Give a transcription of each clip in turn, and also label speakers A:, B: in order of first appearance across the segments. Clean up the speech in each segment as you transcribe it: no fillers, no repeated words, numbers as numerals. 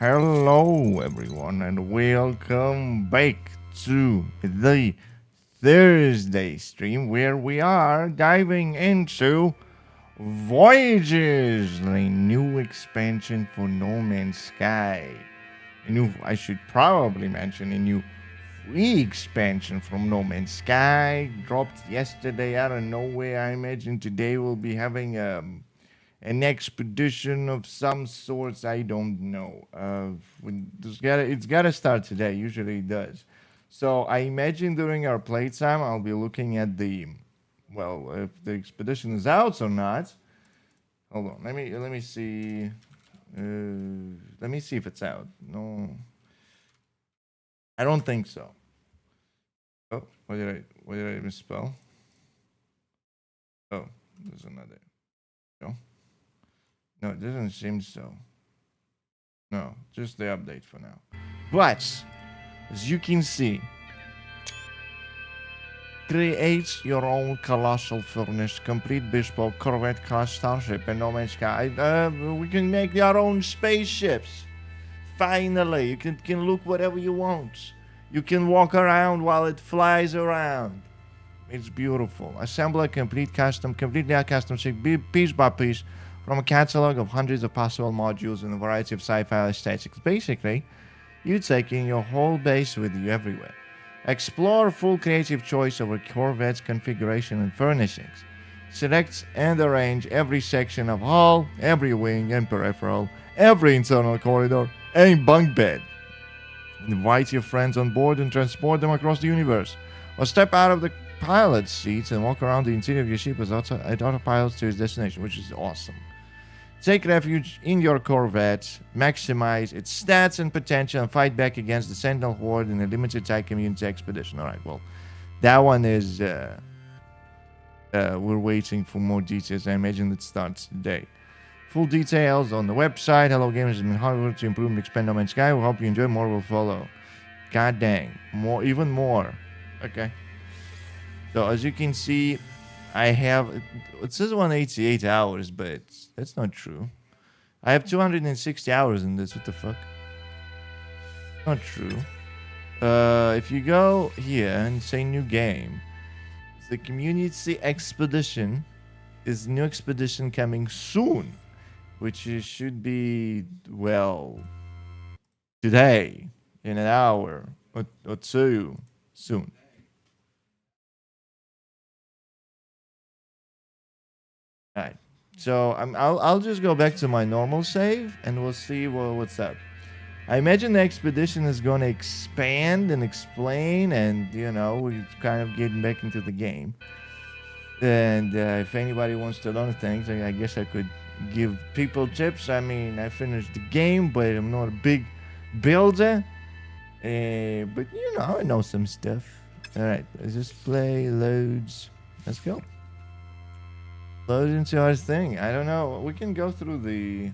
A: Hello, everyone, and welcome back to the Thursday stream where we are diving into Voyagers, the new expansion for No Man's Sky. I should probably mention a new free expansion from No Man's Sky dropped yesterday out of nowhere. I imagine today we'll be having an expedition of some sorts. I don't know. It's gotta start today. Usually it does. So I imagine during our playtime, I'll be looking at if the expedition is out or not. Hold on. Let me see. Let me see if it's out. No, I don't think so. Oh, what did I misspell? Oh, there's another. No, no, it doesn't seem so. No, just the update for now. But as you can see, create your own colossal furnace, complete bespoke Corvette class starship and No Man's Sky. We can make our own spaceships. Finally, you can look whatever you want. You can walk around while it flies around. It's beautiful. Assemble a completely custom ship piece by piece from a catalog of hundreds of possible modules in a variety of sci-fi aesthetics. Basically, you're taking your whole base with you everywhere. Explore full creative choice over Corvette's configuration and furnishings. Select and arrange every section of hull, every wing and peripheral, every internal corridor, and bunk bed. Invite your friends on board and transport them across the universe. Or step out of the pilot's seats and walk around the interior of your ship as autopilot to its destination, which is awesome. Take refuge in your Corvette, maximize its stats and potential, and fight back against the Sentinel Horde in a limited time community expedition. Alright, well, that one is... we're waiting for more details. I imagine it starts today. Full details on the website. Hello Gamers has been hard to improve and expand No Man's Sky. We hope you enjoy. More will follow. God dang. More, even more. Okay. So as you can see, I have, it says 188 hours, but that's not true. I have 260 hours in this. What the fuck? Not true. If you go here and say new game, the community expedition is new expedition coming soon, which should be, well, today, in an hour or two, soon. All right. So I'll just go back to my normal save and we'll see what's up. I imagine the expedition is going to expand and explain, and we're kind of getting back into the game. And if anybody wants to learn things, I guess I could give people tips. I mean, I finished the game, but I'm not a big builder. But I know some stuff. All right, let's just play loads. Let's go. Load into our thing. I don't know. We can go through the.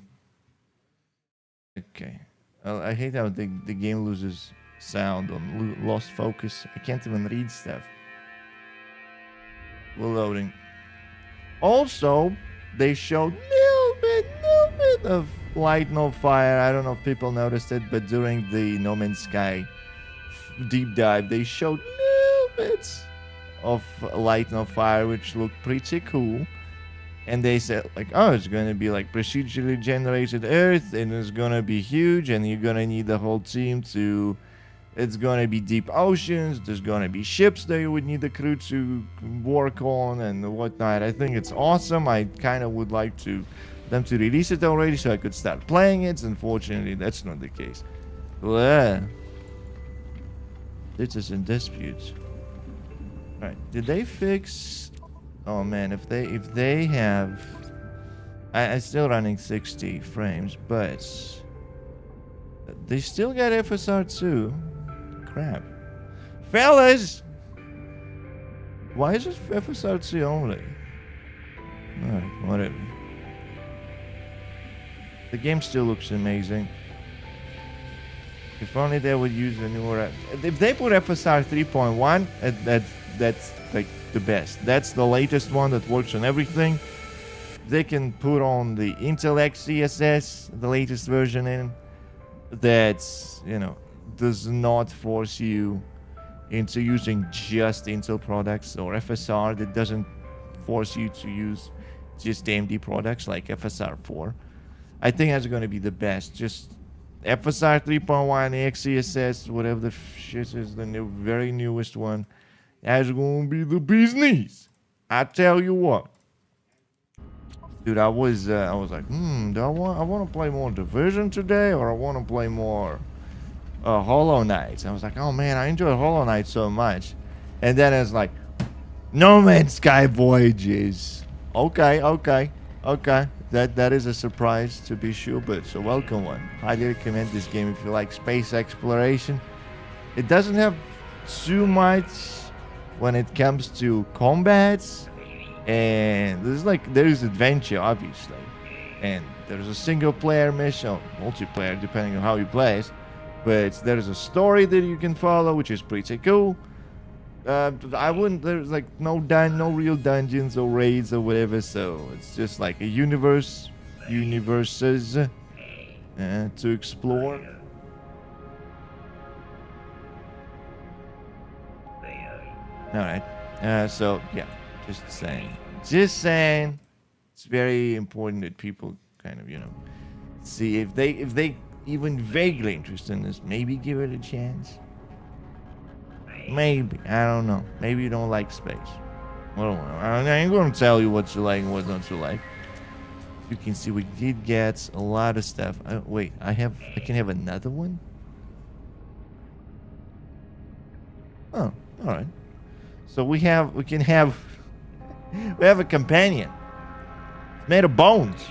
A: Okay. I hate how the game loses sound on lost focus. I can't even read stuff. We're loading. Also, they showed little bit of light, no fire. I don't know if people noticed it, but during the No Man's Sky deep dive, they showed little bits of light, no fire, which looked pretty cool. And they said, like, oh, it's going to be like procedurally generated Earth, and it's going to be huge, and you're going to need the whole team to... It's going to be deep oceans, there's going to be ships that you would need the crew to work on and whatnot. I think it's awesome. I kind of would like them to release it already so I could start playing it. Unfortunately, that's not the case. Citizen disputes. Alright, did they fix... Oh man, if they have... I'm still running 60 frames, but... They still got FSR2. Crap. Fellas! Why is it FSR2 only? Alright, whatever. The game still looks amazing. If only they would use a newer... If they put FSR 3.1, that's like the best. That's the latest one that works on everything. They can put on the Intellect CSS, the latest version in. that's, you know, does not force you into using just Intel products, or FSR that doesn't force you to use just AMD products like FSR 4. I think that's going to be the best. Just FSR 3.1, XeSS, whatever the shit is, the new, very newest one. That's going to be the bee's knees. I tell you what. Dude, I was like, I want to play more Division today, or I want to play more Hollow Knight. I was like, oh man, I enjoy Hollow Knight so much. And then it's like, No Man's Sky Voyagers. Okay. That is a surprise to be sure, but it's a welcome one. Highly recommend this game if you like space exploration. It doesn't have too much when it comes to combats, and there's adventure obviously, and there's a single player mission, multiplayer depending on how you play it, but there's a story that you can follow, which is pretty cool. There's like no real dungeons or raids or whatever, so it's just like a universes to explore. All right. So yeah, just saying. It's very important that people kind of, see if they even vaguely interested in this. Maybe give it a chance. Maybe, I don't know. Maybe you don't like space. I don't know. I ain't gonna tell you what you like and what not you like. You can see we did get a lot of stuff. Wait, I can have another one. Oh, all right. So we have a companion made of bones.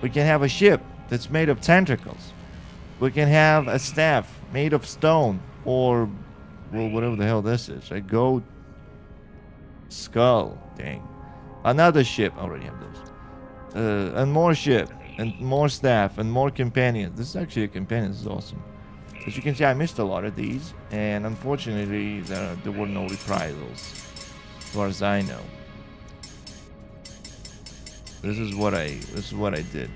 A: We can have a ship that's made of tentacles. We can have a staff made of stone, or well, whatever the hell this is. A goat skull thing. Another ship. I already have those. And more ship, and more staff, and more companions. This is actually a companion. This is awesome. As you can see, I missed a lot of these, and unfortunately, there were no reprisals, as far as I know. This is what I did.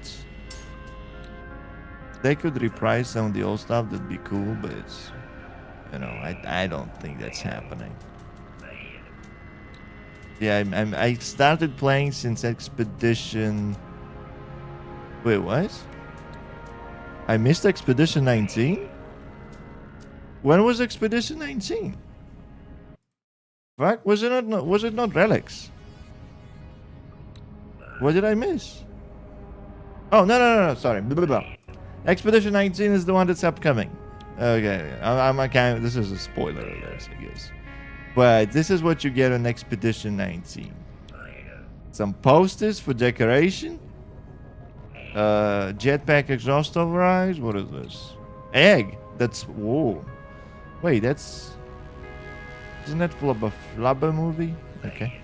A: They could reprise some of the old stuff. That'd be cool, but it's, I don't think that's happening. Yeah, I started playing since Expedition. Wait, what? I missed Expedition 19? When was Expedition 19? Fuck, was it not Relics? What did I miss? Oh, no, sorry. Blah, blah, blah. Expedition 19 is the one that's upcoming. Okay, this is a spoiler alert, I guess. But this is what you get on Expedition 19. Some posters for decoration. Jetpack exhaust overrides. What is this? Egg. That's, whoa. Wait, isn't that Flubber movie? Okay.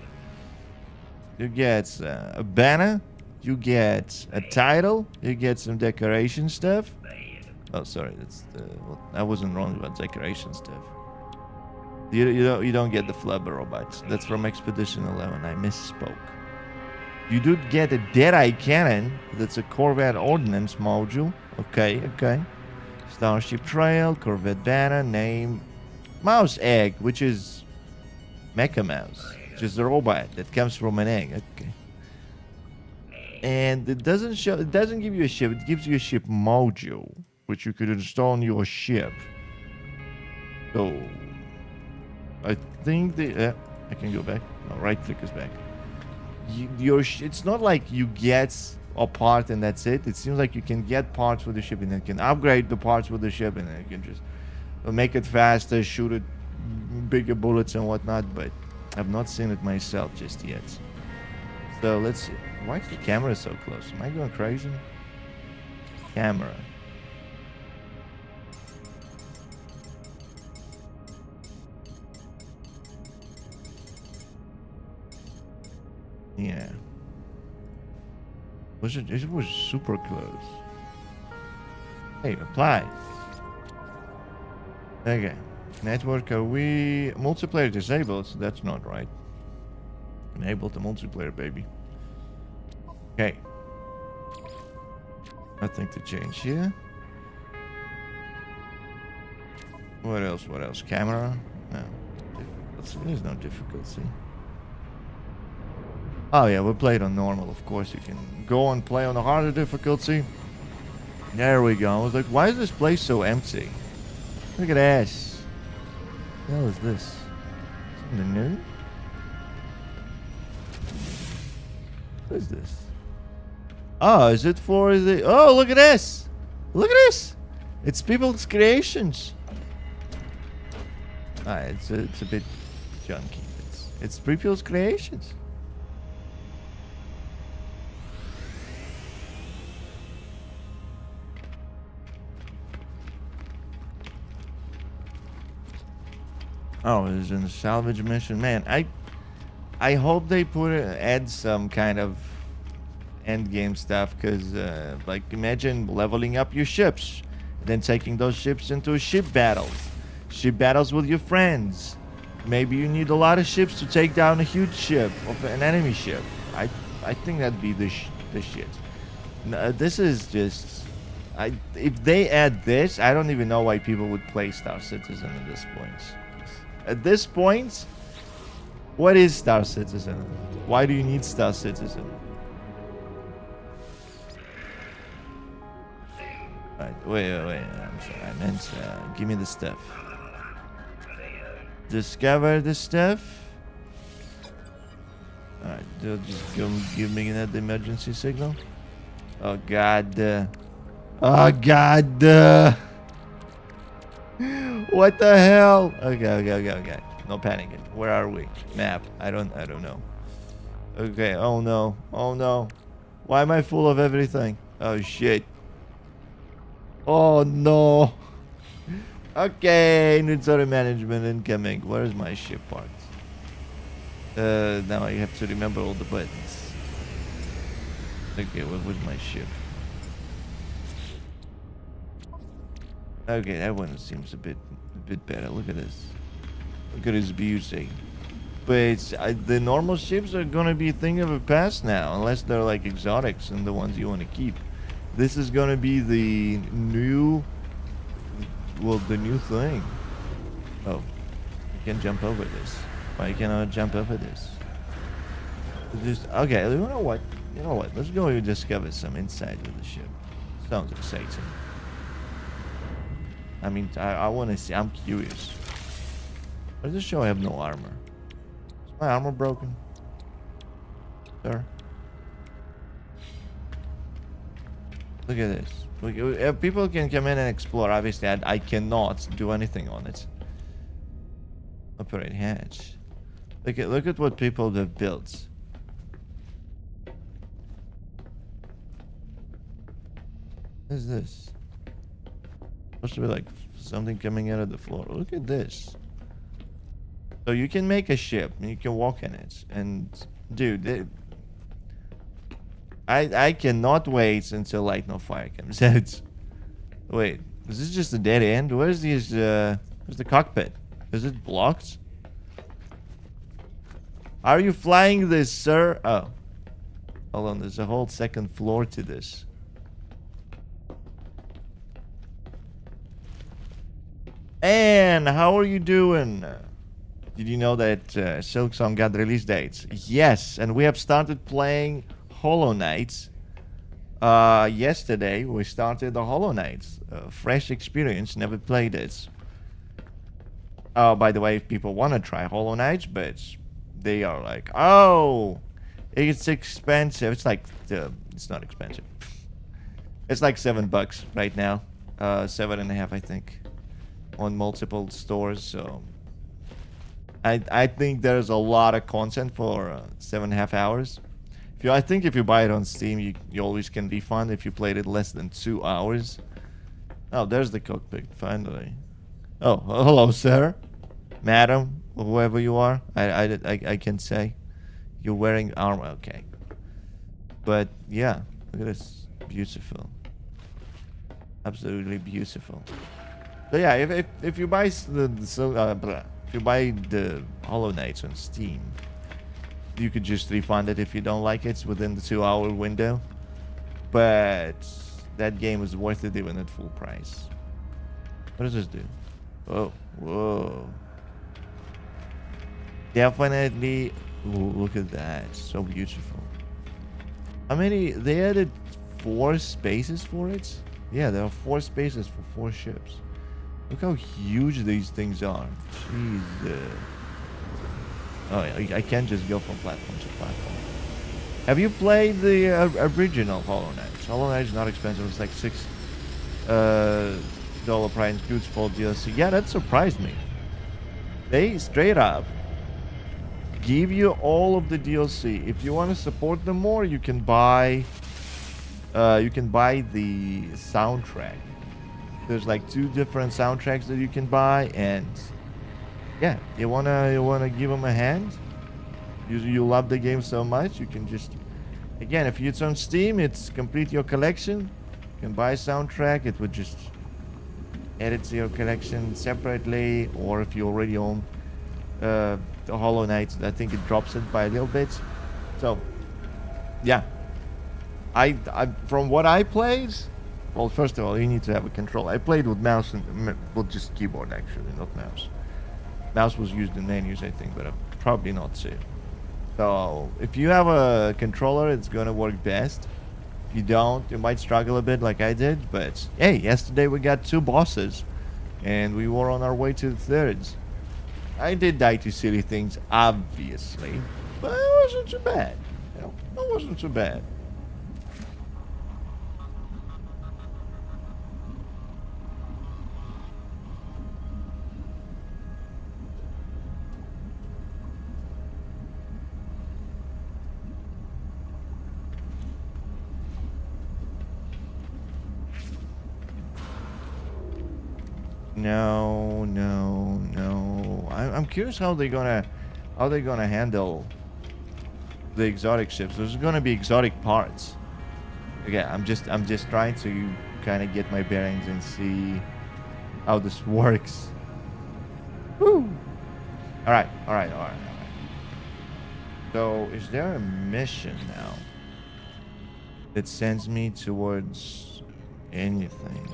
A: You get a banner. You get a title. You get some decoration stuff. Oh, sorry. I wasn't wrong about decoration stuff. You don't get the Flubber robots. That's from Expedition 11. I misspoke. You do get a Deadeye cannon. That's a Corvette ordnance module. Okay. Starship Trail, Corvette banner, name, Mouse Egg, which is Mecha Mouse, which is a robot that comes from an egg. Okay. And it doesn't give you a ship. It gives you a ship module, which you could install on your ship. So I think I can go back. No, right click is back. It's not like you get a part and that's it. It seems like you can get parts for the ship and then can upgrade the parts for the ship and then you can just make it faster, shoot it bigger bullets and whatnot, but I've not seen it myself just yet. So let's see. Why is the camera so close? Am I going crazy? Camera. Yeah. It was super close. Hey, apply. Okay. Network, are we multiplayer disabled? So that's not right. Enable the multiplayer, baby. Okay. Nothing to change here. What else? What else? Camera? No. There's no difficulty. Oh yeah, we played on normal. Of course, you can go and play on the harder difficulty. There we go. I was like, why is this place so empty? Look at this. What the hell is this? Something new? What is this? Oh, is it for the... Oh, look at this! Look at this! It's people's creations. It's a bit junky. It's people's creations. Oh, it's in the salvage mission. Man, I hope they add some kind of end game stuff, because like, imagine leveling up your ships, then taking those ships into ship battles with your friends. Maybe you need a lot of ships to take down a huge ship of an enemy ship. I think that'd be the shit. This is just... if they add this, I don't even know why people would play Star Citizen at this point. At this point, what is Star Citizen? Why do you need Star Citizen? Right, wait, I'm sorry, I meant, give me the stuff. Discover the stuff. Alright, they'll just give me that emergency signal. Oh god. Oh god. What the hell? Okay. No panicking. Where are we? Map. I don't know. Okay, oh no. Why am I full of everything? Oh shit. Oh no. Okay, inventory management incoming. Where's my ship part? Now I have to remember all the buttons. Okay, where's my ship? Okay, that one seems a bit better. Look at this. Look at his beauty. But the normal ships are gonna be a thing of the past now, unless they're like exotics and the ones you want to keep. This is gonna be the new... Well, the new thing. Oh, you can jump over this. Why cannot jump over this? Just okay. You know what? Let's go and discover some inside of the ship. Sounds exciting. I mean, I want to see. I'm curious. Does this show I have no armor? Is my armor broken, sir? Look at this. Look, people can come in and explore. Obviously, I cannot do anything on it. Operate hatch. Look at what people have built. What is this? Supposed to be like something coming out of the floor. Look at this. So you can make a ship and you can walk in it. And dude, I cannot wait until Light No Fire comes out. Wait, is this just a dead end? Where's these? Where's the cockpit? Is it blocked? Are you flying this, sir? Oh, hold on. There's a whole second floor to this. And how are you doing? Did you know that Silksong got release dates? Yes, and we have started playing Hollow Knight. Yesterday we started the Hollow Knight. Fresh experience, never played it. Oh, by the way, if people want to try Hollow Knight, but they are like, oh, it's expensive. It's like, it's not expensive. It's like $7 right now. 7.5, I think, on multiple stores. So I think there's a lot of content for 7.5 hours. I think if you buy it on Steam, you always can refund if you played it less than 2 hours. Oh, there's the cockpit, finally. Oh, hello, sir. Madam, whoever you are. I can say. You're wearing armor, okay. But, yeah, look at this. Beautiful. Absolutely beautiful. So, yeah, if you buy if you buy the Hollow Knights on Steam, you could just refund it if you don't like it within the 2-hour window. But that game is worth it even at full price. What does this do? Oh, whoa. Definitely. Ooh, look at that. So beautiful. How many? They added 4 spaces for it? Yeah, there are 4 spaces for 4 ships. Look how huge these things are. Jesus. Oh, yeah, I can't just go from platform to platform. Have you played the original Hollow Knight? Hollow Knight is not expensive. It's like $6 price goods for DLC. Yeah, that surprised me. They straight up give you all of the DLC. If you want to support them more, you can buy the soundtrack. There's like 2 different soundtracks that you can buy, and yeah, you wanna give them a hand. You love the game so much, you can just, again, if it's on Steam, it's complete your collection. You can buy a soundtrack. It would just add it to your collection separately, or if you already own the Hollow Knight, I think it drops it by a little bit. So yeah, I from what I played, well, first of all, you need to have a controller. I played with mouse and with just keyboard, actually, not mouse. Mouse was used in menus, I think, but probably not too. So if you have a controller, it's gonna work best. If you don't, you might struggle a bit like I did. But hey, yesterday we got 2 bosses, and we were on our way to the 3rds. I did die to silly things, obviously, but it wasn't too bad. You know, it wasn't too bad. No, no, no. I'm curious how they're gonna handle the exotic ships. There's gonna be exotic parts. Okay, I'm just trying to kind of get my bearings and see how this works. Woo! All right. So, is there a mission now that sends me towards anything?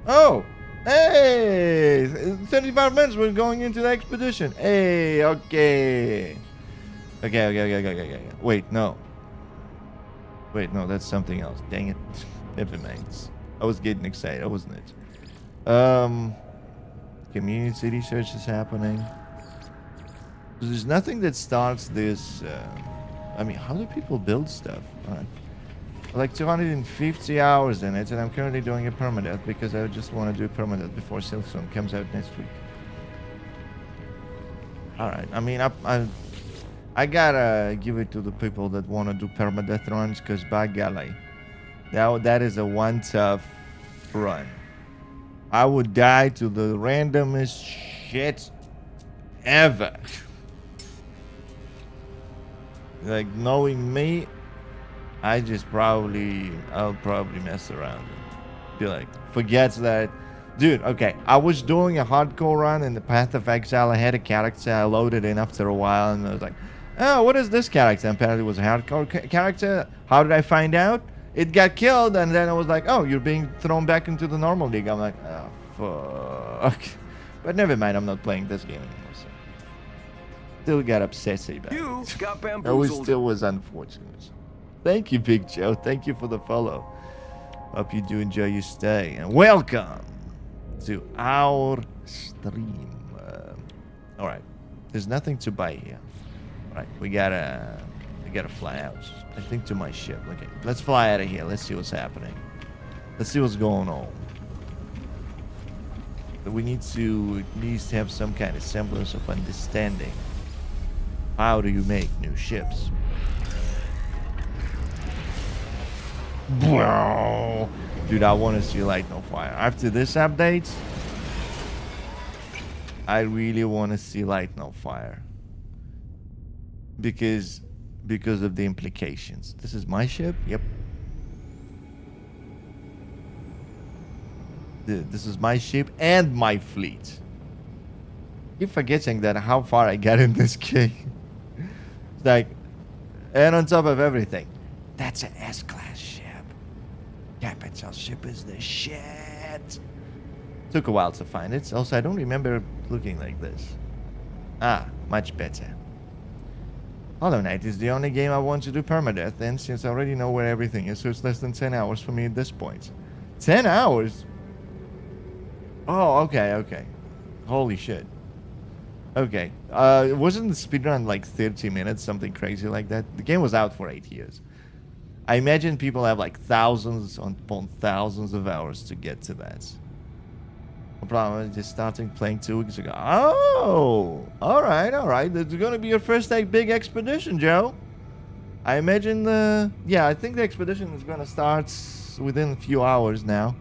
A: Oh! Hey! 35 minutes, we're going into the expedition. Hey, okay. Okay. Wait, no, that's something else. Dang it. Never mind. I was getting excited, wasn't it? Community research is happening. There's nothing that starts this. I mean, how do people build stuff? Like 250 hours in it, and I'm currently doing a permadeath because I just want to do permadeath before Silksong comes out next week. Alright, I mean, I gotta give it to the people that want to do permadeath runs, because by golly, that is a one tough run. I would die to the randomest shit ever. Like, knowing me, I'll probably mess around and be like, forgets that. Dude, okay, I was doing a hardcore run in the Path of Exile. I had a character I loaded in after a while, and I was like, oh, what is this character? And apparently it was a hardcore character. How did I find out? It got killed, and then I was like, oh, you're being thrown back into the normal league. I'm like, oh, fuck. But never mind, I'm not playing this game anymore, so. Still got obsessive about it.
B: Got bamboozled.
A: It still was unfortunate. Thank you, Big Joe. Thank you for the follow. Hope you do enjoy your stay. And welcome to our stream. All right. There's nothing to buy here. All right. We gotta fly out. I think to my ship. Okay. Let's fly out of here. Let's see what's happening. Let's see what's going on. We need to at least have some kind of semblance of understanding. How do you make new ships? Dude, I want to see Light No Fire. After this update, I really want to see Light No Fire. Because of the implications. This is my ship? Yep. This is my ship and my fleet. Keep forgetting that how far I got in this game. It's like, and on top of everything, that's an S-class ship. Capital ship is the shit. that. Took a while to find it. Also, I don't remember looking like this. Ah, much better. Hollow Knight is the only game I want to do permadeath in, since I already know where everything is, so it's less than 10 hours for me at this point. 10 hours? Oh, okay. Holy shit. Okay. Wasn't the speedrun like 30 minutes, something crazy like that? The game was out for 8 years. I imagine people have like thousands upon thousands of hours to get to that. No problem, just starting playing 2 weeks ago. Oh! Alright. That's gonna be your first like, big expedition, Joe. I imagine yeah, I think the expedition is gonna start within a few hours now.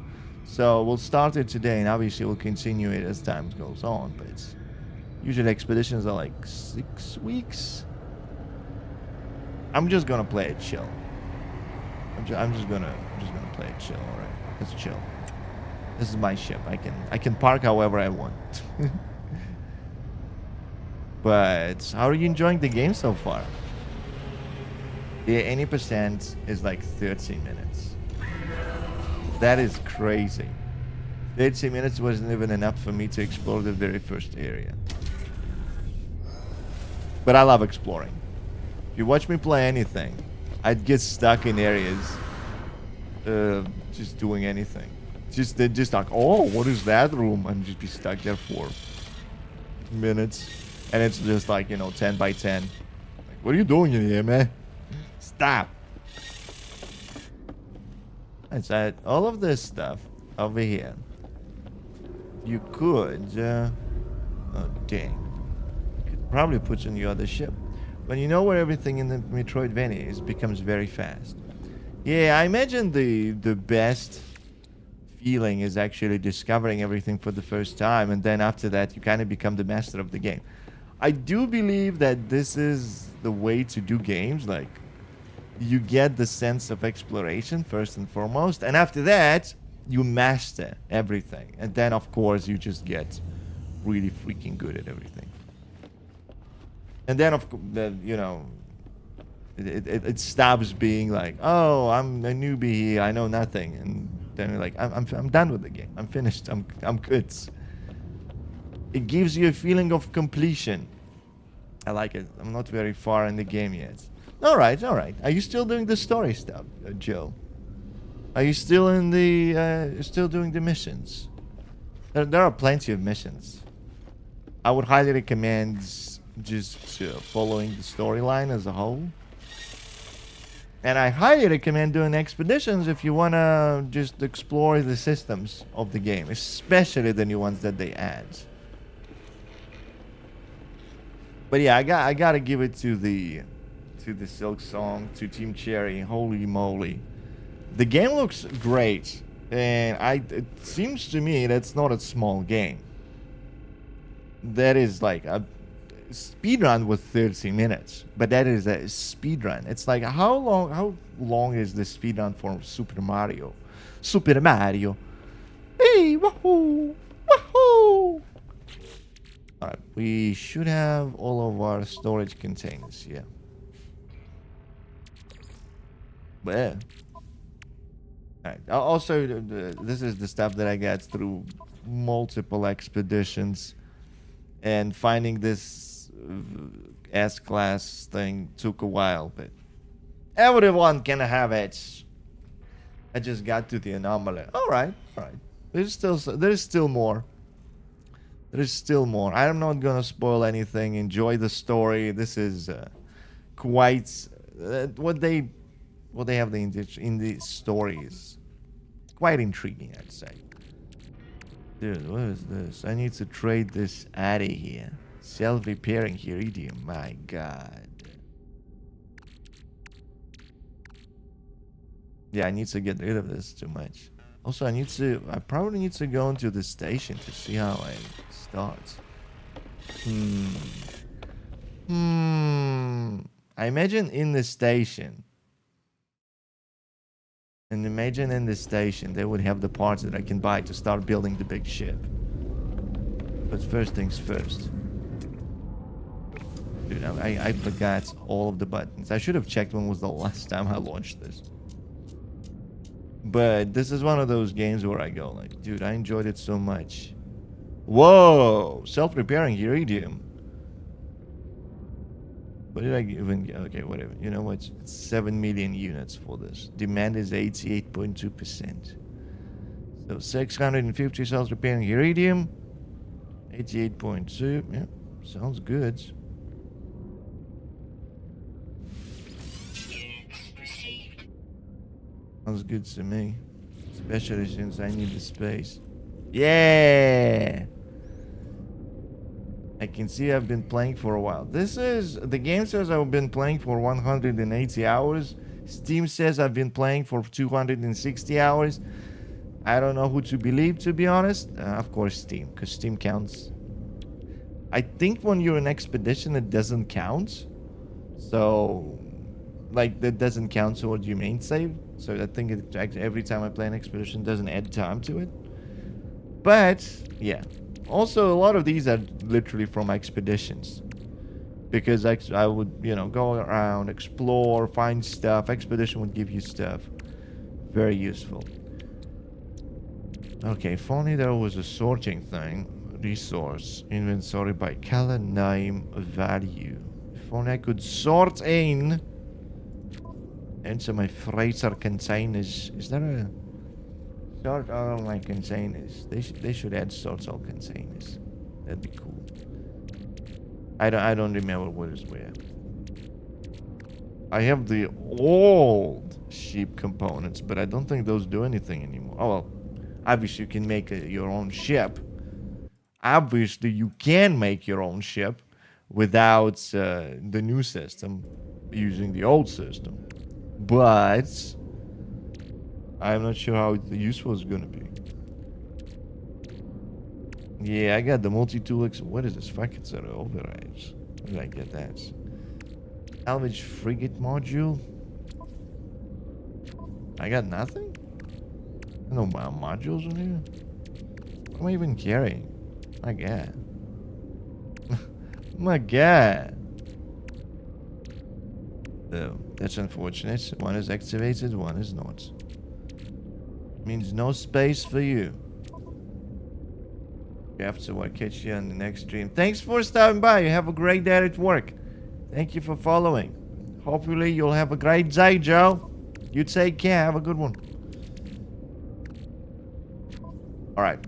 A: So we'll start it today, and obviously we'll continue it as time goes on, but usually expeditions are like 6 weeks. I'm just gonna play it chill. I'm just gonna play it chill. All right, let's chill. This is my ship. I can park however I want. But how are you enjoying the game so far? Yeah, 80% is like 30 minutes. That is crazy. 30 minutes wasn't even enough for me to explore the very first area. But I love exploring. If you watch me play anything, I'd get stuck in areas just doing anything. Just like, oh, what is that room? And just be stuck there for minutes. And it's just like, 10 by 10. Like, what are you doing in here, man? Stop. I said, all of this stuff over here, you could, oh, dang. You could probably put on the other ship. When you know where everything in the Metroidvania is, it becomes very fast. Yeah, I imagine the best feeling is actually discovering everything for the first time, and then after that, you kind of become the master of the game. I do believe that this is the way to do games. Like, you get the sense of exploration first and foremost, and after that, you master everything. And then, of course, you just get really freaking good at everything. And then, of course, it stops being like, oh, I'm a newbie here, I know nothing, and then you're like, I'm done with the game. I'm finished. I'm good. It gives you a feeling of completion. I like it. I'm not very far in the game yet. All right. Are you still doing the story stuff, Joe? Are you still in the still doing the missions? There are plenty of missions. I would highly recommend just following the storyline as a whole. And I highly recommend doing expeditions if you want to just explore the systems of the game, especially the new ones that they add. But yeah, I gotta give it to the Silk Song, to Team Cherry. Holy moly, the game looks great, and it seems to me that's not a small game. That is like a speedrun with 30 minutes, but that is a speedrun. It's like how long is the speedrun for Super Mario? Hey, wahoo! Alright, we should have all of our storage containers here. But yeah. Alright, also this is the stuff that I got through multiple expeditions, and finding this S-class thing took a while, but everyone can have it. I just got to the anomaly. All right. There's still more. I'm not gonna spoil anything. Enjoy the story. This is quite what they have in the stories. Quite intriguing, I'd say. Dude, what is this? I need to trade this out of here. Self-repairing iridium, my god. Yeah, I need to get rid of this too much. Also, I probably need to go into the station to see how I start. I imagine in the station. And imagine in the station, they would have the parts that I can buy to start building the big ship. But first things first. Dude, I forgot all of the buttons. I should have checked when was the last time I launched this. But this is one of those games where I go like, dude, I enjoyed it so much. Whoa! Self-repairing iridium. What did I even get? Okay, whatever. You know what? It's 7 million units for this. Demand is 88.2%. So 650 self-repairing iridium. 88.2. Yeah, sounds good. Sounds good to me. Especially since I need the space. Yeah! I can see I've been playing for a while. This is... The game says I've been playing for 180 hours. Steam says I've been playing for 260 hours. I don't know who to believe, to be honest. Of course, Steam, because Steam counts. I think when you're in Expedition, it doesn't count. So... Like, that doesn't count towards your main save. So I think it, every time I play an Expedition, doesn't add time to it. But, yeah. Also, a lot of these are literally from Expeditions. Because I would, you know, go around, explore, find stuff. Expedition would give you stuff. Very useful. Okay, if only there was a sorting thing. Resource. Inventory by color, name, value. If only I could sort in... into my freighter containers. Is there a... Sort all my containers. They should add sort all containers. That'd be cool. I don't remember what is where. I have the old ship components, but I don't think those do anything anymore. Oh well, obviously you can make your own ship. Obviously you can make your own ship without the new system, using the old system. But I'm not sure how useful it's gonna be. Yeah, I got the multi-tool. What is this? Fuck, it's an overrides. Where did I get that? Salvage frigate module. I got nothing? No modules in here? What am I even carrying? My god. My god. Oh, that's unfortunate. One is activated, one is not. Means no space for you. After I catch you on the next stream. Thanks for stopping by. You have a great day at work. Thank you for following. Hopefully you'll have a great day, Joe. You take care. Have a good one. Alright.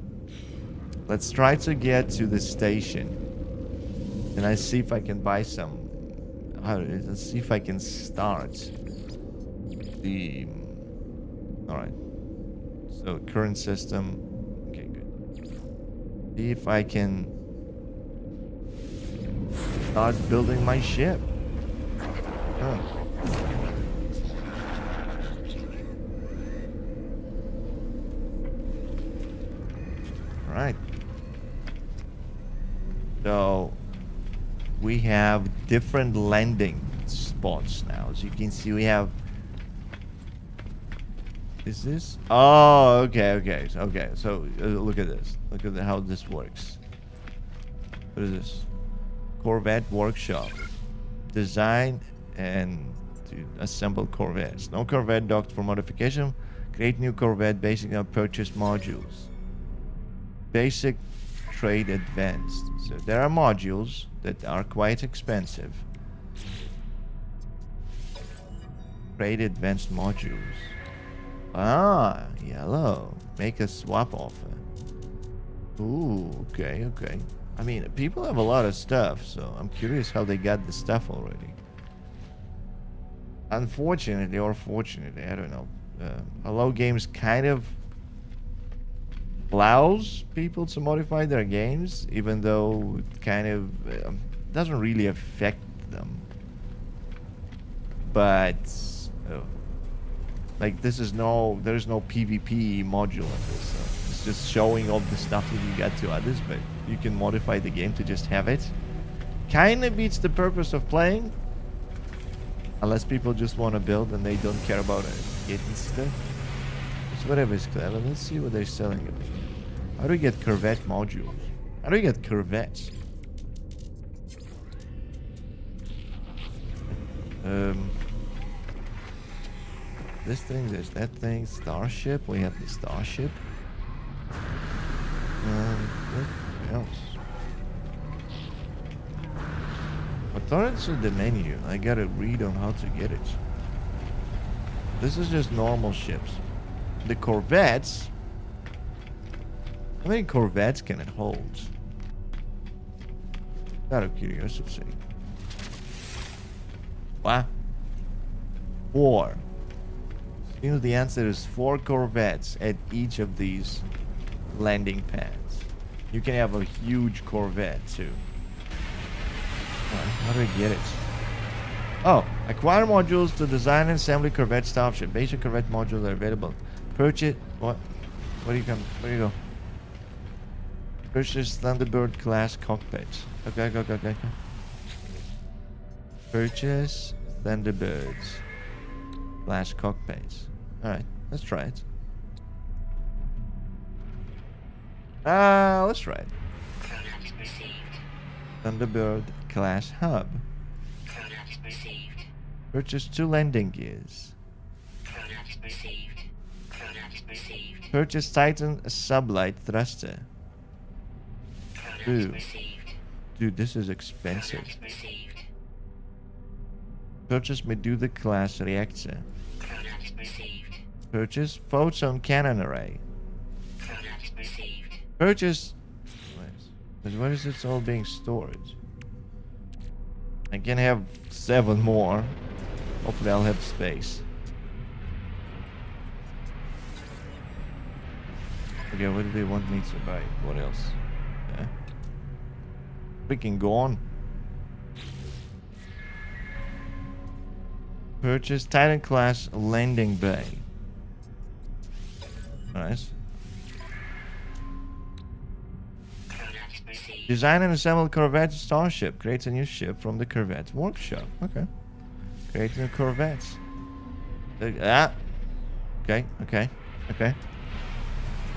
A: Let's try to get to the station. And I see if I can buy some. Let's see if I can start the... Alright. So, current system. Okay, good. See if I can start building my ship. Huh. Alright. So, we have different landing spots now. As you can see, we have... Is this? Oh, okay. So, look at this. Look at how this works. What is this? Corvette workshop. Design and to assemble corvettes. No Corvette docked for modification. Create new Corvette based on purchase modules. Basic trade advanced. So there are modules that are quite expensive. Trade advanced modules. Ah, yellow. Make a swap offer. Ooh, okay. I mean, people have a lot of stuff, so I'm curious how they got the stuff already. Unfortunately or fortunately, I don't know. Hello Games kind of allows people to modify their games, even though it kind of doesn't really affect them. But like there's no PvP module in this. So it's just showing off the stuff that you got to others, but you can modify the game to just have it. Kind of beats the purpose of playing, unless people just want to build and they don't care about getting stuff. It's whatever is clever. Let's see what they're selling it. How do we get Corvette modules? How do we get Corvettes? this thing, there's that thing. Starship. We have the starship. What else? I thought it's in the menu. I gotta read on how to get it. This is just normal ships. The corvettes. How many corvettes can it hold? Out of curiosity. What? 4. Seems the answer is 4 corvettes at each of these landing pads. You can have a huge corvette too. How do we get it? Oh, acquire modules to design and assembly corvette starship. Basic corvette modules are available. Purchase what? Where do you come? Where do you go? Purchase Thunderbird class cockpits. Okay. Purchase Thunderbirds class cockpits. Alright, let's try it. Let's try it. Thunderbird class hub. Purchase 2 landing gears. Purchase Titan sublight thruster. Dude, this is expensive. Purchase Medusa class reactor. Purchase photon cannon array. Purchase. Where is it all being stored? I can have 7 more. Hopefully I'll have space. Okay, what do they want me to buy? What else? Yeah. Freaking gone. Purchase Titan class landing bay. Nice. Design and assemble corvette starship. Create a new ship from the corvette workshop. Okay. Create new corvettes. Okay.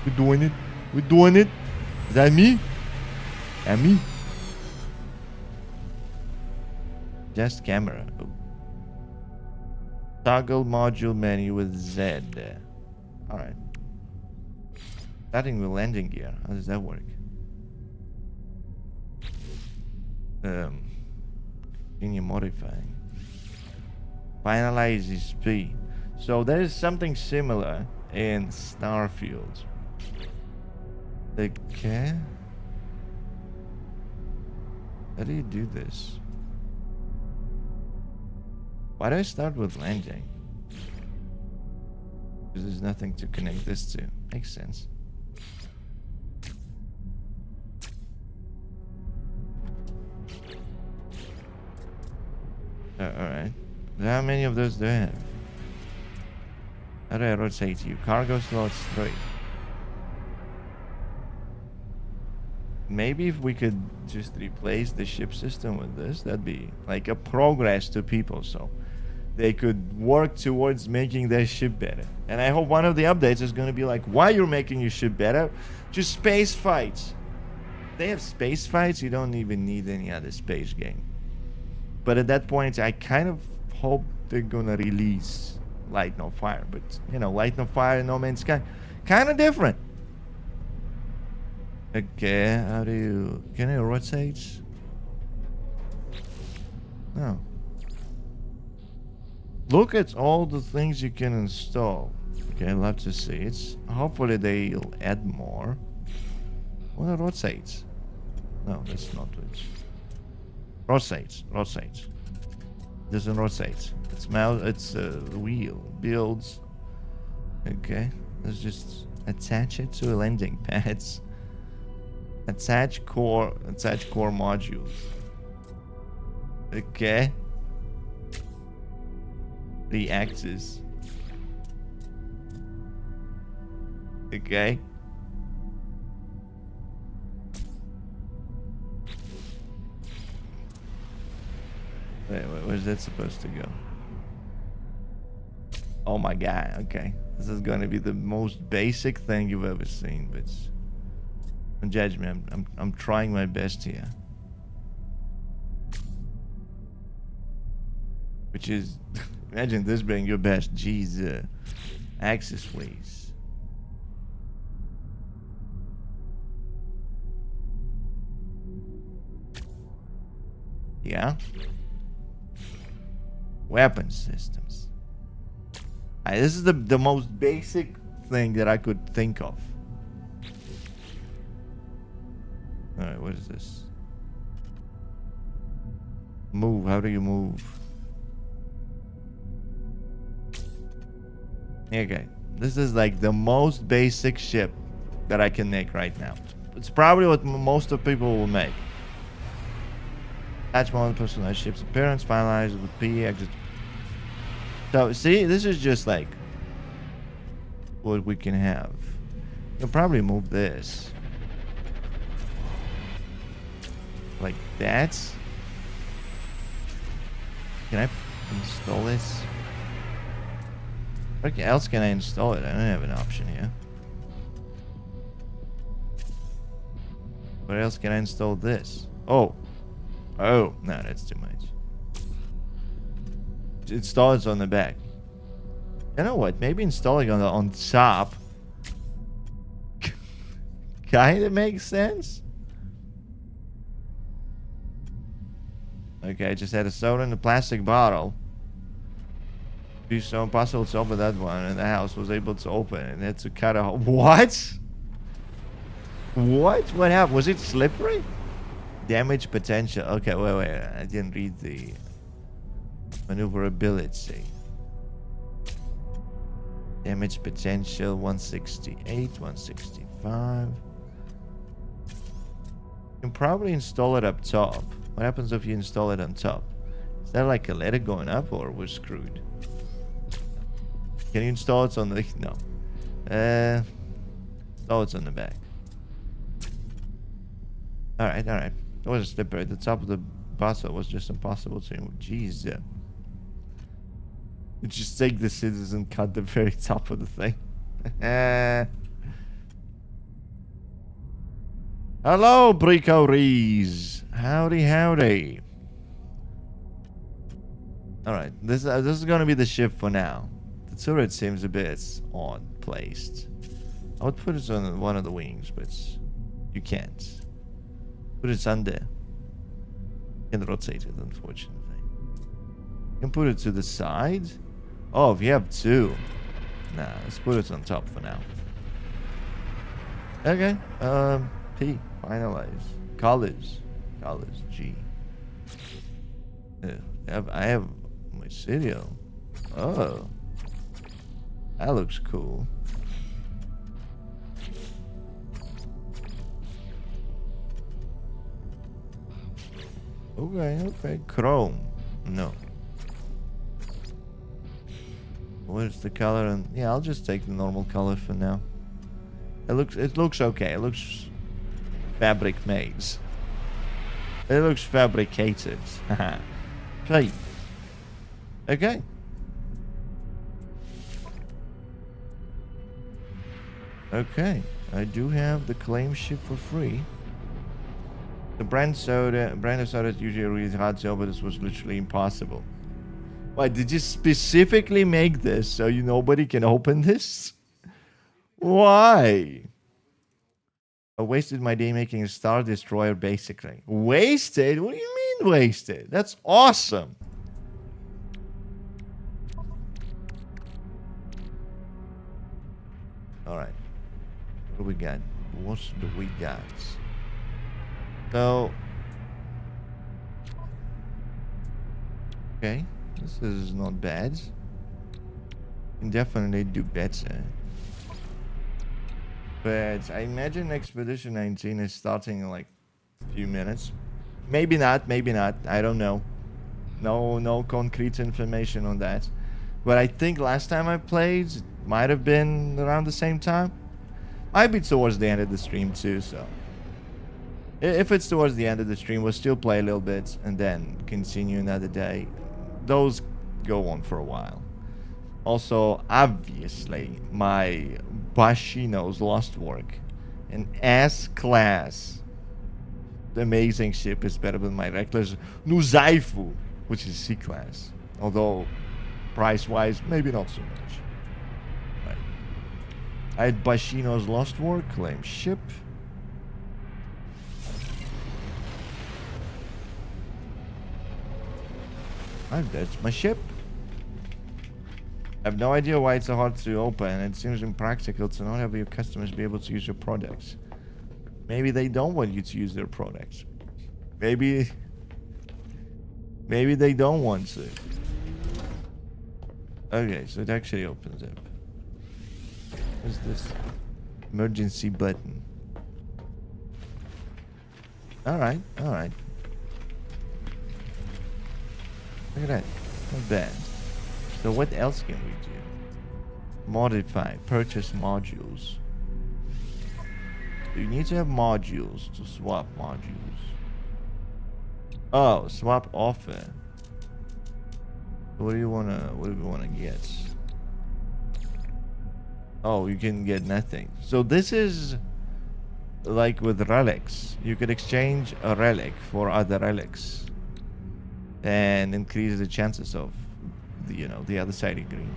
A: We're doing it. Is that me? Me? Just camera. Oh. Toggle module menu with Z. Alright. Starting with landing gear. How does that work? Continue modifying. Finalize the speed. So there is something similar in Starfield. Okay. How do you do this? Why do I start with landing? Because there's nothing to connect this to. Makes sense. Alright. How many of those do I have? How do I rotate you? Cargo slots 3. Maybe if we could just replace the ship system with this, that'd be like a progress to people, so they could work towards making their ship better. And I hope one of the updates is going to be like, why you're making your ship better? Just space fights. They have space fights, you don't even need any other space game. But at that point, I kind of hope they're gonna release Light No Fire. But, you know, Light No Fire and No Man's Sky, kind of different. Okay, how do you... Can I rotate? No. Look at all the things you can install. Okay, I'd love to see it. Hopefully they'll add more. What are rotates? No, that's not it. Rotates. Doesn't rotate. It's wheel. Builds. Okay. Let's just attach it to landing pads. Attach core modules. Okay. The axis. Okay. Wait, where's that supposed to go? Oh my god, okay. This is gonna be the most basic thing you've ever seen, but don't judge me, I'm trying my best here. Which is, imagine this being your best, jeez. Access, please. Yeah. Weapon systems. This is the most basic thing that I could think of. Alright, what is this? Move. How do you move? Okay. This is like the most basic ship that I can make right now. It's probably what most of people will make. Attach one personalized ship's appearance, finalized with P, exit. So, see, this is just like what we can have. You'll probably move this. Like that. Can I install this? What else can I install it? I don't have an option here. Where else can I install this? Oh. Oh, no, that's too much. Install it on the back. You know what? Maybe installing on top kind of makes sense. Okay, I just had a soda in a plastic bottle. It's so impossible to open that one, and the house was able to open, and had to cut a hole. What? What? What happened? Was it slippery? Damage potential. Okay, wait. I didn't read the maneuverability. Damage potential 168, 165. You can probably install it up top. What happens if you install it on top? Is that like a ladder going up, or we're screwed? Can you install it on the... No. Install it on the back. Alright. It was a slippery. The top of the bottle was just impossible to... Jeez. You just take the scissors and cut the very top of the thing. Hello, Brico Rees. Howdy. Alright, this is gonna be the ship for now. The turret seems a bit odd placed. I would put it on one of the wings, but you can't. Put it under. You can rotate it, unfortunately. You can put it to the side. Oh, if you have two. Nah, let's put it on top for now. Okay. P. Finalize. Colors. G. I have my serial. Oh. That looks cool. Okay. Chrome. No. Where's the color? And yeah, I'll just take the normal color for now. It looks okay. It looks fabric made. It looks fabricated. Play. Okay. Okay. I do have the claim ship for free. The brand of soda is usually really hard to open, but this was literally impossible. Why, did you specifically make this so nobody can open this? Why? I wasted my day making a Star Destroyer, basically. Wasted? What do you mean wasted? That's awesome. Alright. What do we got? What do we got? So... Okay. This is not bad. You can definitely do better. But I imagine Expedition 19 is starting in like a few minutes. Maybe not. I don't know. No concrete information on that. But I think last time I played, it might have been around the same time. Might be towards the end of the stream too, so... If it's towards the end of the stream, we'll still play a little bit and then continue another day. Those go on for a while. Also, obviously, my Bashino's Lost Work, an S-class, the amazing ship is better than my Reckless Nuzaifu, which is C-class. Although, price-wise, maybe not so much. Right. At Bashino's Lost World, claim ship. Alright, that's my ship. I have no idea why it's so hard to open. It seems impractical to not have your customers be able to use your products. Maybe they don't want you to use their products. Maybe they don't want to. Okay, so it actually opens up. What's this? Emergency button. Alright, alright. Look at that. Not bad. So what else can we do? Modify. Purchase modules. You need to have modules to swap modules. Oh, swap offer. What do we wanna get? Oh, you can get nothing. So this is like with relics. You could exchange a relic for other relics and increase the chances of the other side agreeing.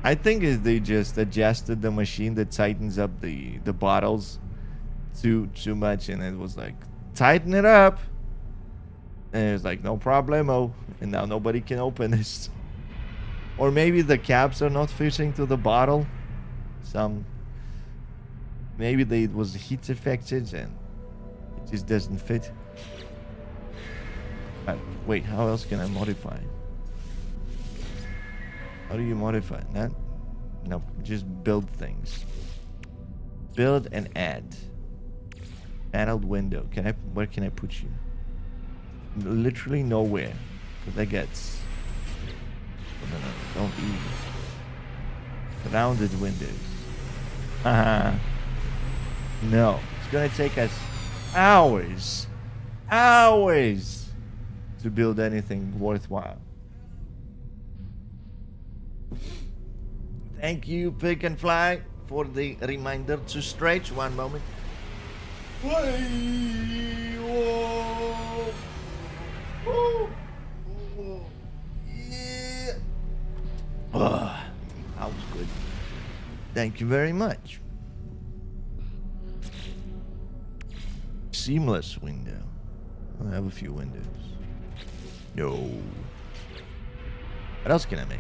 A: I think they just adjusted the machine that tightens up the bottles too much, and it was like, tighten it up, and it's like, no problemo, and now nobody can open this. Or maybe the caps are not fitting to the bottle. Maybe it was heat affected and it just doesn't fit. Wait, how else can I modify? How do you modify that? No, just build things. Build and add. Paneled window. Where can I put you? Literally nowhere. Because I get... No, don't eat. Rounded windows. Haha. No. It's gonna take us hours. Hours to build anything worthwhile. Thank you, Pick and Fly, for the reminder to stretch. One moment. Yeah. Oh, that was good. Thank you very much. Seamless window. I have a few windows. No. What else can I make?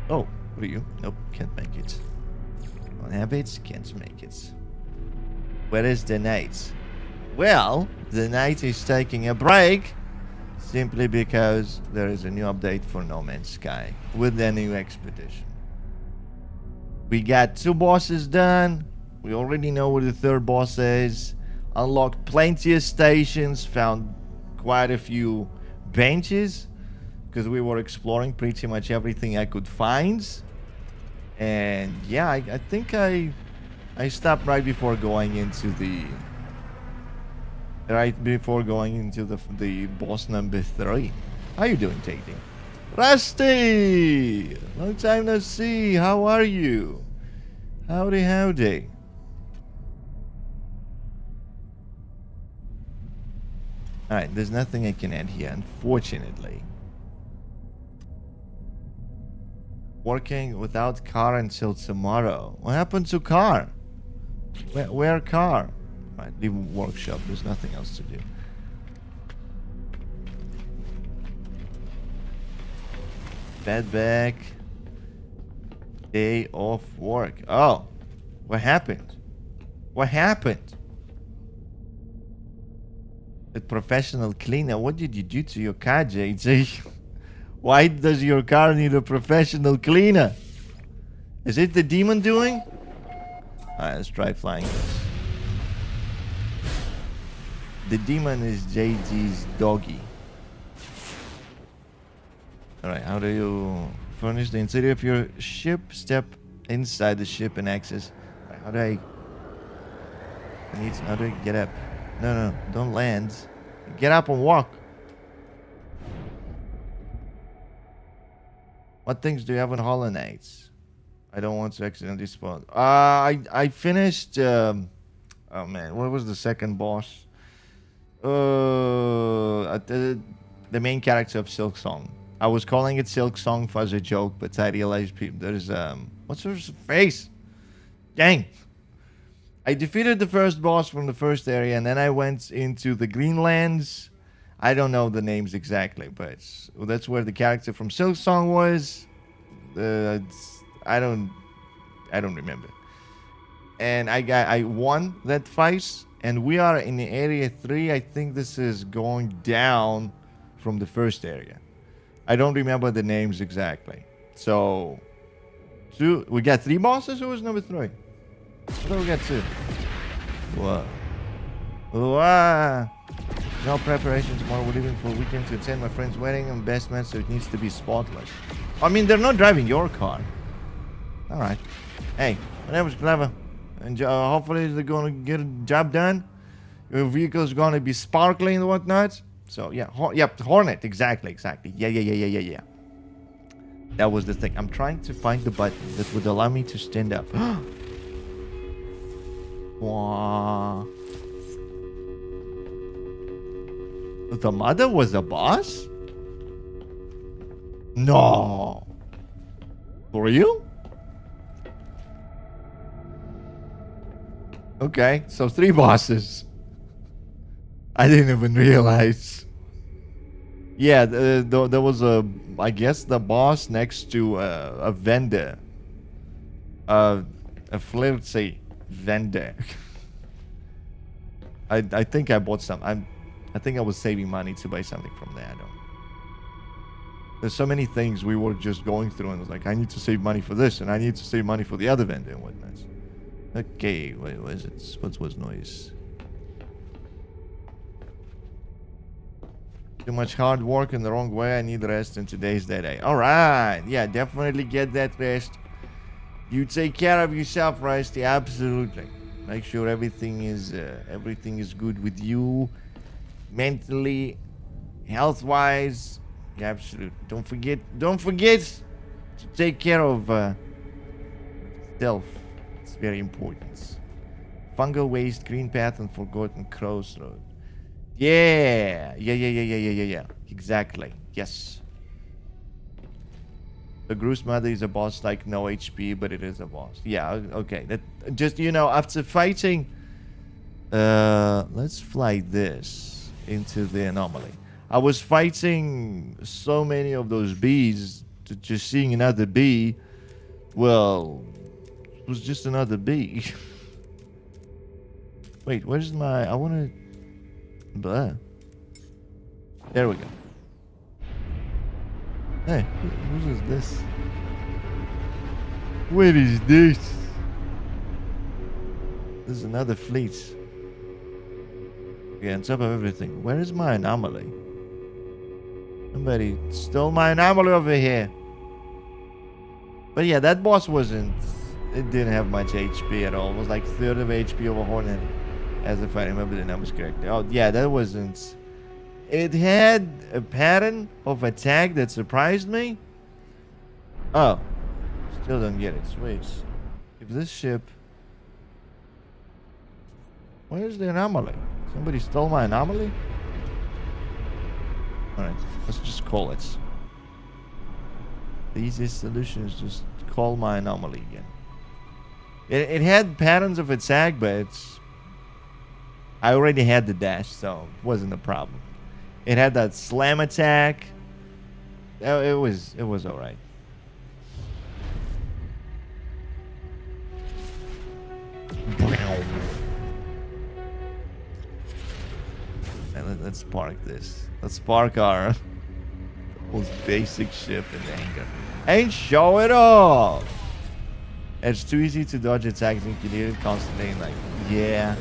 A: Oh, what are you? Nope, can't make it. Don't have it, can't make it. Where is the knight? Well, the knight is taking a break simply because there is a new update for No Man's Sky with the new expedition. We got 2 bosses done. We already know where the 3rd boss is. Unlocked plenty of stations, found quite a few benches because we were exploring pretty much everything I could find. And yeah, I think I stopped right before going into the boss number 3. How you doing, Tate? Rusty! Long time no see. How are you? Howdy, howdy. Alright, there's nothing I can add here, unfortunately. Working without car until tomorrow. What happened to car? Where car? Right, leave workshop. There's nothing else to do. Bed back. Day off work. Oh, what happened? What happened? A professional cleaner. What did you do to your car, JJ? Why does your car need a professional cleaner? Is it the demon doing? Alright, let's try flying this. The demon is JG's doggy. Alright, how do you furnish the interior of your ship? Step inside the ship and access. Right, how do I get up? No, don't land. Get up and walk. What things do you have in Hollow Knights? I don't want to accidentally spawn. I finished. Oh man, what was the second boss? The main character of Silk Song. I was calling it Silk Song as a joke, but I realized there's what's her face? Dang. I defeated the first boss from the first area, and then I went into the Greenlands. I don't know the names exactly, but that's where the character from Silk Song was. I don't remember. And I won that fight, and we are in area 3. I think this is going down from the first area. I don't remember the names exactly. So, we got 3 bosses. Who was number 3? I thought we got 2. Whoa. Wow. No preparation tomorrow. We're leaving for a weekend to attend my friend's wedding and best man, so it needs to be spotless. I mean, they're not driving your car. All right. Hey, that was clever. And hopefully they're going to get a job done. Your vehicle's going to be sparkling and whatnot. So, yeah. Hornet. Exactly. Yeah. That was the thing. I'm trying to find the button that would allow me to stand up. Wow. The mother was a boss? No. For real? Okay, so 3 bosses. I didn't even realize. Yeah, there was I guess the boss next to a vendor. A flirty vendor. I think I bought some. I think I was saving money to buy something from there. I don't. There's so many things we were just going through, and it was like, I need to save money for this, and I need to save money for the other vendor and whatnot. Okay, wait, what is it? What's noise? Too much hard work in the wrong way. I need rest, and today's that day. All right, yeah, definitely get that rest. You take care of yourself, Rusty. Absolutely. Make sure everything is good with you, mentally, health-wise. Yeah, absolutely. Don't forget to take care of self. It's very important. Fungal waste, green path, and forgotten crossroad. Yeah. Exactly. Yes. The Groose Mother is a boss like no HP, but it is a boss. Yeah, okay. That just, after fighting... let's fly this into the anomaly. I was fighting so many of those bees, just seeing another bee, well, it was just another bee. Wait, where's my... I want to... Blah. There we go. Hey, who is this? What is this? This is another fleet. Yeah, on top of everything. Where is my anomaly? Somebody stole my anomaly over here. But yeah, that boss wasn't... It didn't have much HP at all. It was like 1/3 of HP over Hornet. As if I remember the numbers correctly. Oh, yeah, that wasn't... It had a pattern of attack that surprised me. Oh. Still don't get it. Wait. If this ship... Where's the anomaly? Somebody stole my anomaly? Alright, let's just call it. The easiest solution is just call my anomaly again. It had patterns of attack, but I already had the dash, so it wasn't a problem. It had that slam attack. It was alright. And let's park this. Let's park our most basic ship in the hangar. And show it off! It's too easy to dodge attacks and you need it constantly. Like, yeah.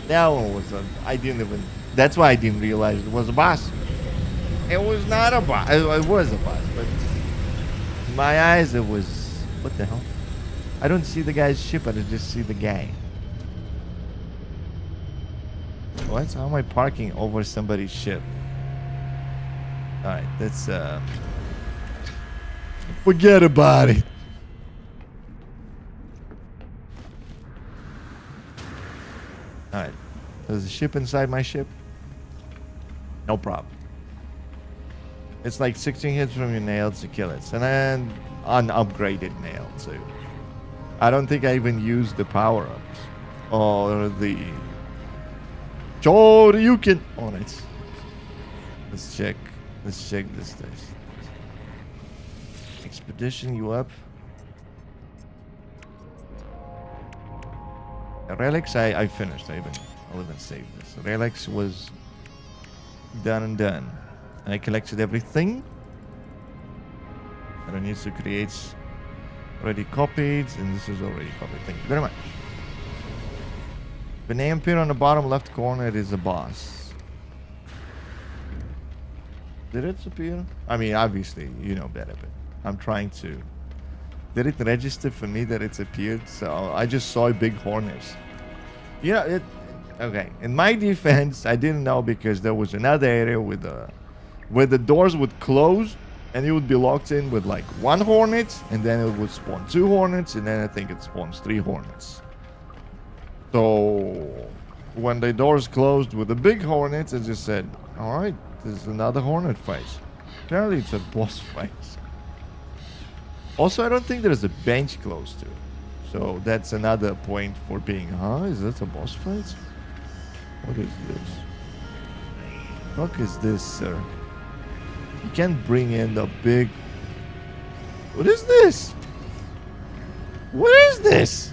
A: That one was I didn't even... That's why I didn't realize it was a boss. It was not a boss. It was a boss, but... In my eyes, it was... What the hell? I don't see the guy's ship, I just see the guy. What? How am I parking over somebody's ship? Alright, that's forget about it. Alright. There's a ship inside my ship? No problem. It's like 16 hits from your nail to kill it. And then unupgraded nail too. I don't think I even used the power-ups. Or the Shoryuken on it. Let's check. Let's check this test. Expedition, you up? Relics, I finished. I'll even save this. Relics was done and done. And I collected everything. And I need to create already copied, and this is already copied. Thank you very much. The name appear on the bottom left corner is a boss. Did it appear? I mean, obviously, you know better, but I'm trying to. Did it register for me that it's appeared? So I just saw big hornets. Yeah, it. Okay. In my defense, I didn't know because there was another area with where the doors would close and you would be locked in with like 1 hornet, and then it would spawn 2 hornets, and then I think it spawns 3 hornets. So when the doors closed with the big hornets, I just said, all right, there's another hornet fight. Apparently it's a boss fight. Also, I don't think there's a bench close to it. So that's another point for being, is that a boss fight? What is this? What is this, sir? You can't bring in the big... What is this? What is this?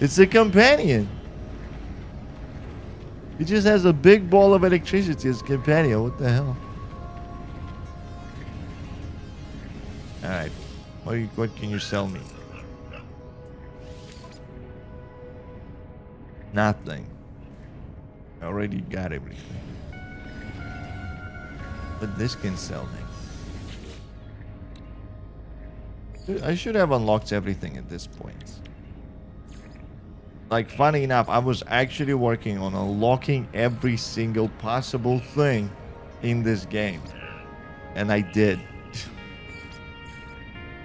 A: It's a companion. He just has a big ball of electricity as a companion. What the hell? Alright. What can you sell me? Nothing. I already got everything. But this can sell me. I should have unlocked everything at this point. Like, funny enough, I was actually working on unlocking every single possible thing in this game. And I did.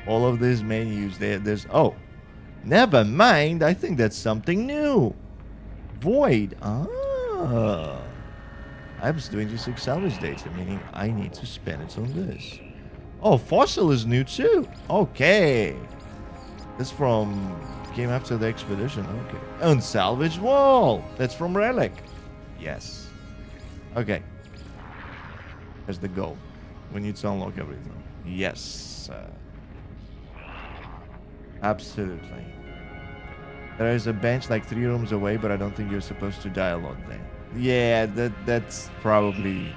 A: All of these menus, there's... Oh, never mind. I think that's something new. Void. I was doing just 6 salvage data, meaning I need to spend it on this. Oh, fossil is new too. Okay. This from... came after the expedition. Okay. Unsalvaged wall. That's from Relic. Yes. Okay. There's the goal. We need to unlock everything. Yes. Absolutely. There is a bench like 3 rooms away, but I don't think you're supposed to die a lot there. Yeah, that's probably...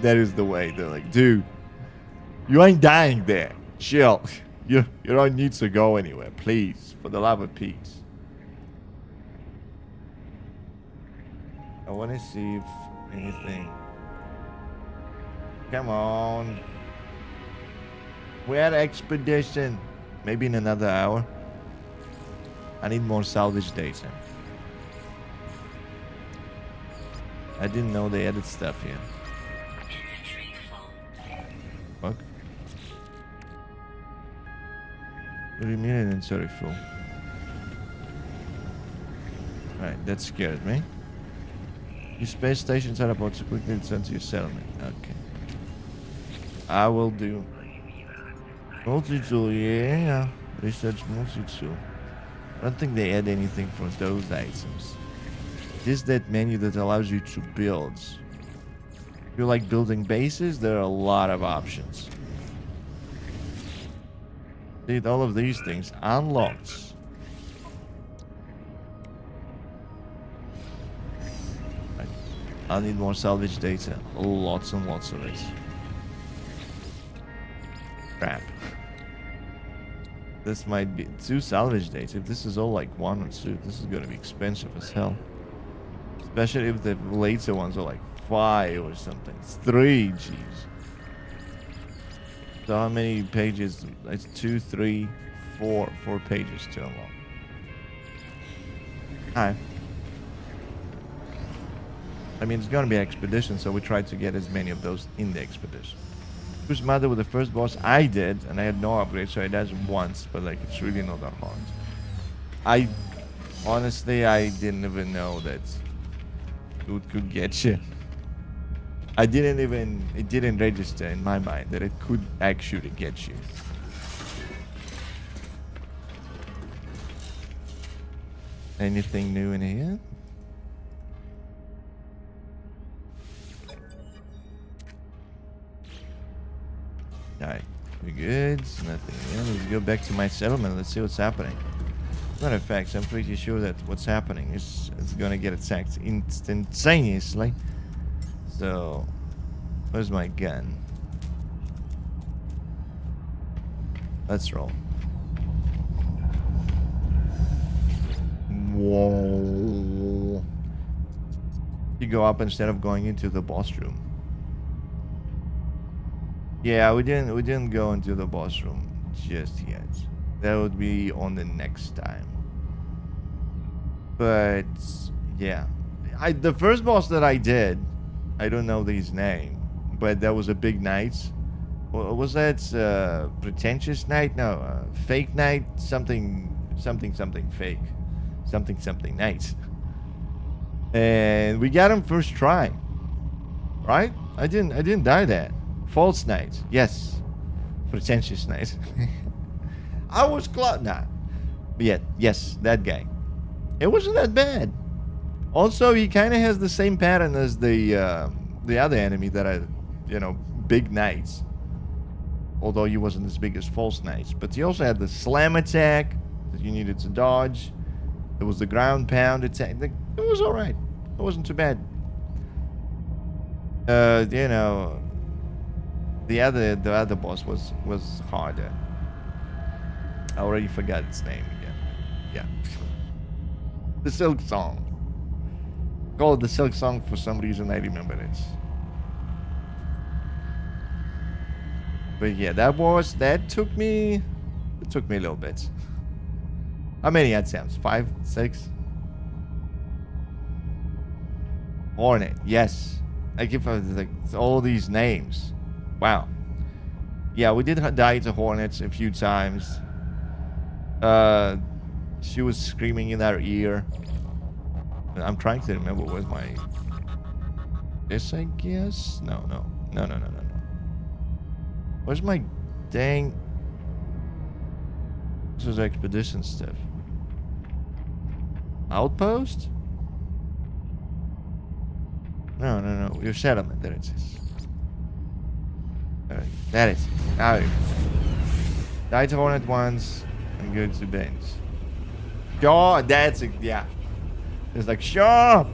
A: that is the way. They're like, dude, you ain't dying there. Chill. You don't need to go anywhere, please. For the love of Pete. I want to see if anything... Come on. We're at expedition. Maybe in another hour. I need more salvage data. I didn't know they added stuff here. Fuck. What do you mean inventory full? Alright, that scared me. Your space station teleports to quickly return to your settlement. Okay. I will do. Multi-tool, yeah. Research multi-tool. I don't think they add anything for those items. Just that menu that allows you to build. If you like building bases, there are a lot of options. See, all of these things unlocked. Right. I need more salvage data. Lots and lots of it. Crap. This might be 2 salvage data. If this is all like 1 or 2, this is gonna be expensive as hell. Especially if the later ones are like 5 or something. It's 3, jeez. So how many pages? It's 2, 3, 4 pages to unlock. Hi. I mean, it's gonna be an expedition, so we tried to get as many of those in the expedition. Who's mother with the first boss? I did, and I had no upgrade, so I did once, but like it's really not that hard. Honestly, I didn't even know that it could get you. I didn't even, it didn't register in my mind that it could actually get you. Anything new in here? Alright, we're good. Nothing. Yeah, let's go back to my settlement. Let's see what's happening. Matter of fact, I'm pretty sure that what's happening is it's gonna get attacked instantaneously. So, where's my gun? Let's roll. Whoa. You go up instead of going into the boss room. Yeah, we didn't go into the boss room just yet. That would be on the next time. But yeah, the first boss that I did, I don't know his name, but that was a big knight. Was that pretentious knight? No, fake knight. Something fake. Something knight. And we got him first try. Right? I didn't die that. False knight. Yes. Pretentious knight. I was close. Nah. But yeah, yes, that guy. It wasn't that bad. Also, he kind of has the same pattern as the other enemy that I, big knights. Although he wasn't as big as false knights. But he also had the slam attack that you needed to dodge. There was the ground pound attack. It was alright. It wasn't too bad. The other boss was harder. I already forgot its name again. Yeah. The Silk Song. Called the Silk Song for some reason. I remember it. But yeah, that took me a little bit. How many attempts? 5, 6? Hornet, yes. I give her like all these names. Wow. Yeah, we did die to Hornets a few times. She was screaming in our ear. I'm trying to remember where's my... This, I guess? No. Where's my dang... This is expedition stuff. Outpost? No. Your settlement. There it is. Alright, that is. Now, die to Hornet once and go to Ben's. Shaw, that's it, yeah. It's like, Shaw!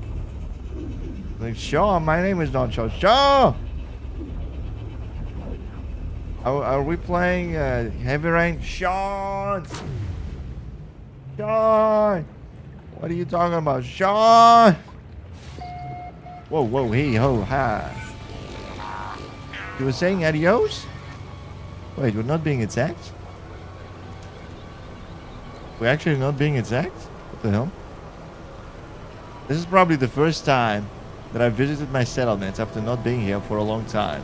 A: Like, Shaw, my name is not Shaw. Shaw! Are we playing Heavy Rain? Sean! Sean! What are you talking about? Sean! Whoa, hey, ho, ha. You were saying adios? Wait, we're not being attacked? We're actually not being attacked? What the hell? This is probably the first time that I've visited my settlement after not being here for a long time.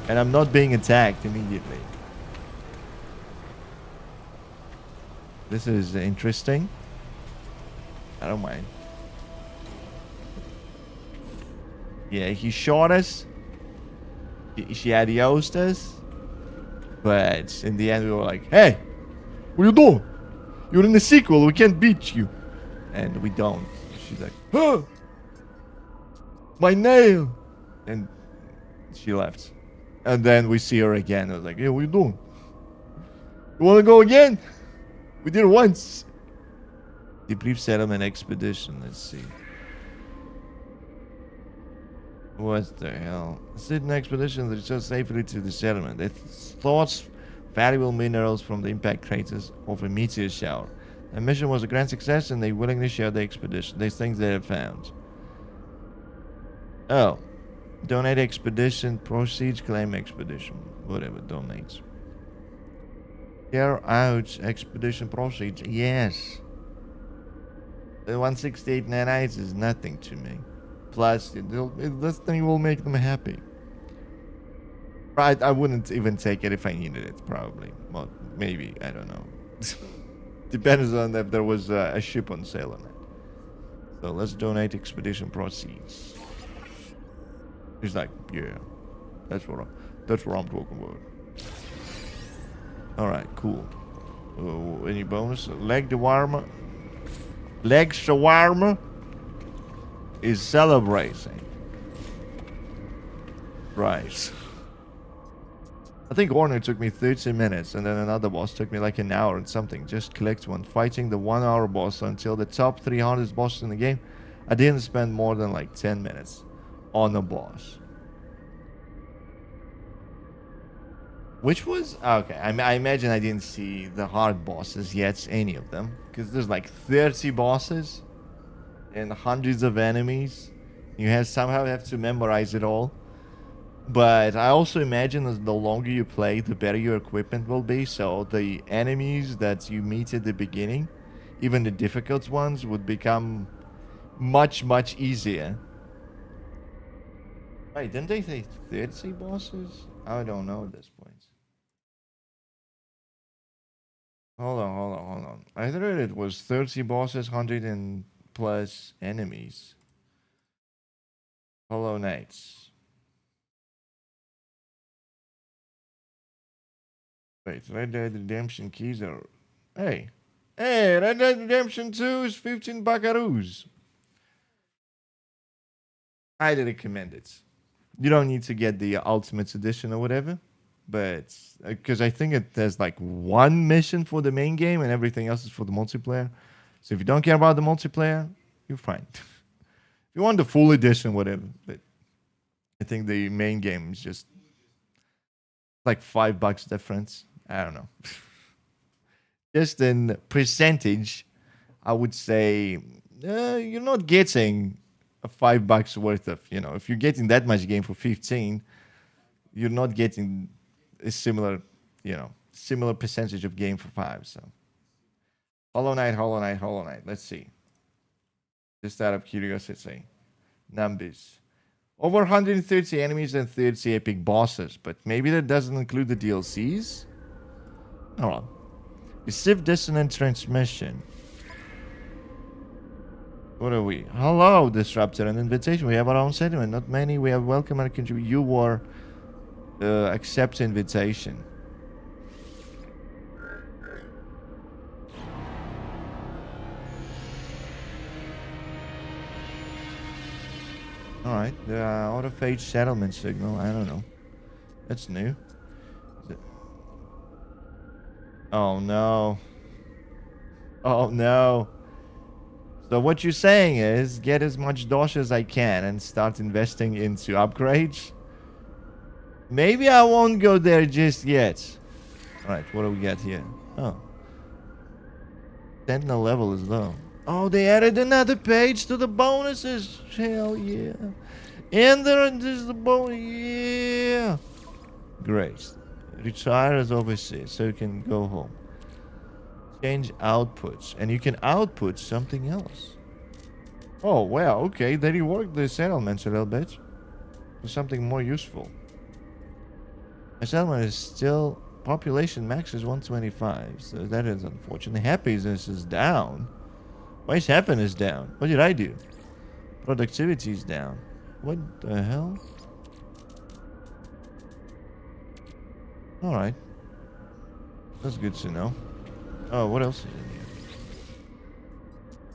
A: And I'm not being attacked immediately. This is interesting. I don't mind. Yeah, he shot us. She adiosed us. But in the end we were like, hey, what are you doing? You're in the sequel, we can't beat you. And we don't. She's like, huh, my nail. And she left. And then we see her again. I was like, hey, what are you doing? You want to go again? We did it once. Debrief settlement expedition. Let's see. What the hell? Sit an expedition that returns safely to the settlement. It thoughts valuable minerals from the impact craters of a meteor shower. The mission was a grand success and they willingly shared the expedition. These things they have found. Oh. Donate expedition. Proceeds. Claim expedition. Whatever. Donates. Share out expedition proceeds. Yes. The 168.98 is nothing to me. Plus, this thing will make them happy. Right, I wouldn't even take it if I needed it, probably. Well, maybe, I don't know. Depends on if there was a ship on sale on it. So let's donate expedition proceeds. He's like, yeah, that's what I'm talking about. All right, cool. Any bonus? Leg shawarma. Leg shawarma is celebrating. Right. I think Orner took me 30 minutes, and then another boss took me like an hour and something. Just collect one. Fighting the 1 hour boss until the top 300 bosses in the game. I didn't spend more than like 10 minutes on a boss. Which was okay. I imagine I didn't see the hard bosses yet, any of them, because there's like 30 bosses and hundreds of enemies. You have somehow have to memorize it all. But I also imagine as the longer you play, the better your equipment will be. So the enemies that you meet at the beginning, even the difficult ones, would become much easier. Wait, didn't they say 30 bosses? I don't know at this point. Hold on. I thought it was 30 bosses, 100 and plus enemies. Hollow Knights. Wait, Red Dead Redemption keys are... Hey, Red Dead Redemption 2 is 15 buckaroos. Highly recommend it. You don't need to get the Ultimate Edition or whatever, but because I think it has like one mission for the main game and everything else is for the multiplayer. So if you don't care about the multiplayer, you're fine. If you want the full edition, whatever, but I think the main game is just like $5 difference. I don't know. Just in percentage, I would say you're not getting a $5 worth of, if you're getting that much game for 15, you're not getting a similar, similar percentage of game for 5. So Hollow Knight. Let's see. Just out of curiosity. Numbers. Over 130 enemies and 30 epic bosses, but maybe that doesn't include the DLCs? Hold on. Receive dissonant transmission. What are we? Hello, Disruptor. An invitation. We have our own settlement. Not many. We have welcome and contribute. You were accept invitation. Alright. The autophage settlement signal. I don't know. That's new. Oh no. Oh no. So what you're saying is get as much dosh as I can and start investing into upgrades. Maybe I won't go there just yet. Alright, what do we got here? Oh. Sentinel level is low. Oh, they added another page to the bonuses. Hell yeah. And there is the bonus. Yeah. Great. Retire as overseer so you can go home. Change outputs. And you can output something else. Oh, well, okay. They reworked the settlements a little bit. For something more useful. My settlement is still... Population max is 125. So that is unfortunate. Happiness is down. Why is happiness down? What did I do? Productivity is down. What the hell? Alright. That's good to know. Oh, what else is in here?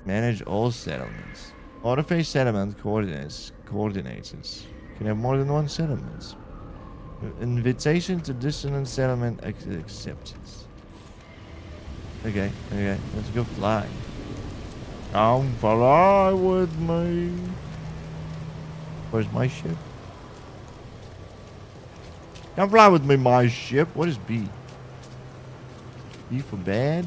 A: Manage all settlements. Autophase settlement coordinates. Can have more than one settlement. Invitation to dissonant settlement acceptance. Okay. Let's go fly. Come fly with me. Where's my ship? Come fly with me, my ship. What is B? B for bad?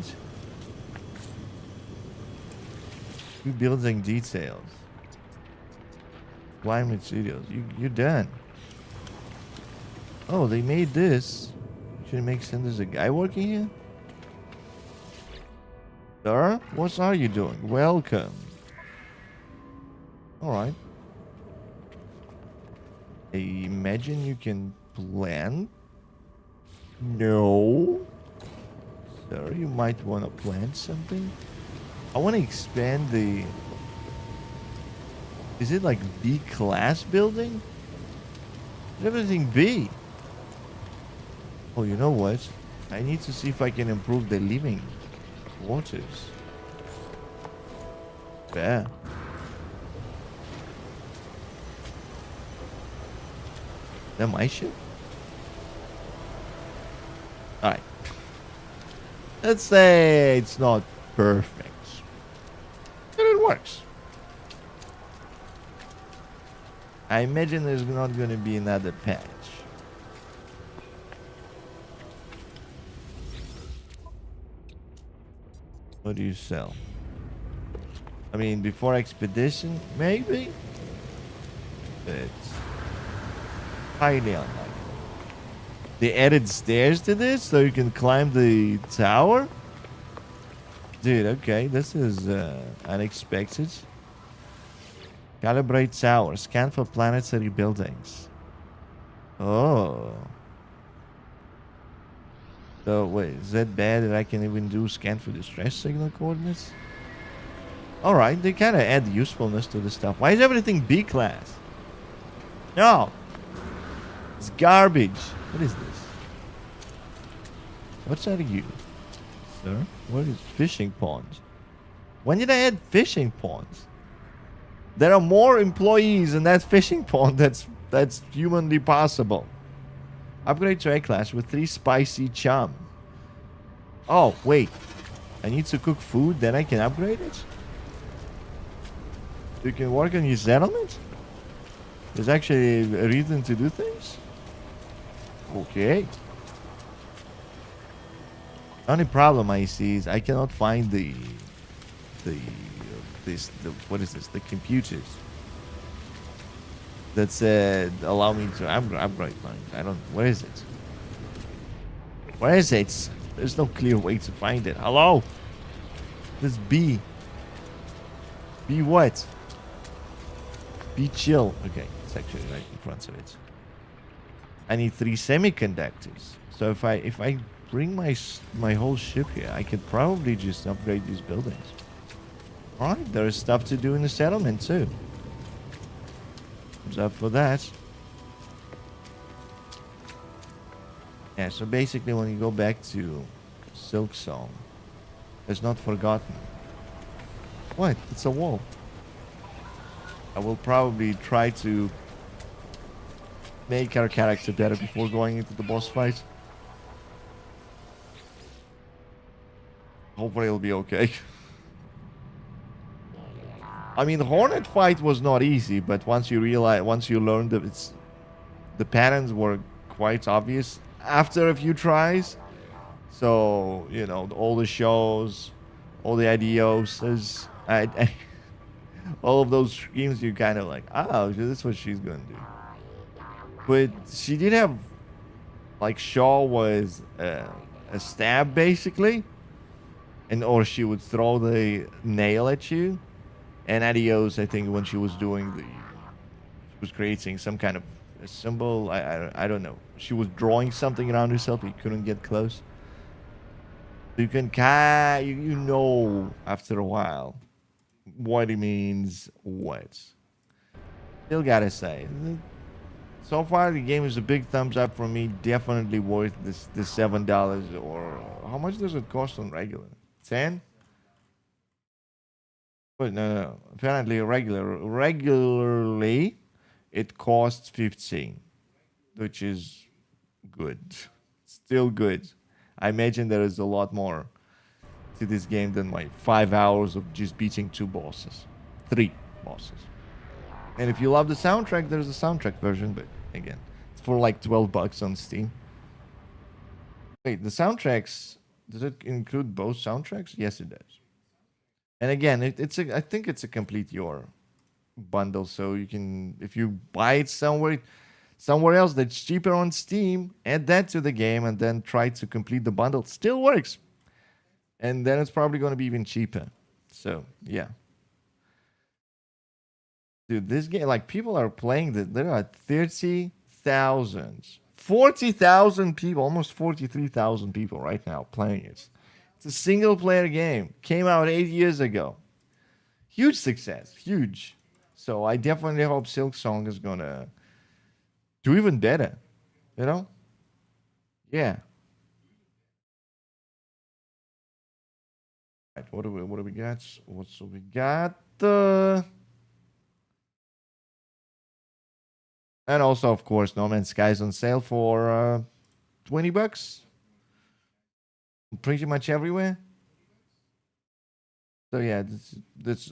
A: New building details. Blind materials. You're done. Oh, they made this. Should it make sense? There's a guy working here? Sir, what are you doing? Welcome. Alright. I imagine you can plant? No. Sir, you might want to plant something? I want to expand the... Is it like B-class building? Let everything be. Oh, you know what? I need to see if I can improve the living quarters. Yeah. That my ship? Alright. Let's say it's not perfect. But it works. I imagine there's not going to be another patch. What do you sell? I mean, before expedition, maybe? It's highly unlikely. They added stairs to this so you can climb the tower? Dude, okay, this is unexpected. Calibrate tower. Scan for planetary buildings. Oh. So, wait, is that bad that I can even do scan for distress signal coordinates? Alright, they kind of add usefulness to the stuff. Why is everything B class? No. It's garbage. What is this? What's that of you? Sir? What is fishing ponds? When did I add fishing ponds? There are more employees in that fishing pond that's humanly possible. Upgrade to A class with 3 spicy chum. Oh, wait. I need to cook food, then I can upgrade it? You can work on your settlement? There's actually a reason to do things? Okay. Only problem I see is I cannot find what is this? The computers that said allow me to upgrade things. I don't. Where is it? Where is it? There's no clear way to find it. Hello. This B. B what? Be chill. Okay, it's actually right in front of it. I need 3 semiconductors. So if I bring my whole ship here, I could probably just upgrade these buildings. All right, there is stuff to do in the settlement too. What's up for that? Yeah. So basically, when you go back to Silk Song, it's not forgotten. What? It's a wall. I will probably try to make our character better before going into the boss fight. Hopefully it'll be okay. I mean, the Hornet fight was not easy, but once you learned that the patterns were quite obvious after a few tries. So, you know, all the shows, all the ideos, all of those schemes, you kind of like, oh, this is what she's going to do. But she did have, like, Shaw was a stab, basically. Or she would throw the nail at you. And Adios, I think, when she was doing she was creating some kind of a symbol. I don't know. She was drawing something around herself. You couldn't get close. You can you know after a while what it means. What? Still gotta say, so far the game is a big thumbs up for me. Definitely worth this $7 or how much does it cost on regular? 10. But no. Apparently, regularly, it costs 15, which is good. Still good. I imagine there is a lot more to this game than my 5 hours of just beating 3 bosses. And if you love the soundtrack, there's a soundtrack version, but again, it's for like $12 on Steam. Wait, the soundtracks, does it include both soundtracks? Yes, it does. And again, I think it's a complete your bundle, so you can, if you buy it somewhere else that's cheaper on Steam, add that to the game and then try to complete the bundle. It still works. And then it's probably going to be even cheaper. So, yeah. Dude, this game, like, people are playing this. There are 40,000 people, almost 43,000 people right now playing it. It's a single-player game. Came out 8 years ago. Huge success. Huge. So I definitely hope Silk Song is going to Do even better, you know? Yeah. Right, what do we got? What's we got? And also, of course, No Man's Sky is on sale for $20, pretty much everywhere. So yeah,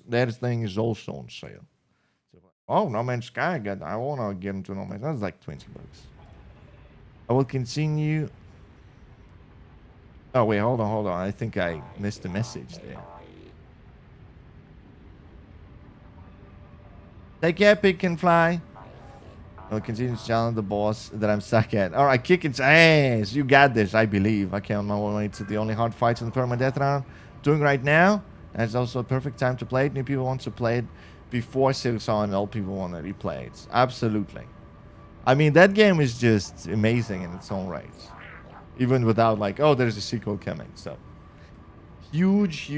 A: that thing is also on sale. So, oh, No Man's Sky, I wanna get into No Man's. That's like $20. I will continue. Oh wait, hold on. I think I missed a message there. Take care, Pig can fly. I'll continue to challenge the boss that I'm stuck at. All right, kick its ass. You got this, I believe. Okay, on my way to the only hard fights in the permanent death round. Doing right now. And it's also a perfect time to play it. New people want to play it before sales on. Old people want to replay it. Absolutely. I mean, that game is just amazing in its own right. Even without like, oh, there's a sequel coming. So huge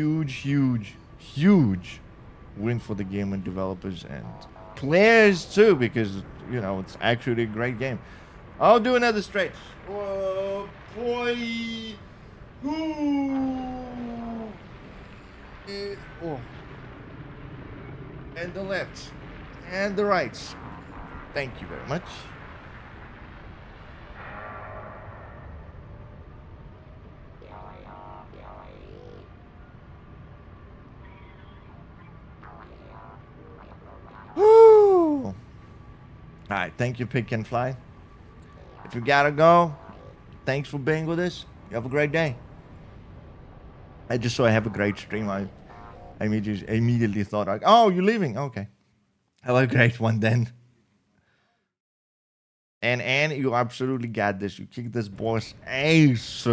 A: win for the game and developers and players too, because it's actually a great game. I'll do another stretch. Oh boy. Ooh. Oh. And the left and the right. Thank you very much. Woo! All right, thank you, Pig Can Fly. If you gotta go, thanks for being with us. You have a great day. I just saw I have a great stream. I immediately thought, like, oh, you're leaving? Okay. Have a great one then. And you absolutely got this. You kick this boss ace.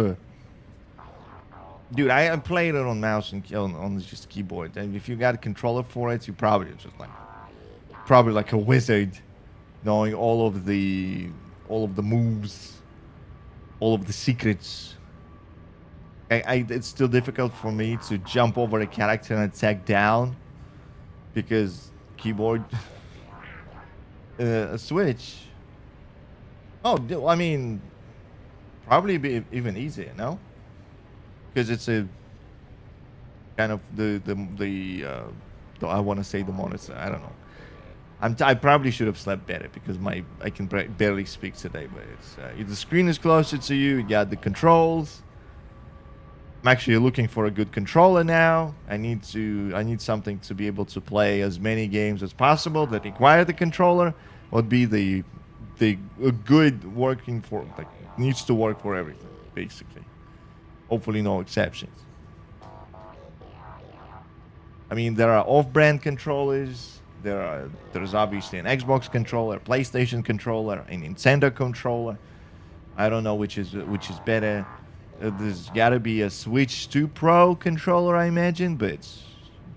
A: Dude, I played it on mouse and on just keyboard. And if you got a controller for it, you probably just like a wizard, knowing all of the moves, all of the secrets. It's still difficult for me to jump over a character and attack down because keyboard a switch. Oh, I mean, probably be even easier, no? Because it's a kind of the I want to say the monitor. I don't know. I probably should have slept better because I can barely speak today. But it's the screen is closer to you. You got the controls. I'm actually looking for a good controller now. I need something to be able to play as many games as possible that require the controller. Would be a good working for, like, needs to work for everything basically. Hopefully no exceptions. I mean, there are off-brand controllers. There's obviously an Xbox controller, PlayStation controller, a Nintendo controller. I don't know which is better. There's got to be a Switch 2 Pro controller, I imagine, but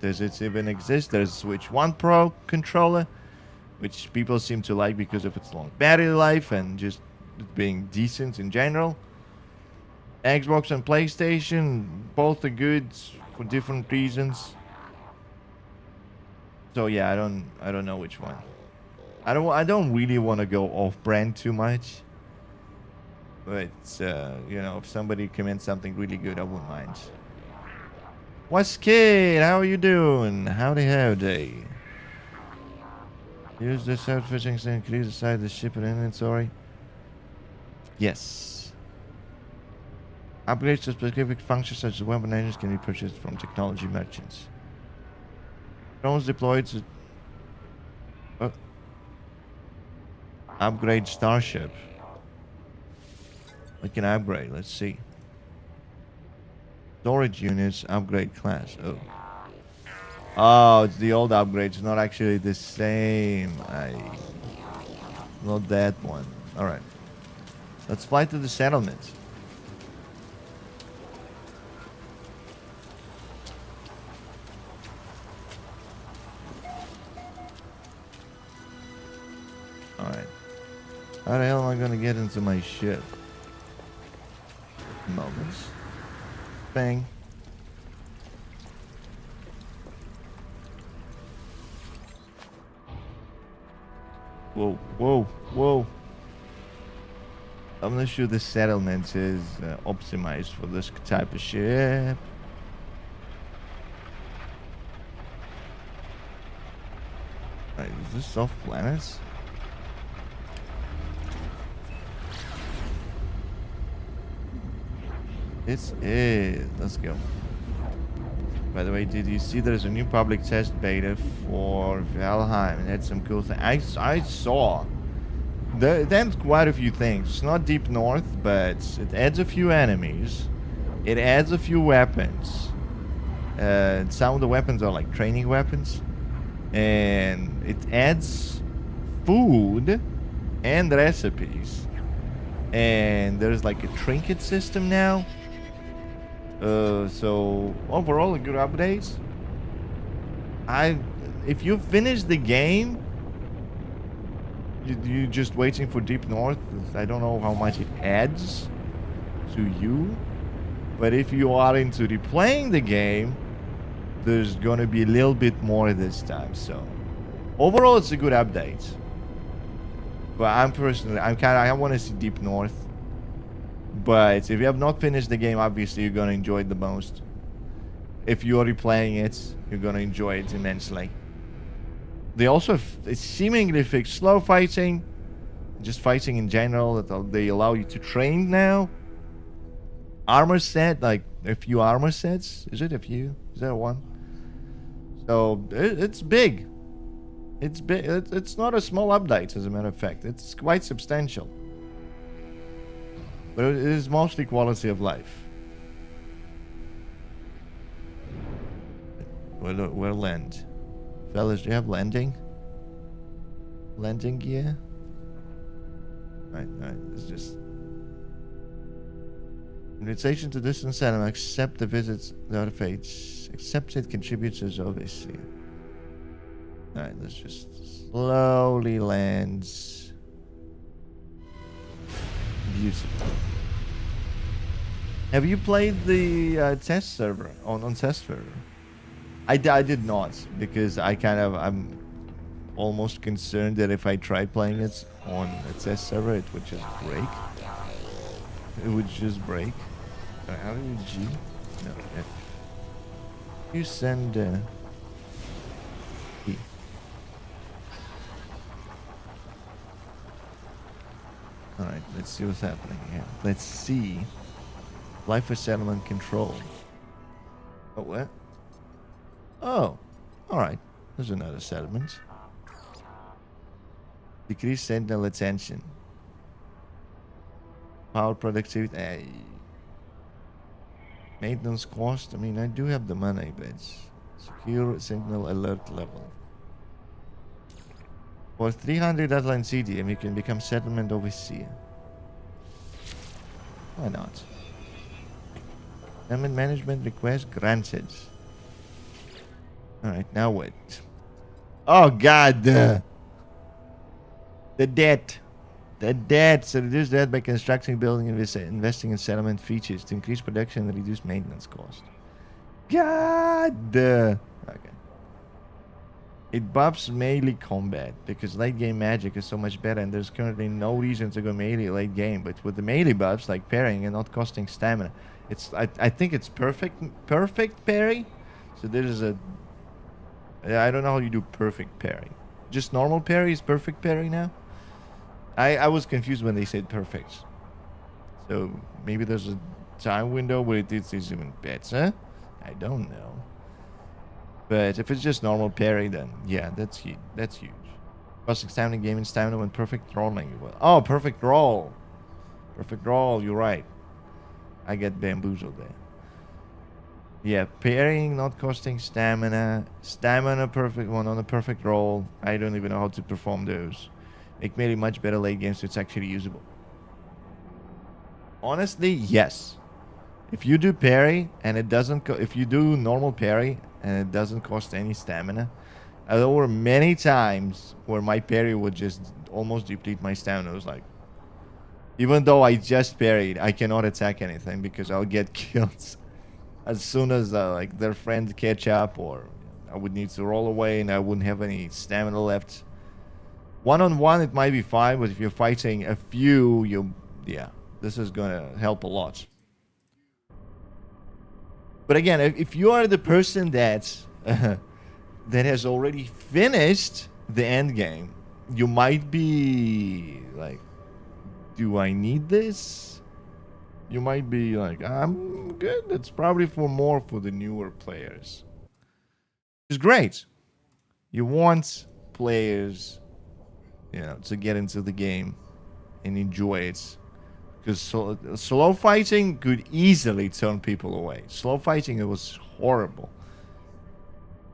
A: does it even exist? There's a Switch 1 Pro controller, which people seem to like because of its long battery life and just being decent in general. Xbox and PlayStation, both are good for different reasons. So yeah, I don't know which one. I don't really want to go off-brand too much. But if somebody comments something really good, I wouldn't mind. What's kid? How are you doing? Howdy. Use this out fishing to increase the size of the ship and inventory. Yes. Upgrades to specific functions such as weapon engines can be purchased from technology merchants. Drones deployed to upgrade Starship. We can upgrade. Let's see. Storage units, upgrade class. Oh, it's the old upgrade. It's not actually the same. Not that one. All right. Let's fly to the settlement. All right. How the hell am I gonna get into my ship? Moments. Bang. Whoa. I'm not sure the settlement is optimized for this type of ship. Right, is this soft planets? This is. Let's go. By the way, did you see there's a new public test beta for Valheim? It had some cool things. I saw. It adds quite a few things. It's not Deep North, but it adds a few enemies. It adds a few weapons. Some of the weapons are like training weapons. And it adds food and recipes. And there's like a trinket system now. So overall a good update. If you finish the game, you just waiting for Deep North. I don't know how much it adds to you, but if you are into replaying the game, there's gonna be a little bit more this time. So overall it's a good update, but I want to see Deep North. But if you have not finished the game, obviously you're gonna enjoy it the most. If you are replaying it, you're gonna enjoy it immensely. They also seemingly fixed slow fighting, just fighting in general. That they allow you to train now. Armor set, like a few armor sets. Is it a few? Is there one? So it's big. It's big. It's not a small update, as a matter of fact. It's quite substantial. But it is mostly quality of life. Where land? Fellas, do you have landing? Landing gear? Alright, it's just... Invitation to distant cinema. Accept the visits, the other fates. Accepted contributors overseer. Alright, let's just slowly land. Beautiful. Have you played the test server on test server? I did not, because I'm almost concerned that if I tried playing it on a test server, it would just break. It would just break. How do you G? No, F. You send E. Alright, let's see what's happening here. Let's see. Life for settlement control. Oh, what? Oh, alright. There's another settlement. Decrease sentinel attention. Power productivity. Maintenance cost. I mean, I do have the money, but secure sentinel alert level. For 300 Atlan CDM, you can become settlement overseer. Why not? Settlement management request granted. Alright, now what? Oh god! The debt. The debt. So reduce debt by constructing, building, investing in settlement features to increase production and reduce maintenance cost. God! Okay. It buffs melee combat because late game magic is so much better, and there's currently no reason to go melee late game. But with the melee buffs like parrying and not costing stamina, I think it's perfect parry. So there is a... I don't know how you do perfect parry. Just normal parry is perfect parry now? I was confused when they said perfect. So maybe there's a time window where it is even better. I don't know. But if it's just normal parry, then yeah, that's huge. That's huge. Costing stamina, gaming stamina when perfect rolling. Oh, perfect roll. Perfect roll, you're right. I get bamboozled there. Yeah, parrying, not costing stamina. Stamina, perfect one on a perfect roll. I don't even know how to perform those. Make melee much better late game so it's actually usable. Honestly, yes. If you do parry and it doesn't... if you do normal parry and it doesn't cost any stamina... there were many times where my parry would just almost deplete my stamina. It was like... even though I just parried, I cannot attack anything because I'll get killed as soon as like their friends catch up, or I would need to roll away and I wouldn't have any stamina left. One-on-one, it might be fine, but if you're fighting a few, Yeah, this is gonna help a lot. But again, if you are the person that has already finished the end game, you might be like, do I need this? You might be like, I'm good. It's probably for the newer players. It's great. You want players, to get into the game and enjoy it. Because slow fighting could easily turn people away. Slow fighting, it was horrible.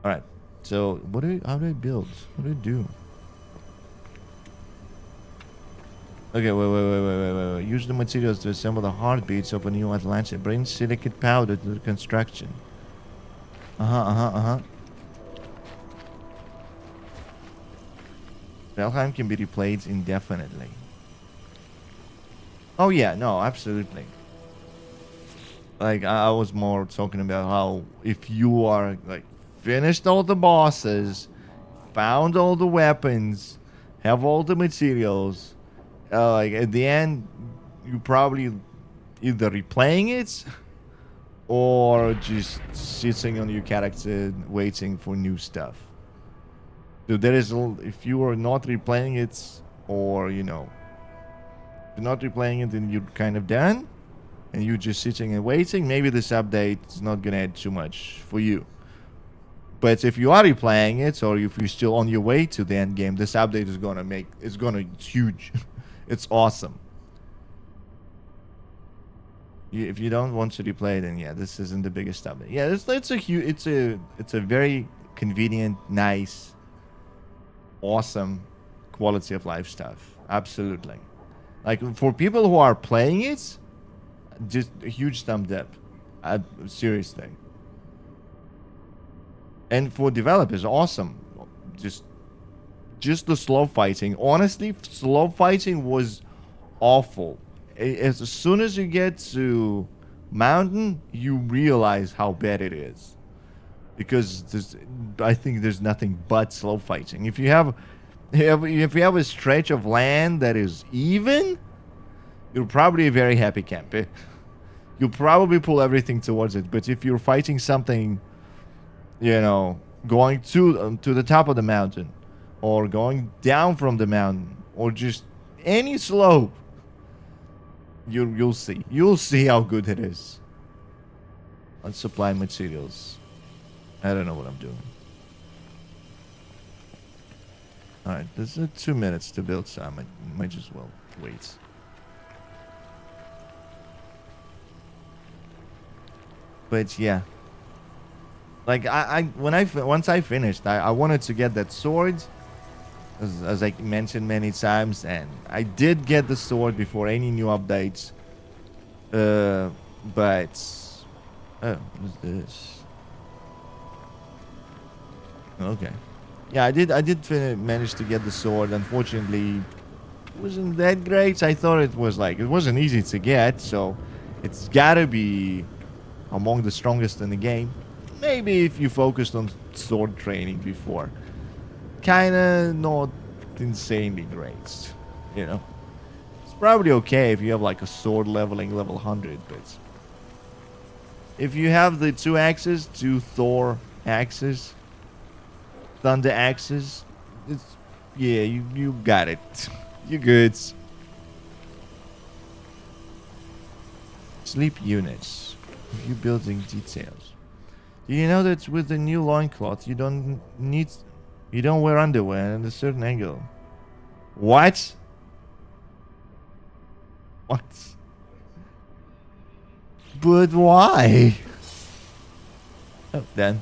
A: All right. So how do I build? What do I do? Okay, wait. Use the materials to assemble the heartbeats of a new Atlantis. Bring silicate powder to the construction. Valheim can be replayed indefinitely. Oh yeah, no, absolutely. Like I was more talking about how if you are like finished all the bosses, found all the weapons, have all the materials, like at the end, you probably either replaying it or just sitting on your character waiting for new stuff. So there is, if you are not replaying it, or if you're not replaying it, then you're kind of done, and you're just sitting and waiting. Maybe this update is not gonna add too much for you. But if you are replaying it, or if you're still on your way to the end game, this update is it's huge. It's awesome. If you don't want to replay, then yeah, this isn't the biggest update. Yeah, it's a very convenient, nice, awesome quality of life stuff. Absolutely. Like for people who are playing it, just a huge thumbs up. Seriously. And for developers, awesome. Just the slow fighting. Honestly, slow fighting was awful. As soon as you get to mountain, you realize how bad it is. Because I think there's nothing but slow fighting. If you have a stretch of land that is even, you're probably a very happy camper. You'll probably pull everything towards it. But if you're fighting something, going to the top of the mountain, or going down from the mountain, or just any slope, you'll see how good it is. Let's supply materials. I don't know what I'm doing. Alright, there's 2 minutes to build, so I might as well wait. But yeah, like once I finished, I wanted to get that sword, as I mentioned many times, and I did get the sword before any new updates. But what's this? Okay, yeah, I did manage to get the sword. Unfortunately, it wasn't that great. I thought it wasn't easy to get, so it's gotta be among the strongest in the game. Maybe if you focused on sword training before. Kinda not insanely great, It's probably okay if you have like a sword level 100, but if you have the two Thor axes, thunder axes, you got it. You're good. Sleep units. Review building details. Do you know that with the new loincloth, you don't wear underwear at a certain angle? What? What? But why? Oh, then.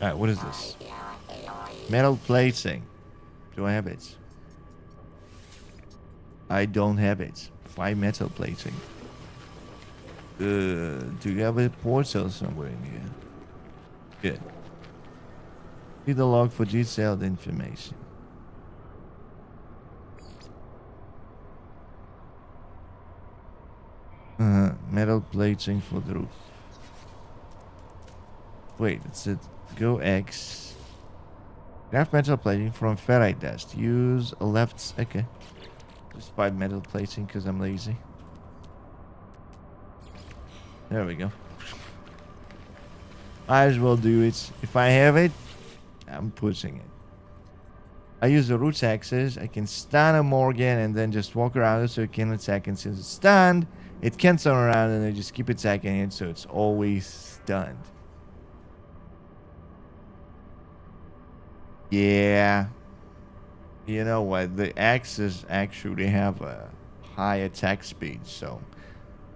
A: Alright, what is this? Metal plating. Do I have it? I don't have it. 5 metal plating. Do you have a portal somewhere in here? Good. Read the log for detailed information. Metal plating for the roof. Wait, it said go X. Craft metal plating from ferrite dust. Use left. Okay. Just 5 metal plating because I'm lazy. There we go. Might as well do it. If I have it, I'm pushing it. I use the roots axes. I can stun a Morgan and then just walk around it so it can attack. And since it's stunned, it can turn around and I just keep attacking it so it's always stunned. Yeah. You know what? The axes actually have a high attack speed, so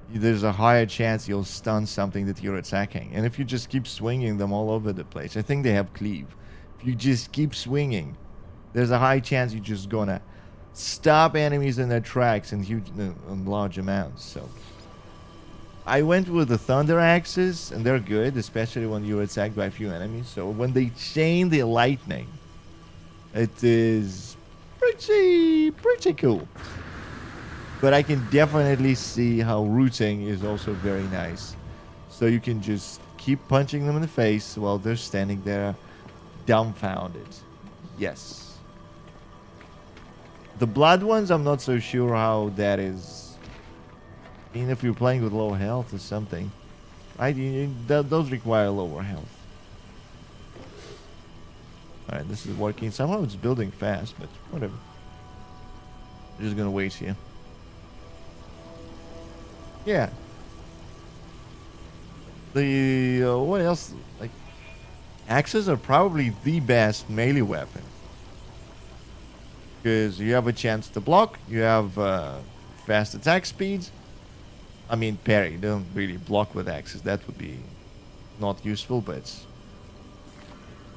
A: there's a higher chance you'll stun something that you're attacking. And if you just keep swinging them all over the place, I think they have cleave. If you just keep swinging, there's a high chance you're just gonna stop enemies in their tracks in huge, in large amounts. So I went with the thunder axes, and they're good, especially when you're attacked by a few enemies. So when they chain the lightning, it is pretty cool. But I can definitely see how rooting is also very nice. So you can just keep punching them in the face while they're standing there dumbfounded. Yes. The blood ones, I'm not so sure how that is. Even if you're playing with low health or something. Right? Those require lower health. Alright, this is working. Somehow it's building fast, but whatever. I'm just gonna wait here. Yeah. The what else? Like, axes are probably the best melee weapon because you have a chance to block. You have fast attack speeds. I mean, parry. You don't really block with axes. That would be not useful. But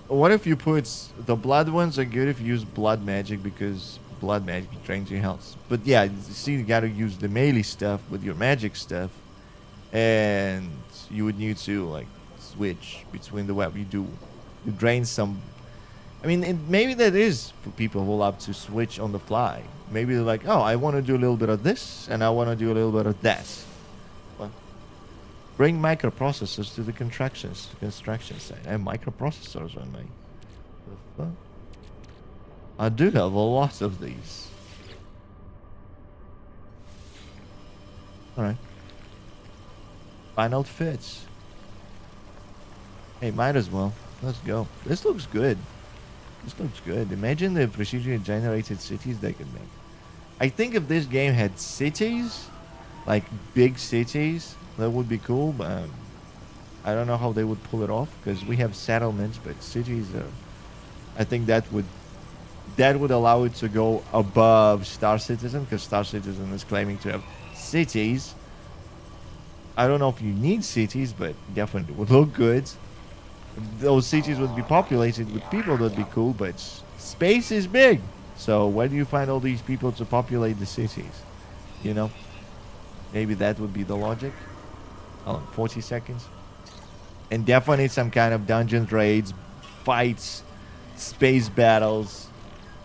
A: what if you put the blood ones are good if you use blood magic because blood magic drains your health. But yeah, you see, you gotta use the melee stuff with your magic stuff, and you would need to like switch between the weapon. You drain some. I mean, maybe that is for people who love to switch on the fly. Maybe they're like, oh, I want to do a little bit of this, and I want to do a little bit of that. Well, bring microprocessors to the construction site. I have microprocessors on my. The fuck? I do have a lot of these. Alright. Final fits. Hey, might as well. Let's go. This looks good. This looks good. Imagine the procedurally generated cities they could make. I think if this game had cities, like big cities, that would be cool, but I don't know how they would pull it off, because we have settlements, but cities are... I think that would allow it to go above Star Citizen, because Star Citizen is claiming to have cities. I don't know if you need cities, but definitely would look good. Those cities would be populated with people, that'd be cool, but space is big. So where do you find all these people to populate the cities? You know? Maybe that would be the logic. Oh, 40 seconds. And definitely some kind of dungeons, raids, fights, space battles.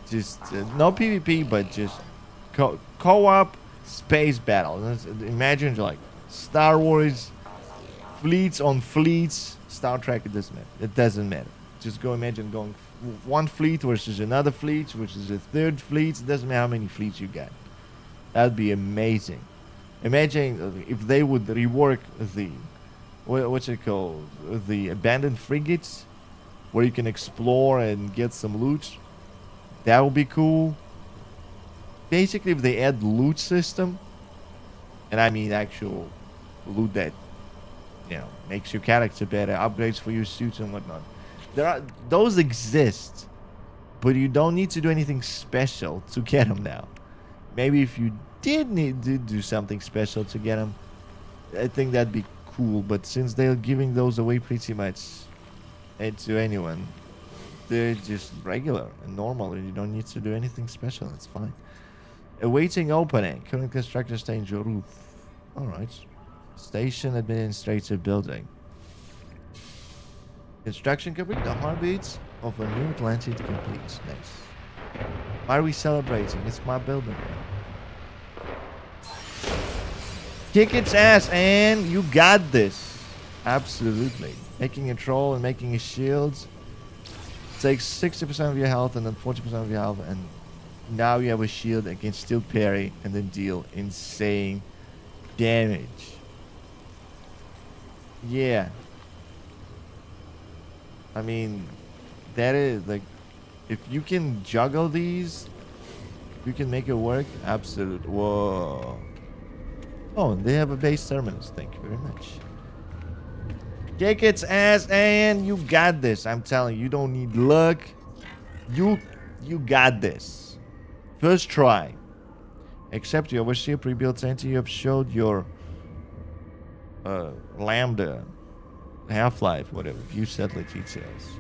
A: Just no PvP, but just co-op space battle. Imagine like Star Wars, fleets on fleets. Star Trek, it doesn't matter. It doesn't matter. Just go imagine going one fleet versus another fleet, which is a third fleet. It doesn't matter how many fleets you got. That'd be amazing. Imagine if they would rework the, what's it called? The abandoned frigates, where you can explore and get some loot. That would be cool. Basically, if they add loot system, and I mean actual loot that, you know, makes your character better, upgrades for your suits and whatnot. Those exist, but you don't need to do anything special to get them now. Maybe if you did need to do something special to get them, I think that'd be cool. But since they're giving those away pretty much to anyone, they're just regular and normal, and you don't need to do anything special. It's fine. Awaiting opening. Current construction stage roof. All right. Station administrator building. Construction complete. The heartbeats of a new Atlantic complete. Nice. Why are we celebrating? It's my building. Kick its ass, and you got this. Absolutely. Making a troll and making a shield. takes 60% of your health and then 40% of your health, and now you have a shield and can still parry and then deal insane damage. Yeah. I mean, that is like, if you can juggle these, you can make it work. Absolute. Whoa. Oh, they have a base terminus. Thank you very much. Kick its ass, and you got this. I'm telling you, you don't need luck. You got this. First try. Except you oversee a pre-built entity. You have showed your lambda half-life, whatever. View satellite details.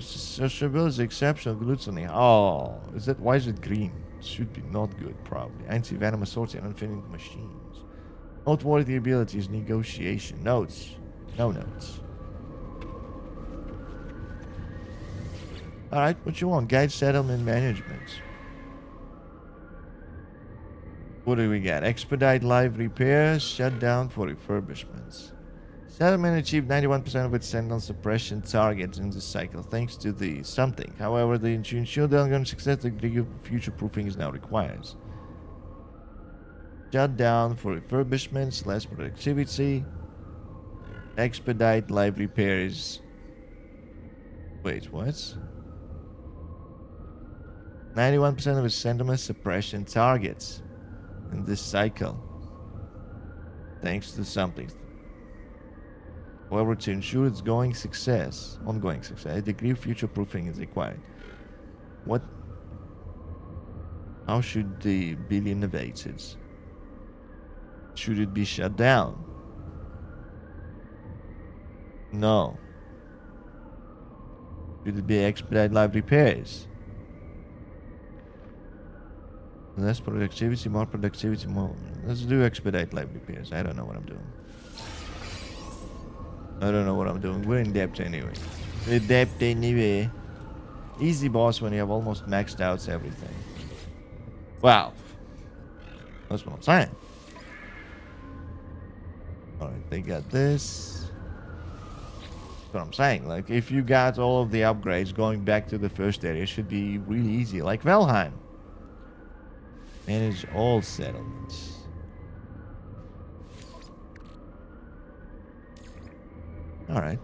A: Sociability is exceptional. Gluttony. Oh, is that? Why is it green? It should be not good, probably. Anti-venom assorted and infinite machines. Noteworthy abilities. Negotiation. Notes. No notes. Alright, what you want? Guide settlement management. What do we got? Expedite live repairs. Shut down for refurbishments. Settlement achieved 91% of its sentinel suppression targets in this cycle thanks to the something. However, to ensure the ongoing success, the degree of future proofing is now required. Shut down for refurbishments, less productivity. Expedite live repairs. Wait, what? 91% of its sentiment suppression targets in this cycle. Thanks to something. However, to ensure its ongoing success, a degree of future proofing is required. What? How should they be innovated? Should it be shut down? No. Should it be expedite live repairs? Less productivity, more productivity, more. Let's do expedite live repairs. I don't know what I'm doing. We're in depth anyway. Easy boss when you have almost maxed out everything. Wow. That's what I'm saying. Alright, they got this. That's what I'm saying. Like, if you got all of the upgrades, going back to the first area should be really easy. Like Valheim. Manage all settlements. Alright.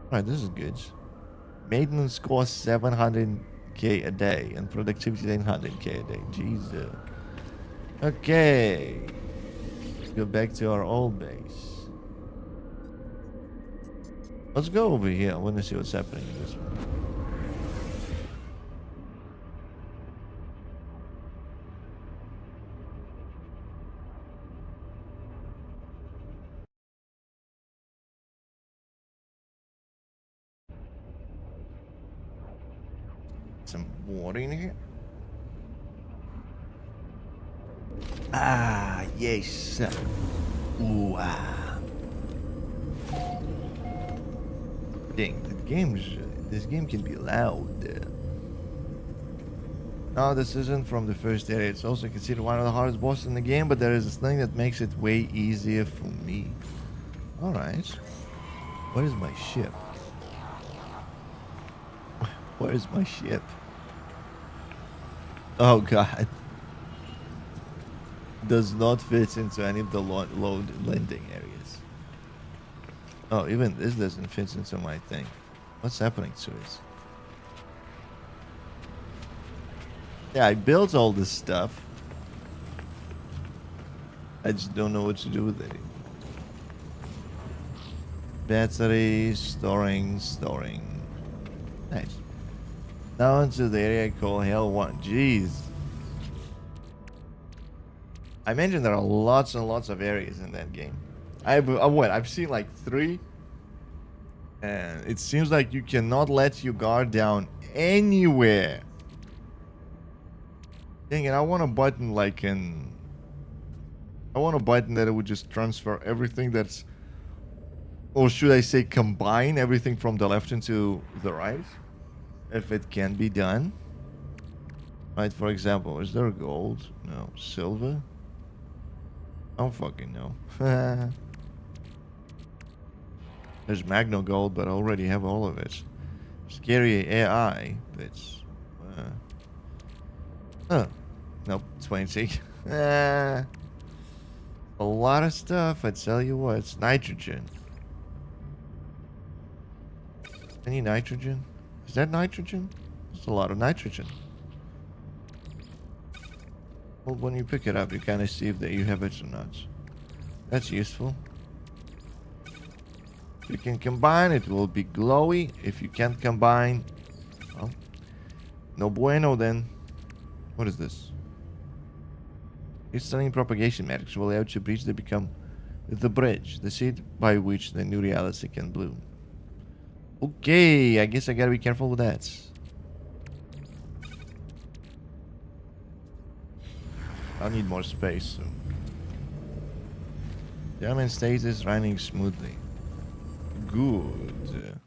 A: Alright, this is good. Maintenance costs 700k a day and productivity 900k a day. Jesus. Okay. Let's go back to our old base. Let's go over here. I want to see what's happening in this one. Some water in here. Ah, yes. Ooh, ah. Dang, this game can be loud. No, this isn't from the first area. It's also considered one of the hardest bosses in the game, but there is this thing that makes it way easier for me. Alright. Where is my ship? Where is my ship? Oh god. Does not fit into any of the load landing areas. Oh, even this doesn't fit into my thing. What's happening to it? Yeah, I built all this stuff. I just don't know what to do with it. Battery, storing. Nice. Now into the area called Hell 1. Jeez. I mentioned there are lots and lots of areas in that game. I've seen like 3. And it seems like you cannot let your guard down anywhere. Dang it, I want a button like in... I want a button that it would just transfer everything that's... Or should I say combine everything from the left into the right? If it can be done. Right, for example, is there gold? No. Silver? I don't fucking know. There's Magno Gold, but I already have all of it. Scary AI, but oh, nope, 20. A lot of stuff. I tell you what, it's nitrogen. Any nitrogen? Is that nitrogen? There's a lot of nitrogen. Well, when you pick it up, you kind of see if that you have it or not. That's useful. If you can combine, it will be glowy. If you can't combine, well, no bueno then. What is this? Its stunning propagation metrics will allow to breach they become the bridge, the seed by which the new reality can bloom. Okay, I guess I gotta be careful with that. I'll need more space soon. Diamond stasis running smoothly. Good.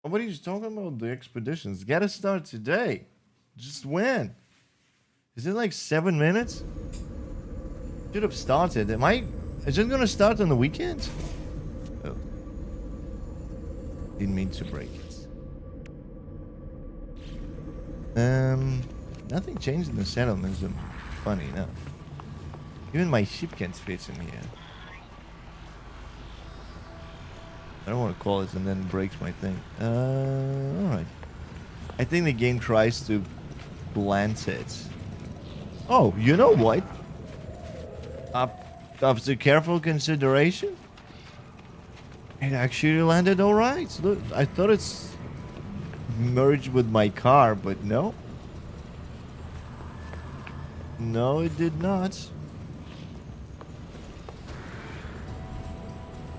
A: Nobody's talking about the expeditions. Gotta start today. Just when? Is it like 7 minutes? Should have started. Is it gonna start on the weekend? Oh. Didn't mean to break it. Nothing changed in the settlements, funny enough. Even my ship can't fit in here. I don't want to call it and then it breaks my thing. Alright. I think the game tries to plant it. Oh, you know what? After careful consideration, it actually landed alright. Look, I thought it's merged with my car, but no. No, it did not.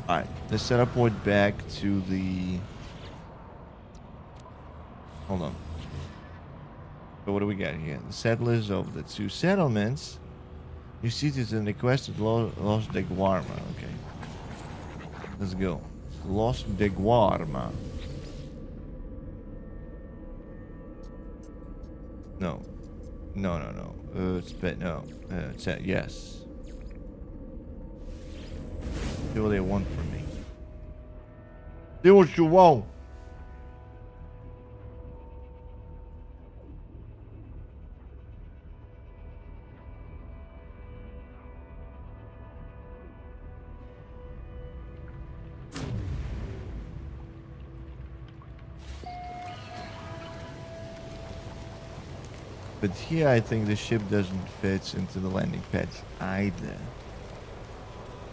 A: Alright, let's teleport back to the... Hold on. So what do we got here? The settlers of the two settlements. New citizen requested Los de Guarma. Okay. Let's go. Los de Guarma. No. No. It's no. Yes. Do what they want from me. Do what you want. But here I think the ship doesn't fit into the landing pad either.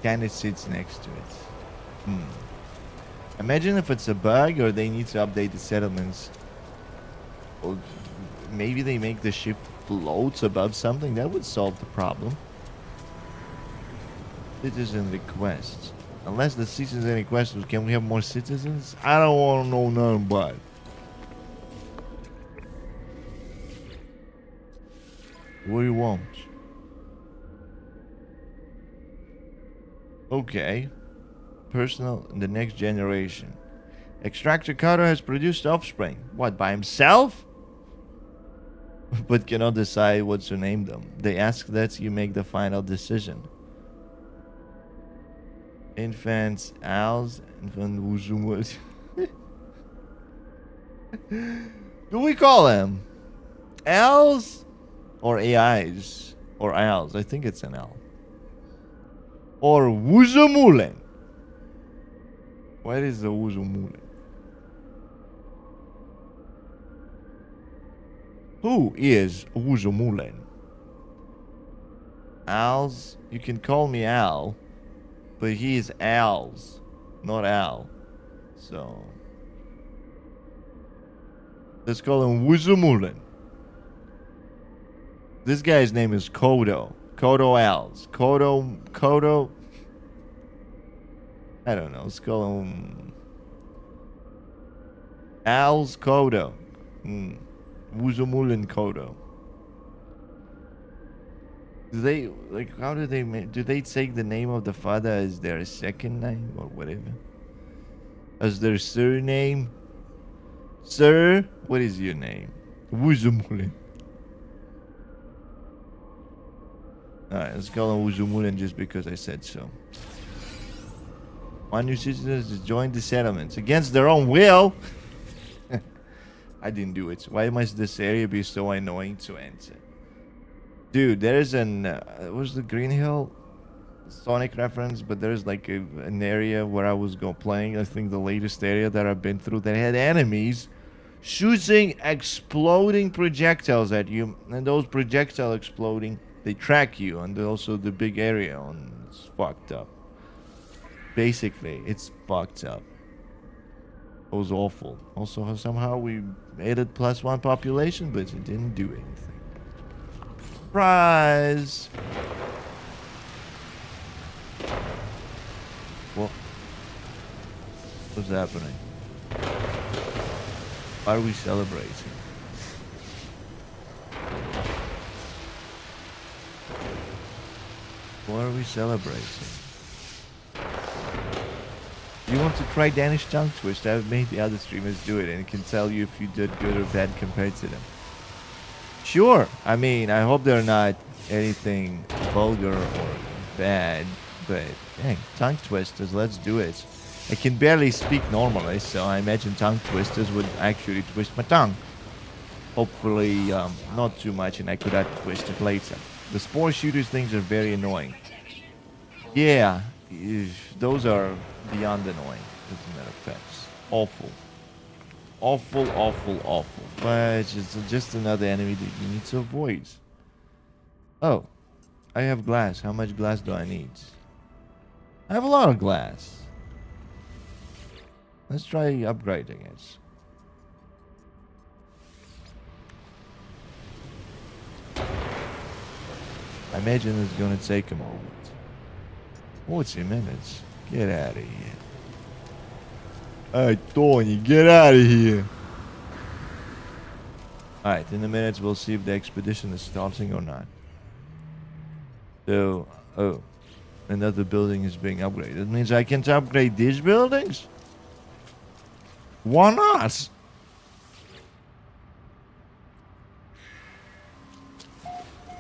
A: Kinda sits next to it. Imagine if it's a bug or they need to update the settlements. Or maybe they make the ship float above something. That would solve the problem. Citizen requests. Unless the citizen request was, can we have more citizens? I don't want to know nothing but. What do you want? Okay. Personal in the next generation. Extractor Carter has produced offspring. What, by himself? But cannot decide what to name them. They ask that you make the final decision. Infants, owls, infant wuzumut. Do we call them owls or AIs or owls? I think it's an owl. Or wuzumulen. What is the wuzumulen? Who is wuzumulen? Owls? You can call me Al, but he is owls, not Al. So let's call him wuzumulen. This guy's name is Kodo. Kodo Owls. Kodo. I don't know. Let's call him Owls Kodo. Wuzumulen Kodo. Do they, like, how do they take the name of the father as their second name or whatever? As their surname? Sir, what is your name? Wuzumulen. Alright, let's call him Wuzumulen just because I said so. One new citizen has joined the settlements against their own will. I didn't do it. Why must this area be so annoying to enter? Dude, there is was the Green Hill Sonic reference, but there's like an area where I was playing. I think the latest area that I've been through that had enemies shooting exploding projectiles at you, and those projectile exploding, they track you, and also the big area on it's fucked up. Basically, it's fucked up. It was awful. Also, somehow we made it +1 population, but it didn't do anything. Surprise! What? What's happening? Why are we celebrating? What are we celebrating? You want to try Danish tongue twist? I've made the other streamers do it, and it can tell you if you did good or bad compared to them. Sure. I mean, I hope they're not anything vulgar or bad, but dang, tongue twisters, let's do it. I can barely speak normally, so I imagine tongue twisters would actually twist my tongue. Hopefully, not too much, and I could add twist it later. The spore shooters things are very annoying. Yeah, those are beyond annoying, as a matter of fact. Awful. Awful, awful, awful. But it's just another enemy that you need to avoid. Oh, I have glass. How much glass do I need? I have a lot of glass. Let's try upgrading it. I imagine it's gonna take a moment. 40 minutes? Get out of here. Hey, Tony, get out of here. Alright, in a minute we'll see if the expedition is starting or not. So, oh, another building is being upgraded. That means I can't upgrade these buildings? Why not?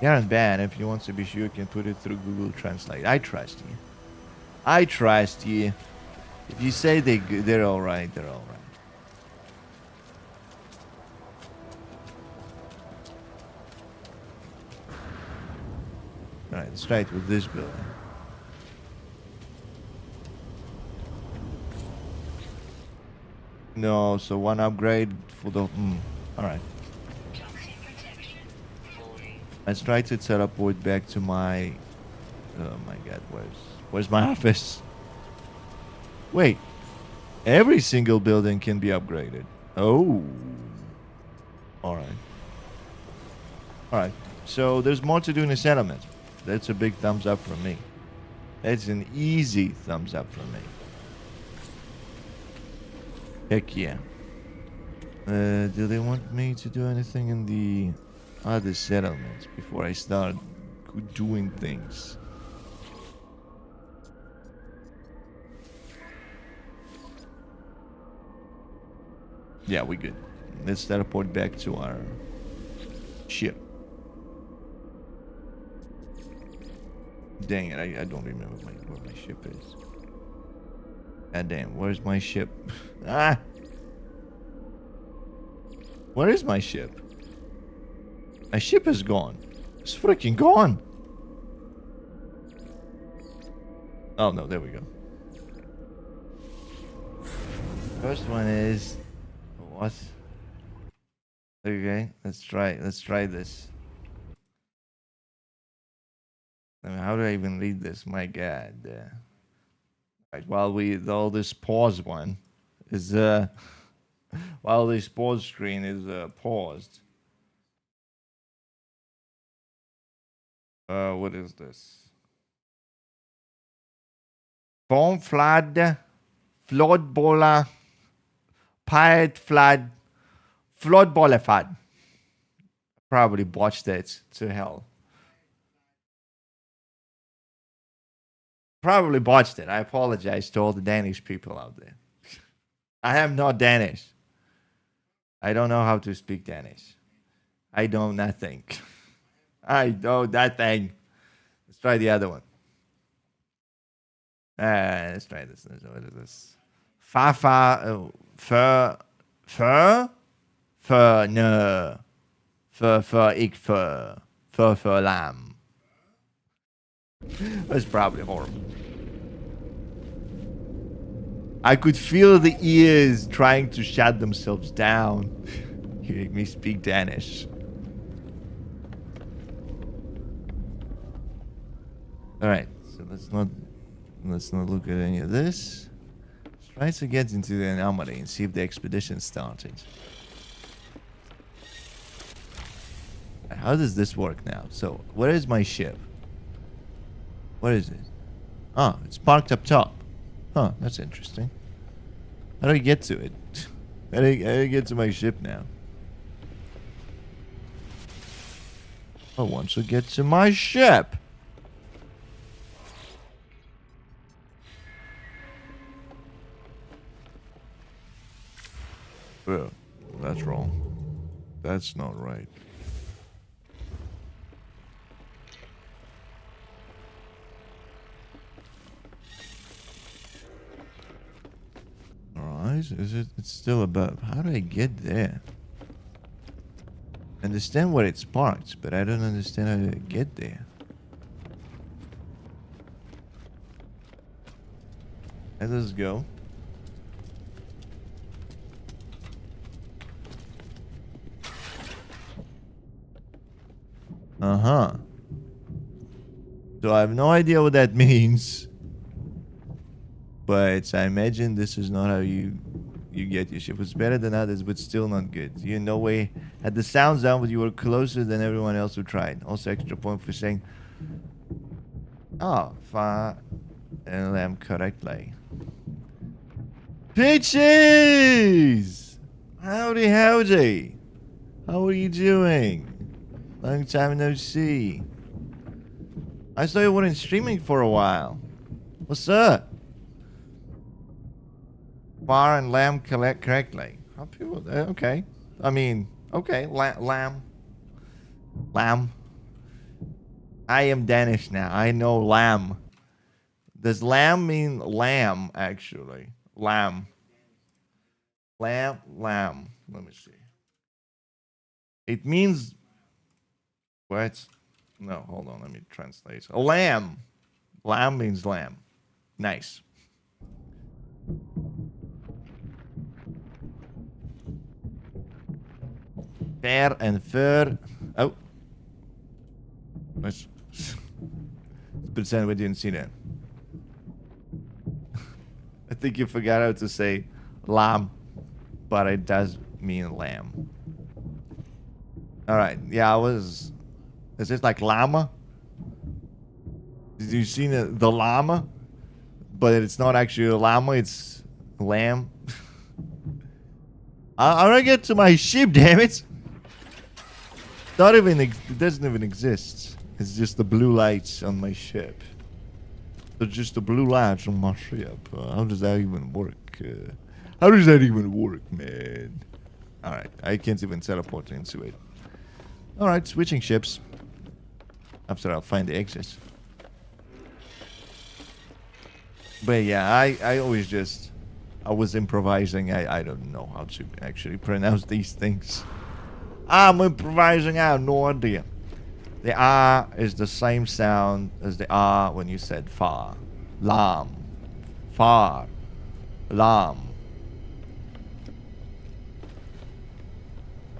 A: Yeah, and ban, if you want to be sure, you can put it through Google Translate. I trust you. I trust you. If you say they're all right, they're all right. All right, let's try it with this building. No, so one upgrade for the... all right. Let's try to teleport back to my... oh my god, where's my office? Wait. Every single building can be upgraded. Oh. Alright. Alright. So there's more to do in the settlement. That's a big thumbs up from me. That's an easy thumbs up from me. Heck yeah. Do they want me to do anything in the other settlements before I start doing things? Yeah, we good. Let's teleport back to our ship. Dang it, I don't remember where my ship is. God damn, where's my ship? Ah! Where is my ship? My ship is gone. It's freaking gone. Oh no, there we go. First one is... what? Okay, let's try this. I mean, how do I even read this? My god. Right, while this pause one is while this pause screen is paused. What is this? Foam flood, floodbola, pirate flood, floodbola flood. Probably botched it to hell. Probably botched it. I apologize to all the Danish people out there. I am not Danish. I don't know how to speak Danish. I know nothing. I know nothing. Let's try the other one. Let's try this. What is this? Fur. För nö. För ik för lamb. That's probably horrible. I could feel the ears trying to shut themselves down, hearing me speak Danish. Alright, so let's not look at any of this. Let's try to get into the anomaly and see if the expedition started. How does this work now? So, where is my ship? What is it? Ah, it's parked up top. Huh, that's interesting. How do I get to it? How do I get to my ship now? I want to get to my ship. Well, that's wrong. That's not right. Alright, it's still above. How do I get there? I understand where it's parked, but I don't understand how to get there. Let us go. Uh-huh. So I have no idea what that means. But I imagine this is not how you get your ship. It's better than others, but still not good. You in no way had the sound down, but you were closer than everyone else who tried. Also extra point for saying, oh, far and lamb correctly. Bitches! Howdy, howdy. How are you doing? Long time no see. I saw you weren't streaming for a while. What's up? Far and lamb collect correctly. How people? Okay. I mean, okay. Lamb. I am Danish now. I know lamb. Does lamb mean lamb? Actually, lamb. Lamb. Let me see. It means what? No, hold on. Let me translate. A lamb. Lamb means lamb. Nice. Fair and fur. Oh. Let's pretend we didn't see that. I think you forgot how to say lamb, but it does mean lamb. Alright, yeah, I was... Is this like llama? Did you see the llama? But it's not actually a llama, it's lamb. I want to get to my ship, damn it! It doesn't even exist. It's just the blue lights on my ship. It's just the blue lights on my ship. How does that even work? How does that even work, man? Alright, I can't even teleport into it. Alright, switching ships. After I'll find the exit. But yeah, I always just... I was improvising. I don't know how to actually pronounce these things. I'm improvising. I have no idea. The R is the same sound as the R when you said far. Lam. Far. Lam.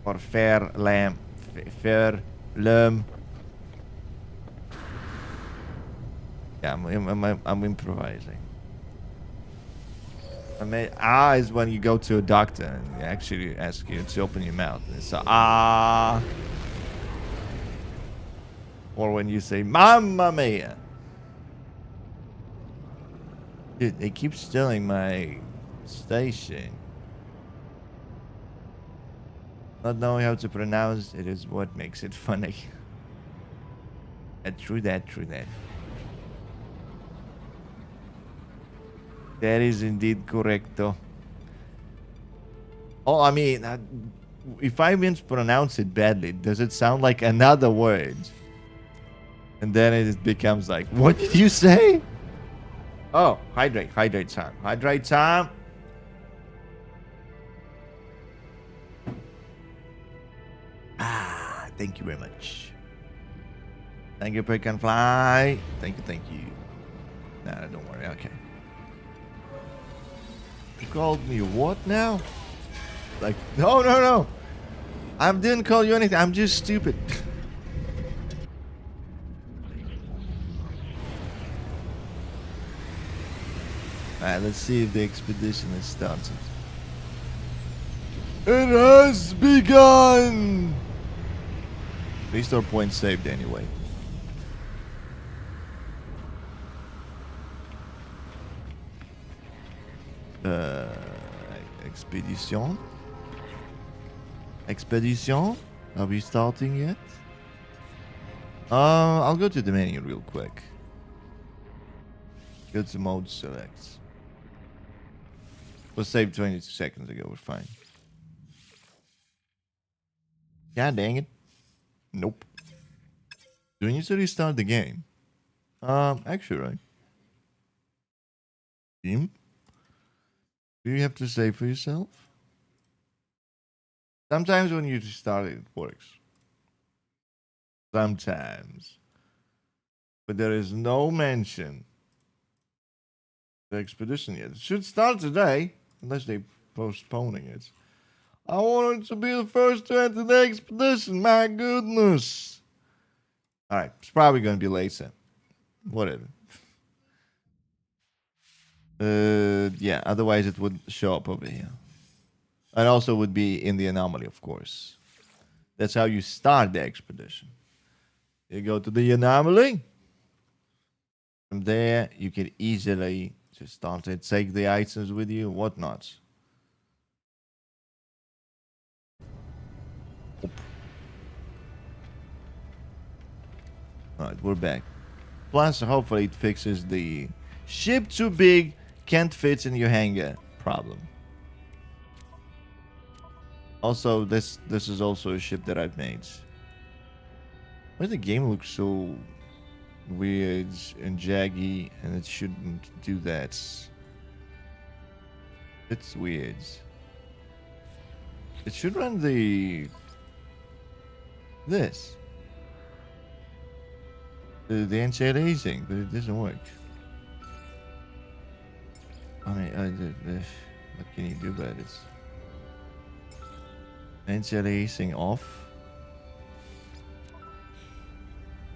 A: Or fair, lamb. Fair, lamb. Yeah, I'm improvising. I mean, ah is when you go to a doctor and they actually ask you to open your mouth. And it's ah. Or when you say, Mamma Mia. Dude, they keep stealing my station. Not knowing how to pronounce it is what makes it funny. True that. That is indeed correcto. Oh, I mean, if I mispronounce it badly, does it sound like another word? And then it becomes like, what did you say? Oh, hydrate time. Hydrate time. Thank you very much. Thank you, Pick and Fly. Thank you, thank you. Nah, don't worry. Okay. You called me what now? Like, no, no, no. I didn't call you anything. I'm just stupid. Alright, let's see if the expedition is started. It has begun! Restore point saved anyway. Expedition? Expedition? Are we starting yet? I'll go to the menu real quick. Go to mode select. Was saved 22 seconds ago, we're fine. God dang it. Nope. Do we need to restart the game? Actually, right. Team? Do you have to save for yourself? Sometimes when you start it works. Sometimes. But there is no mention of the expedition yet. It should start today, unless they're postponing it. I wanted to be the first to enter the expedition, my goodness. Alright, it's probably going to be later. Whatever. Yeah, otherwise it would show up over here. And also would be in the anomaly, of course. That's how you start the expedition. You go to the anomaly. From there, you can easily just start it, take the items with you, whatnot. Alright, we're back. Plus, hopefully it fixes the ship too big, can't fit in your hangar problem. Also, this is also a ship that I've made. Why does the game look so weird and jaggy, and it shouldn't do that? It's weird. It should run the... this. The anti-aliasing, but it doesn't work. I mean, what can you do about it? Anti-aliasing off.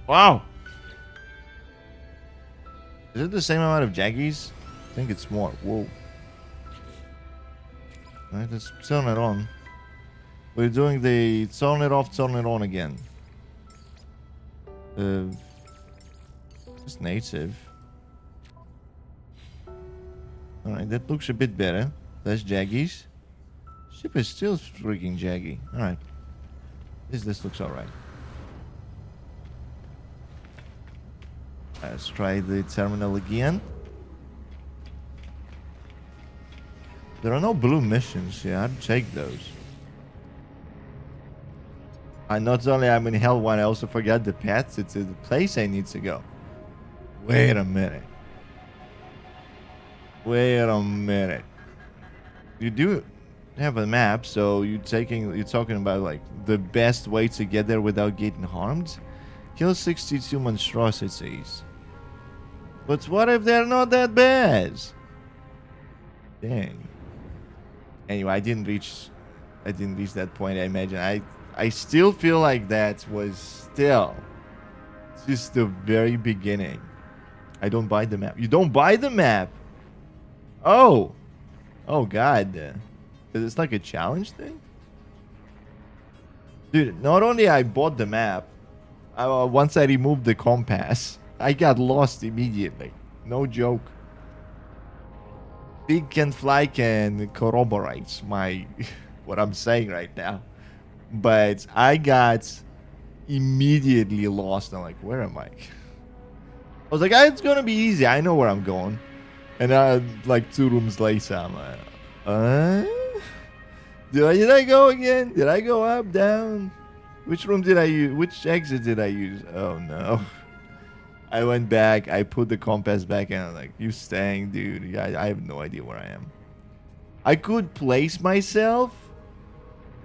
A: Wow! Is it the same amount of jaggies? I think it's more. Whoa. Alright, let's turn it on. We're doing the turn it off, turn it on again. It's native. Alright, that looks a bit better. Less jaggies. Ship is still freaking jaggy. Alright. This looks alright. Let's try the terminal again. There are no blue missions. Yeah, I'd take those. And not only I'm in hell one, I also forgot the path to the place I need to go. Wait a minute. Wait a minute. You do have a map, so you're talking about like the best way to get there without getting harmed? Kill 62 monstrosities. But what if they're not that bad? Dang. Anyway, I didn't reach that point, I imagine. I still feel like that was still just the very beginning. I don't buy the map. You don't buy the map? Oh. Oh, God. Is this like a challenge thing? Dude, not only I bought the map, once I removed the compass, I got lost immediately. No joke. Pig can fly can corroborate my what I'm saying right now. But I got immediately lost. I'm like, where am I? I was like, it's gonna be easy. I know where I'm going. And like 2 rooms later, I'm like, did I go again? Did I go up, down? Which room did I use? Which exit did I use? Oh no. I went back, I put the compass back, and I'm like, you staying, dude? Yeah, I have no idea where I am. I could place myself,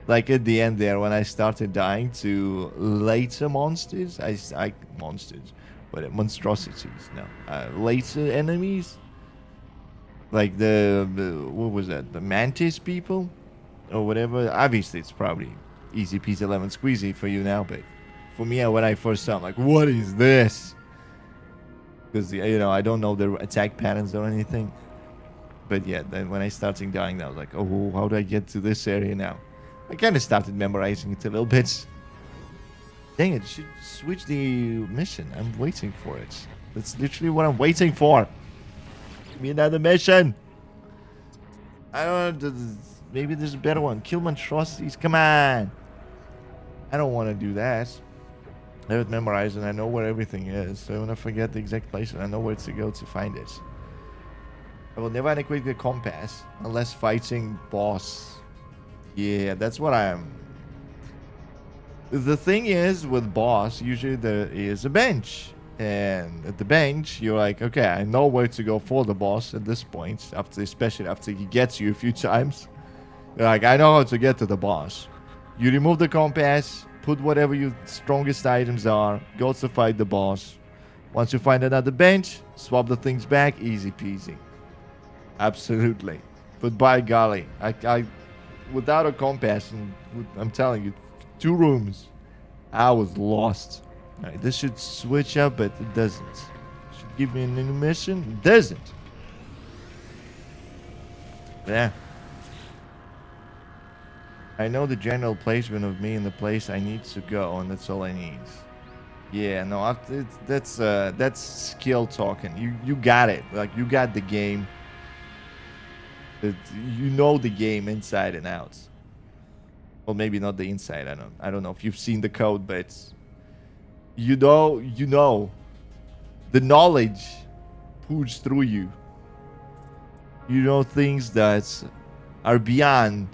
A: Like at the end there, when I started dying to later monsters, monsters, but monstrosities. No, later enemies, like what was that? The mantis people or whatever. Obviously, it's probably easy peasy lemon squeezy for you now, but for me, when I first saw, I'm like, what is this? Because I don't know their attack patterns or anything. But yeah, then when I started dying, I was like, oh, how do I get to this area now? I kind of started memorizing it a little bit. Dang it, should switch the mission. I'm waiting for it. That's literally what I'm waiting for. Give me another mission. I don't know. Maybe there's a better one. Kill monstrosities. Come on. I don't want to do that. I have it memorized and I know where everything is. So when I forget the exact place, I know where to go to find it. I will never equip the compass unless fighting boss. Yeah, that's what I am. The thing is, with boss, usually there is a bench. And at the bench, you're like, okay, I know where to go for the boss at this point, especially after he gets you a few times. You're like, I know how to get to the boss. You remove the compass, put whatever your strongest items are, go to fight the boss. Once you find another bench, swap the things back, easy peasy. Absolutely. But by golly, I without a compass, and I'm telling you, 2 rooms, I was lost. All right, this should switch up, but it doesn't. It should give me an new mission. It doesn't. Yeah. I know the general placement of me in the place I need to go, and that's all I need. Yeah, no, that's skill talking. You got it. Like, you got the game. You know the game inside and out. Well, maybe not the inside. I don't know if you've seen the code, but you know the knowledge pulls through you. You know things that are beyond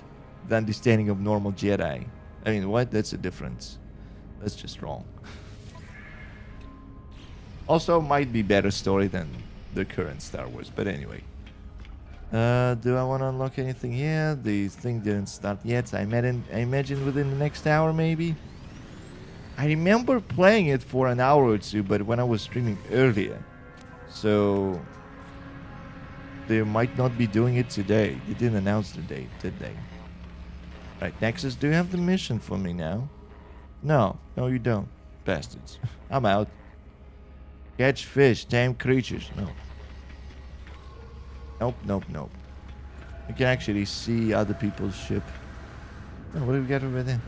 A: the understanding of normal Jedi. I mean, what? That's a difference. That's just wrong. Also, might be better story than the current Star Wars, but anyway. Do I want to unlock anything here? The thing didn't start yet. I imagine within the next hour, maybe. I remember playing it for an hour or two, but when I was streaming earlier. So, they might not be doing it today. They didn't announce the date, did they? Right, Nexus, do you have the mission for me now? No, you don't. Bastards. I'm out. Catch fish, tame creatures. No. Nope. You can actually see other people's ship. Oh, what do we got over there?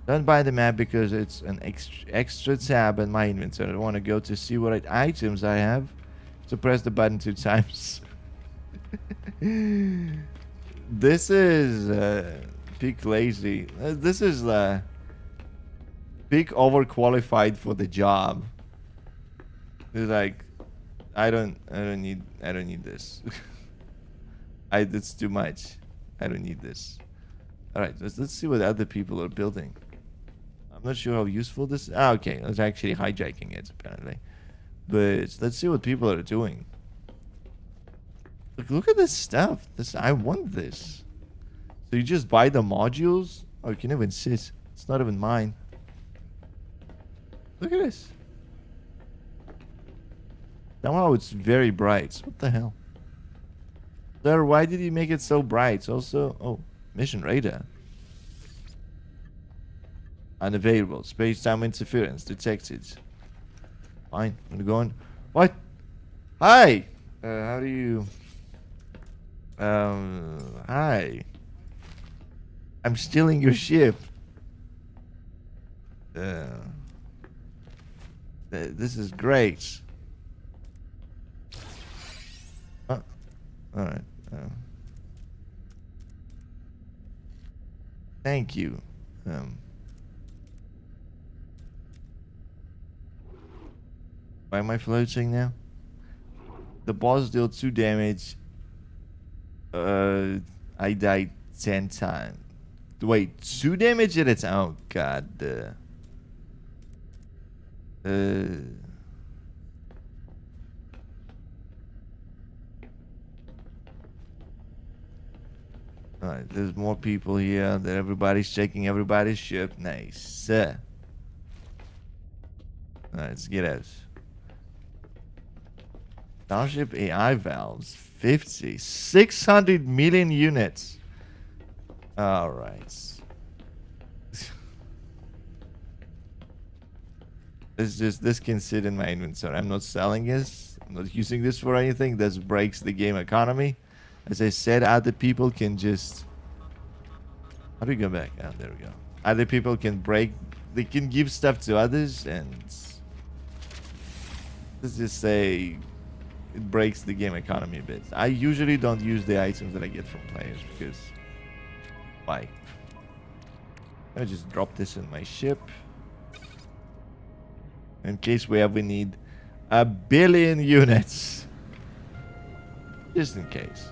A: Don't buy the map because it's an extra tab in my inventory. I want to go to see what items I have. So press the button 2 times. This is peak lazy. This is peak overqualified for the job. It's like, I don't need this. It's too much. I don't need this. All right, let's see what other people are building. I'm not sure how useful this is. Okay, I was actually hijacking it apparently. But let's see what people are doing. Look at this stuff. I want this. So you just buy the modules? Oh, you can even sit. It's not even mine. Look at this. Somehow it's very bright. What the hell? Sir, why did you make it so bright? Also, oh, mission radar. Unavailable. Space-time interference detected. Fine. I'm going. What? Hi. How do you? Hi. I'm stealing your ship. This is great. All right. Thank you. Why am I floating now? The boss dealt 2 damage. I died 10 times. Wait, 2 damage at its... Oh, God. Alright, there's more people here. That everybody's checking everybody's ship. Nice. Alright, let's get out. Starship AI valves. 50. 600 million units. Alright. This can sit in my inventory. I'm not selling this. I'm not using this for anything. This breaks the game economy. As I said, other people can just... How do we go back? Oh, there we go. Other people can break... They can give stuff to others, and... Let's just say... It breaks the game economy a bit. I usually don't use the items that I get from players, because... Why? I just drop this in my ship. In case we ever need 1 billion units. Just in case.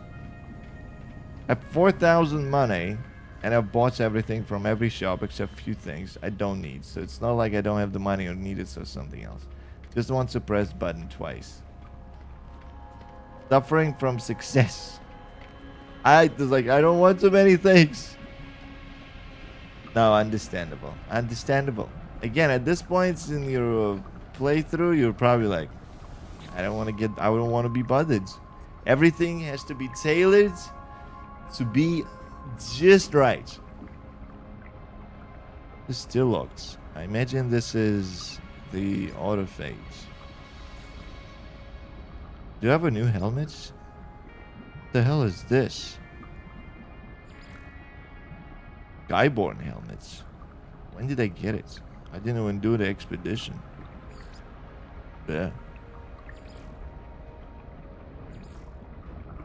A: I have 4,000 money, and I've bought everything from every shop except a few things I don't need. So it's not like I don't have the money or need it for something else. Just want to press button twice. Suffering from success. I don't want too many things. No, understandable. Understandable. Again, at this point in your playthrough, you're probably like, I don't want to be bothered. Everything has to be tailored to be just right. It's still locked. I imagine this is the autophage. Do you have a new helmet? What the hell is this? Skyborn helmets. When did I get it? I didn't even do the expedition. Yeah.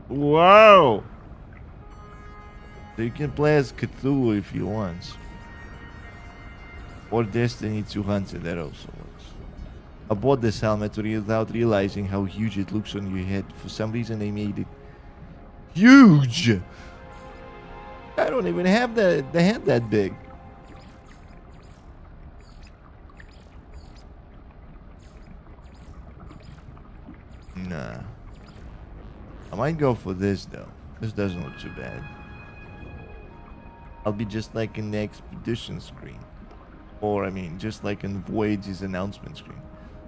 A: Wow! So you can play as Cthulhu if you want. Or Destiny 200, that also works. I bought this helmet without realizing how huge it looks on your head. For some reason they made it huge! I don't even have the head that big. Nah. I might go for this though. This doesn't look too bad. I'll be just like in the expedition screen. Or I mean just like in Voyagers announcement screen.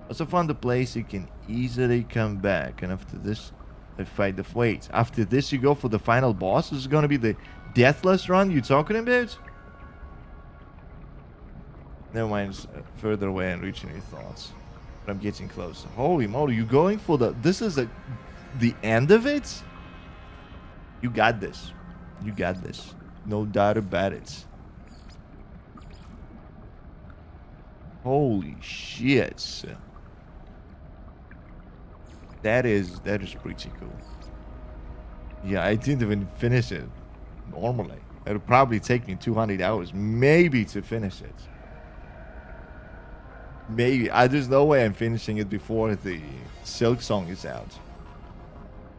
A: Also found a place you can easily come back, and after this I fight the wait. After this you go for the final boss? This is gonna be the deathless run you talking about? Never mind, it's further away and reaching your thoughts. But I'm getting closer. Holy moly, you going for the... This is the end of it? You got this. You got this. No doubt about it. Holy shit. That is pretty cool. Yeah, I didn't even finish it normally. It'll probably take me 200 hours maybe to finish it. Maybe. There's no way I'm finishing it before the Silk Song is out.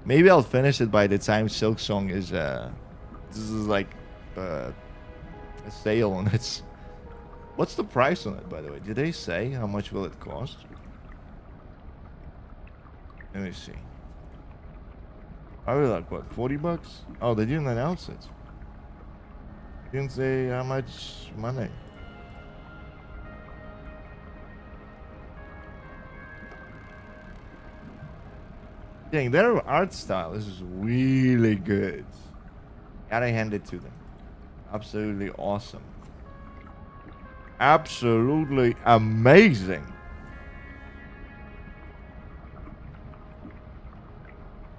A: Maybe I'll finish it by the time Silk Song is, this is like, a sale on it. What's the price on it, by the way? Did they say how much will it cost? Let me see. Probably like, what, 40 bucks? Oh, they didn't announce it. Didn't say how much money. Dang, their art style is really good. Gotta hand it to them. Absolutely awesome. Absolutely amazing.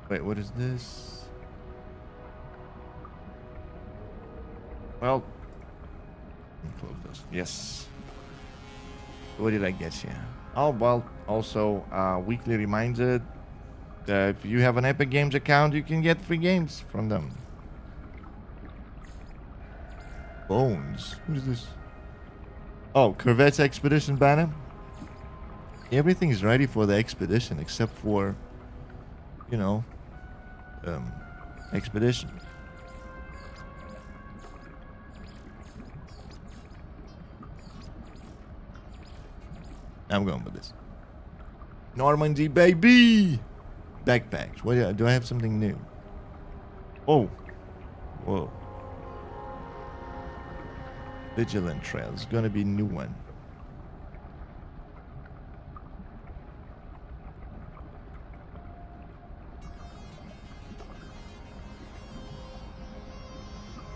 A: Wait, what is this? Well, close this. Yes. What did I get here? Oh, well, also, weekly reminder that if you have an Epic Games account, you can get free games from them. Bones. What is this? Oh, Corvette's expedition banner. Everything is ready for the expedition except for, you know, expedition. I'm going with this. Normandy, baby! Backpacks. What do I have something new? Oh. Whoa. Vigilant Trail. It's gonna be a new one.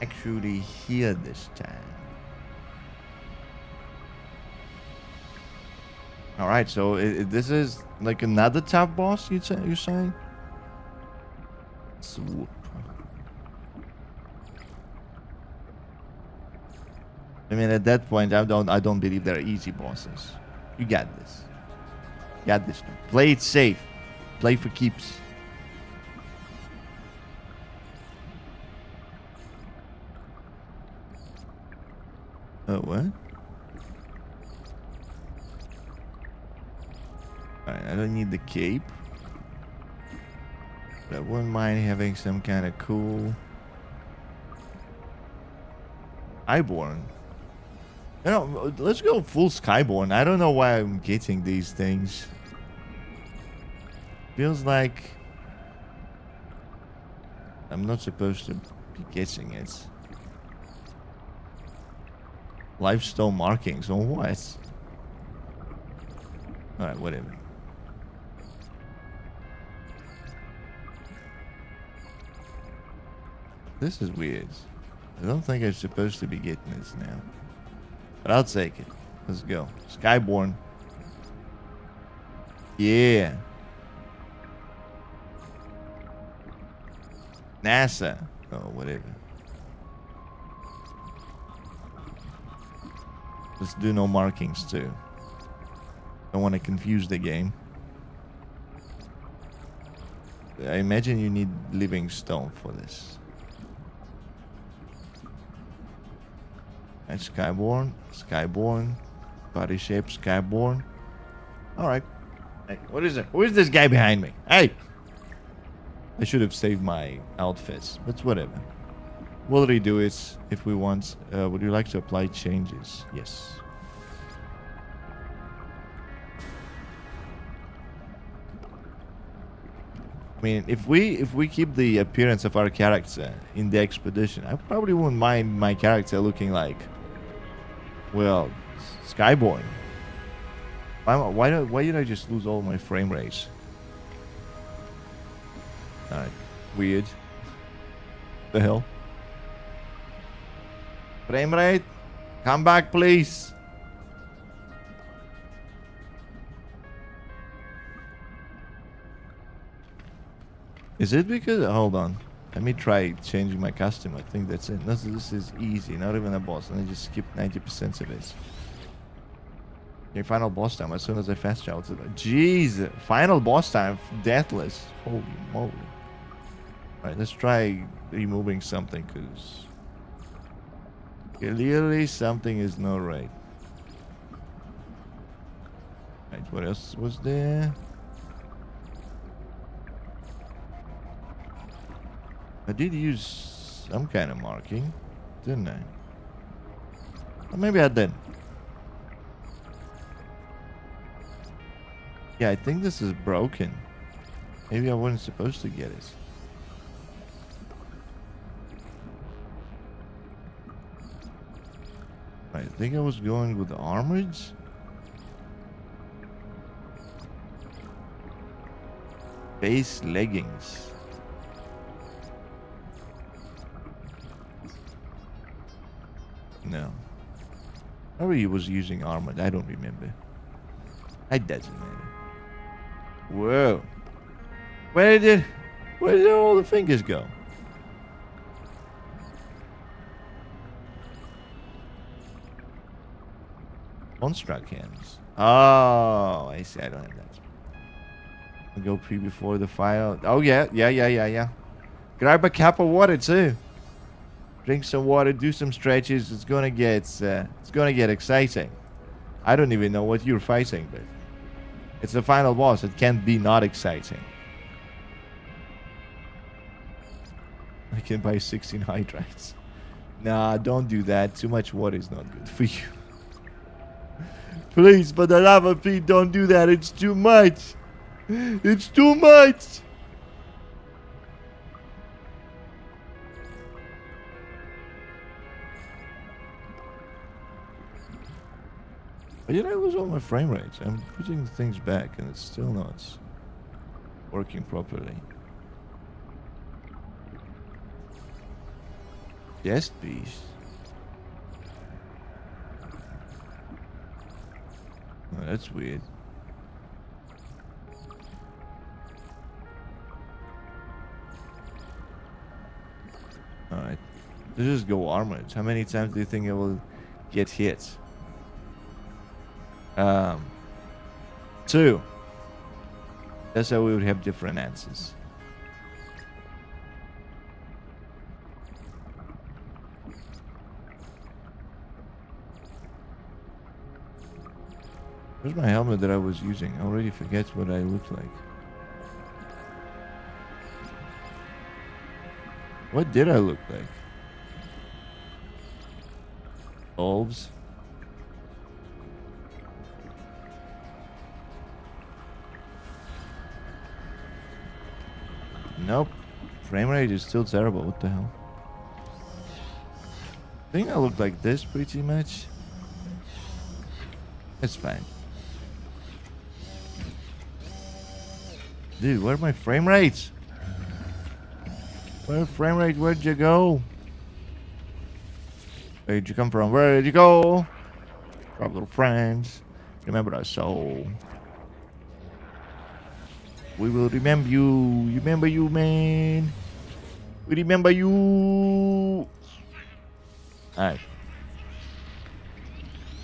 A: Actually here this time. All right, so this is like another tough boss. You're saying? Swoop. I mean, at that point, I don't believe there are easy bosses. You got this. You got this. Play it safe. Play for keeps. Oh, what? Alright, I don't need the cape. But I wouldn't mind having some kind of cool... Skyborn. You know, let's go full Skyborn. I don't know why I'm getting these things. Feels like... I'm not supposed to be getting it. Lifestone markings on what? Alright, whatever. This is weird. I don't think I'm supposed to be getting this now. But I'll take it. Let's go. Skyborn. Yeah. NASA. Oh, whatever. Let's do no markings too. Don't want to confuse the game. I imagine you need living stone for this. And Skyborn, Skyborn, body shape, Skyborn. All right. Hey, what is it? Who is this guy behind me? Hey! I should have saved my outfits, but whatever. We'll redo it if we want. Would you like to apply changes? Yes. I mean, if we keep the appearance of our character in the expedition, I probably wouldn't mind my character looking like, well, Skyborn. Why did I just lose all my frame rates? Alright, weird. The hell? Frame rate, come back, please. Is it because... Hold on. Let me try changing my custom. I think that's it. This is easy. Not even a boss. Let me just skip 90% of it. Okay, final boss time. As soon as I fast travel to the... Jeez. Final boss time. Deathless. Holy moly. Alright, let's try removing something, because... clearly something is not right. Right, what else was there? I did use some kind of marking, didn't I? Or maybe I didn't. Yeah, I think this is broken. Maybe I wasn't supposed to get it. I think I was going with the armors. Base leggings. No. Maybe he was using armor. I don't remember. It doesn't matter. Whoa. Where did all the fingers go? Construct hands. Oh, I see. I don't have that. I'll go before the fire. Oh, yeah. Grab a cup of water, too. Drink some water, do some stretches. It's gonna get exciting. I don't even know what you're fighting, but it's the final boss. It can't be not exciting. I can buy 16 hydrates. Nah, don't do that. Too much water is not good for you. Please, for the love of Pete, don't do that. It's too much. It's too much. But did I lose all my frame rates? I'm putting things back and it's still not working properly. Chest piece. Oh, that's weird. Alright. Let's just go armored. How many times do you think I will get hit? 2. That's how we would have different answers. Where's my helmet that I was using? I already forget what I look like. What did I look like? Bulbs? Nope. Frame rate is still terrible. What the hell? I think I look like this pretty much. It's fine. Dude, where are my frame rates? Where's frame rate? Where'd you go? Where'd you come from? Where'd you go? Our little friends. Remember our soul. We will remember you. Remember you, man. We remember you. Alright.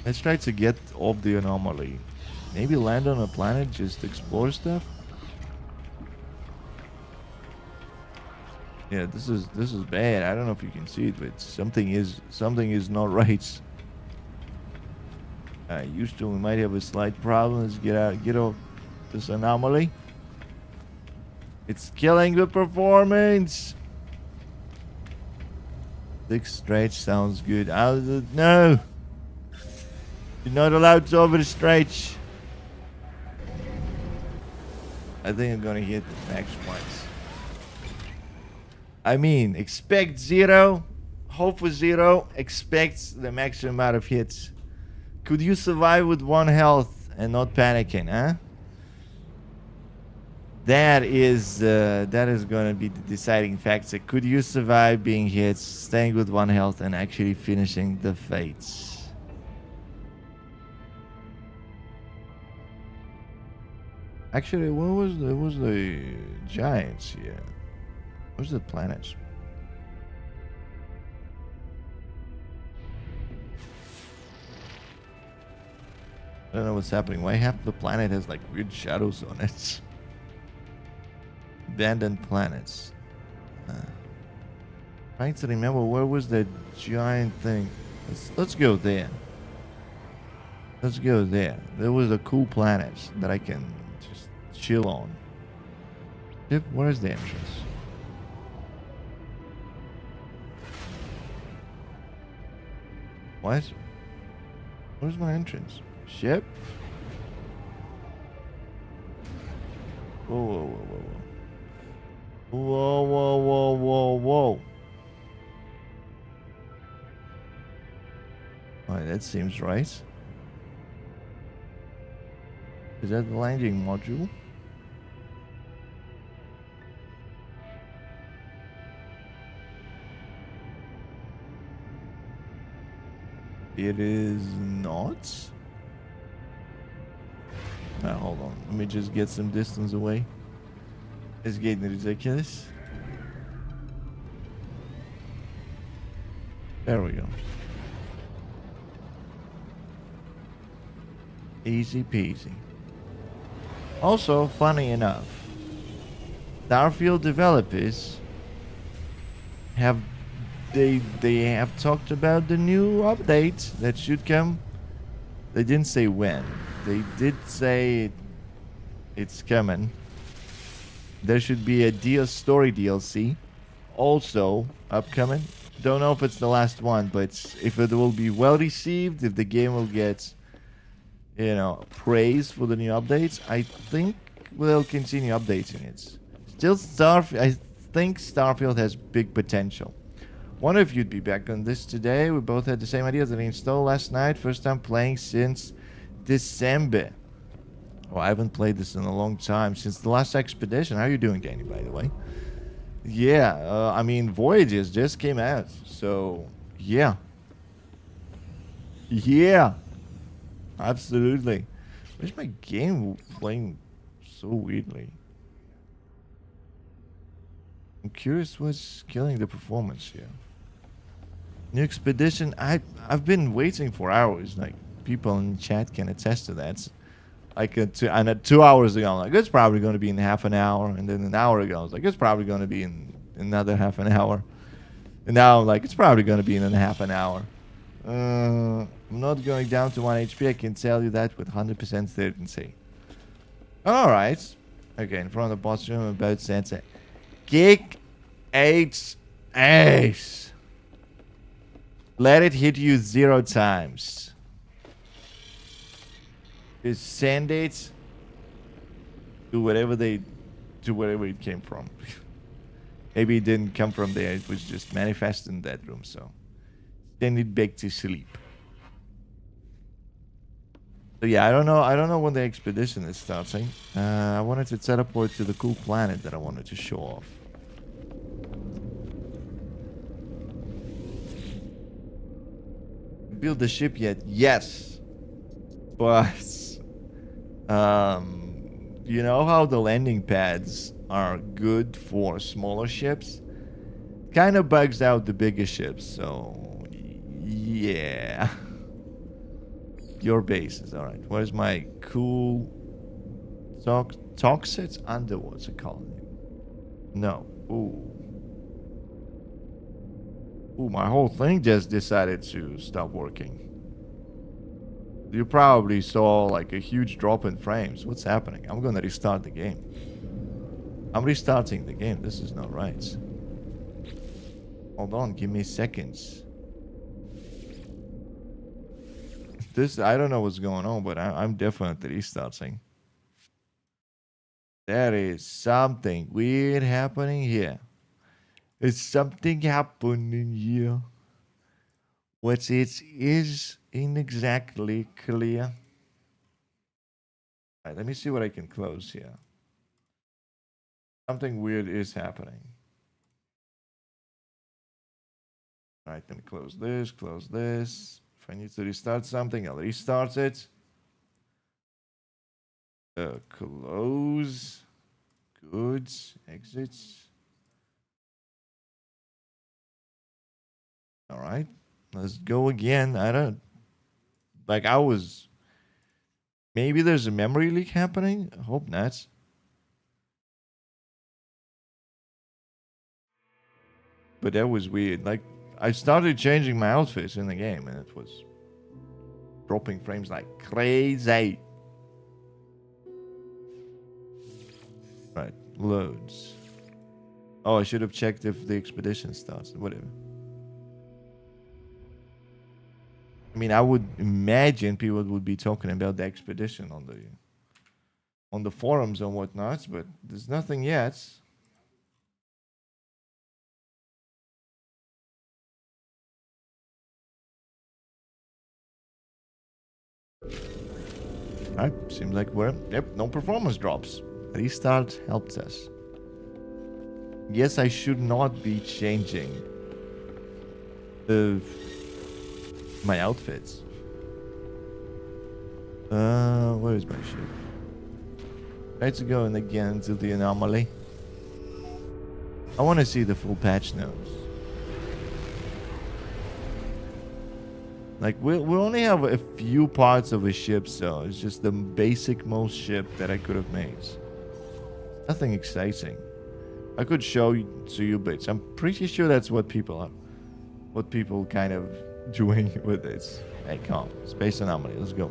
A: Let's try to get off the anomaly. Maybe land on a planet, just explore stuff. Yeah, this is bad. I don't know if you can see it, but something is not right. Used to, we might have a slight problem. Let's get off this anomaly. It's killing the performance. Thick stretch sounds good. No. You're not allowed to overstretch. I think I'm gonna hit the max once. I mean, expect 0, hope for 0, expect the maximum amount of hits. Could you survive with 1 health and not panicking, huh? That is gonna be the deciding factor. Could you survive being hit, staying with 1 health, and actually finishing the fates? Actually, what was the giants here? Where's the planets? I don't know what's happening. Why half the planet has like weird shadows on it? Abandoned planets. Trying to remember where was that giant thing. Let's go there. Let's go there. There was a cool planet that I can just chill on. Yep, where's the entrance? What? Where's my entrance? Ship? Whoa, whoa, whoa, whoa, whoa. Whoa, whoa, whoa, whoa, whoa. Alright, that seems right. Is that the landing module? It is not. Now, hold on. Let me just get some distance away. It's getting ridiculous. There we go. Easy peasy. Also, funny enough, Starfield developers have they have talked about the new update that should come. They didn't say when. They did say it's coming. There should be a story DLC also upcoming. Don't know if it's the last one, but if it will be well received, if the game will get, you know, praise for the new updates, I think we'll continue updating it. Still, I think Starfield has big potential. Wonder if you'd be back on this today. We both had the same idea that I installed last night. First time playing since December. Oh, I haven't played this in a long time. Since the last expedition. How are you doing, Danny, by the way? Yeah, I mean, Voyagers just came out. So, yeah. Yeah. Absolutely. Where's my game playing so weirdly? I'm curious what's killing the performance here. New expedition. I've been waiting for hours. Like, people in chat can attest to that. Like, and 2 hours ago, I'm like, it's probably going to be in half an hour. And then an hour ago, I was like, it's probably going to be in another half an hour. And now I'm like, it's probably going to be in a half an hour. I'm not going down to 1 HP. I can tell you that with 100% certainty. Alright. Okay, in front of the boss room, about Sensei. Kick H ace. Let it hit you 0 times. Just send it to wherever it came from. Maybe it didn't come from there. It was just manifest in that room. So send it back to sleep. So yeah, I don't know when the expedition is starting. I wanted to teleport to the cool planet that I wanted to show off. Build the ship yet? Yes, but you know how the landing pads are good for smaller ships? Kind of bugs out the bigger ships. So yeah. Your bases, all right. Where's my cool toxic underwater colony? No. Ooh, my whole thing just decided to stop working. You probably saw like a huge drop in frames. What's happening? I'm gonna restart the game. I'm restarting the game. This is not right. Hold on, give me seconds. I don't know what's going on, but I'm definitely restarting. There is something weird happening here. It's something happening here. What it is ain't exactly clear. Alright, let me see what I can close here. Something weird is happening. Alright, let me close this, close this. If I need to restart something, I'll restart it. Close. Goods. Exits. Alright. Let's go again. Maybe there's a memory leak happening? I hope not. But that was weird. Like, I started changing my outfits in the game and it was dropping frames like crazy. Right, loads. Oh, I should have checked if the expedition starts. Whatever. I mean, I would imagine people would be talking about the expedition on the forums and whatnot, but there's nothing yet. Alright, seems like no performance drops. Restart helped us. Yes, I should not be changing my outfits. Where is my ship? Try to go in again to the anomaly. I want to see the full patch notes. Like, we only have a few parts of a ship, so it's just the basic most ship that I could have made. Nothing exciting. I could show to you bits. I'm pretty sure that's what people kind of doing with it. Hey, come. Space anomaly. Let's go.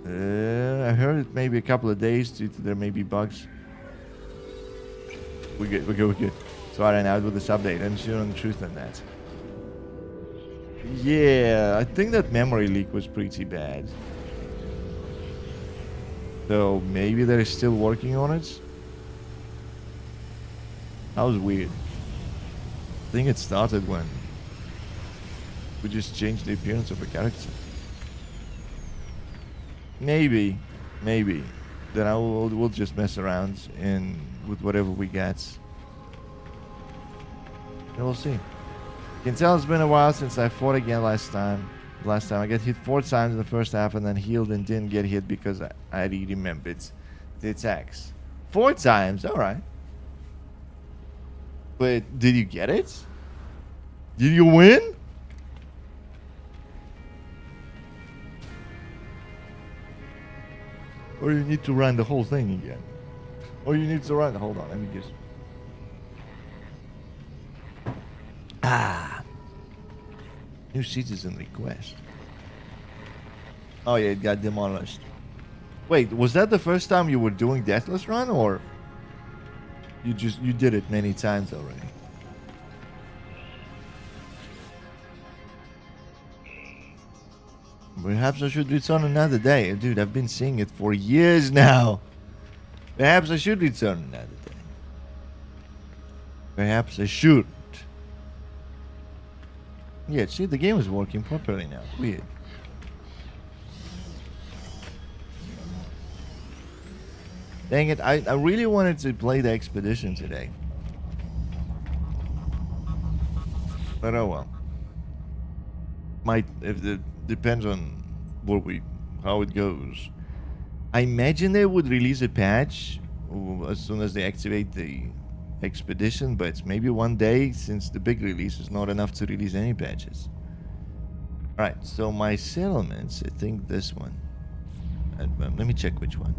A: I heard it may be a couple of days due to there may be bugs. We're good. So I ran out with this update. I'm sure on the truth on that. Yeah, I think that memory leak was pretty bad. So maybe they're still working on it. That was weird. I think it started when We just change the appearance of a character. Maybe. Then we'll just mess around and with whatever we get. And we'll see. You can tell it's been a while since I fought again last time. Last time I got hit 4 times in the first half and then healed and didn't get hit because I already remembered the attacks. 4 times, alright. But did you get it? Did you win? Or you need to run the whole thing again? Or you need to run... Hold on, let me just... New citizen request. Oh yeah, it got demolished. Wait, was that the first time you were doing Deathless Run, or you did it many times already? Perhaps I should return another day. Dude, I've been seeing it for years now. Perhaps I should return another day. Perhaps I should. Yeah, see, the game is working properly now. Weird. Dang it, I really wanted to play the expedition today. But oh well. Depends on how it goes. I imagine they would release a patch as soon as they activate the expedition, but maybe one day, since the big release is not enough to release any patches. Alright, so my settlements, I think this one. Let me check which one.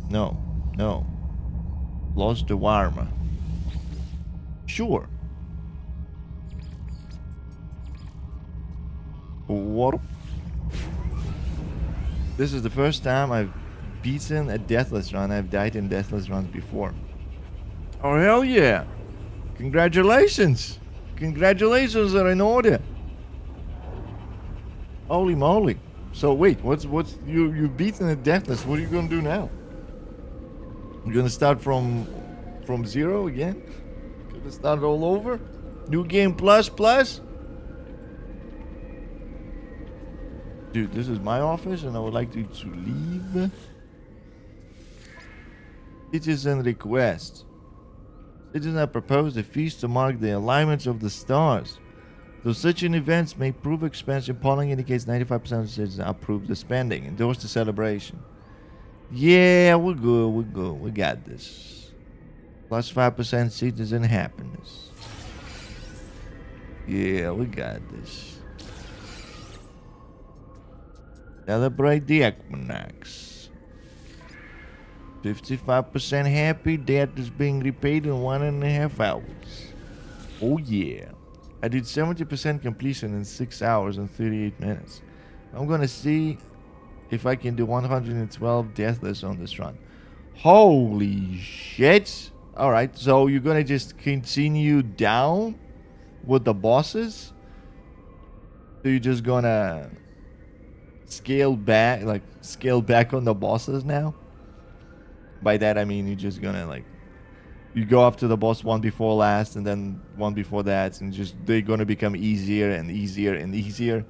A: No. Lost the Warma. Sure. What? This is the first time I've beaten a Deathless Run. I've died in Deathless Runs before. Oh, hell yeah. Congratulations. Congratulations are in order. Holy moly. So wait, you've beaten a Deathless. What are you going to do now? You're going to start from zero again? Going to start all over? New game plus? Dude, this is my office and I would like you to leave. Citizen request. Citizens have proposed a feast to mark the alignments of the stars. Though such an event may prove expensive, polling indicates 95% of citizens approve the spending, endorse the celebration. Yeah, we're good. We got this. Plus 5% citizen happiness. Yeah, we got this. Celebrate the equinox. 55% happy. Debt is being repaid in 1.5 hours. Oh yeah. I did 70% completion in 6 hours and 38 minutes. I'm gonna see if I can do 112 deathless on this run. Holy shit. Alright, so you're gonna just continue down with the bosses? So you're just gonna scale back on the bosses now? By that I mean you're just gonna you go after the boss one before last and then one before that, and just they're gonna become easier and easier and easier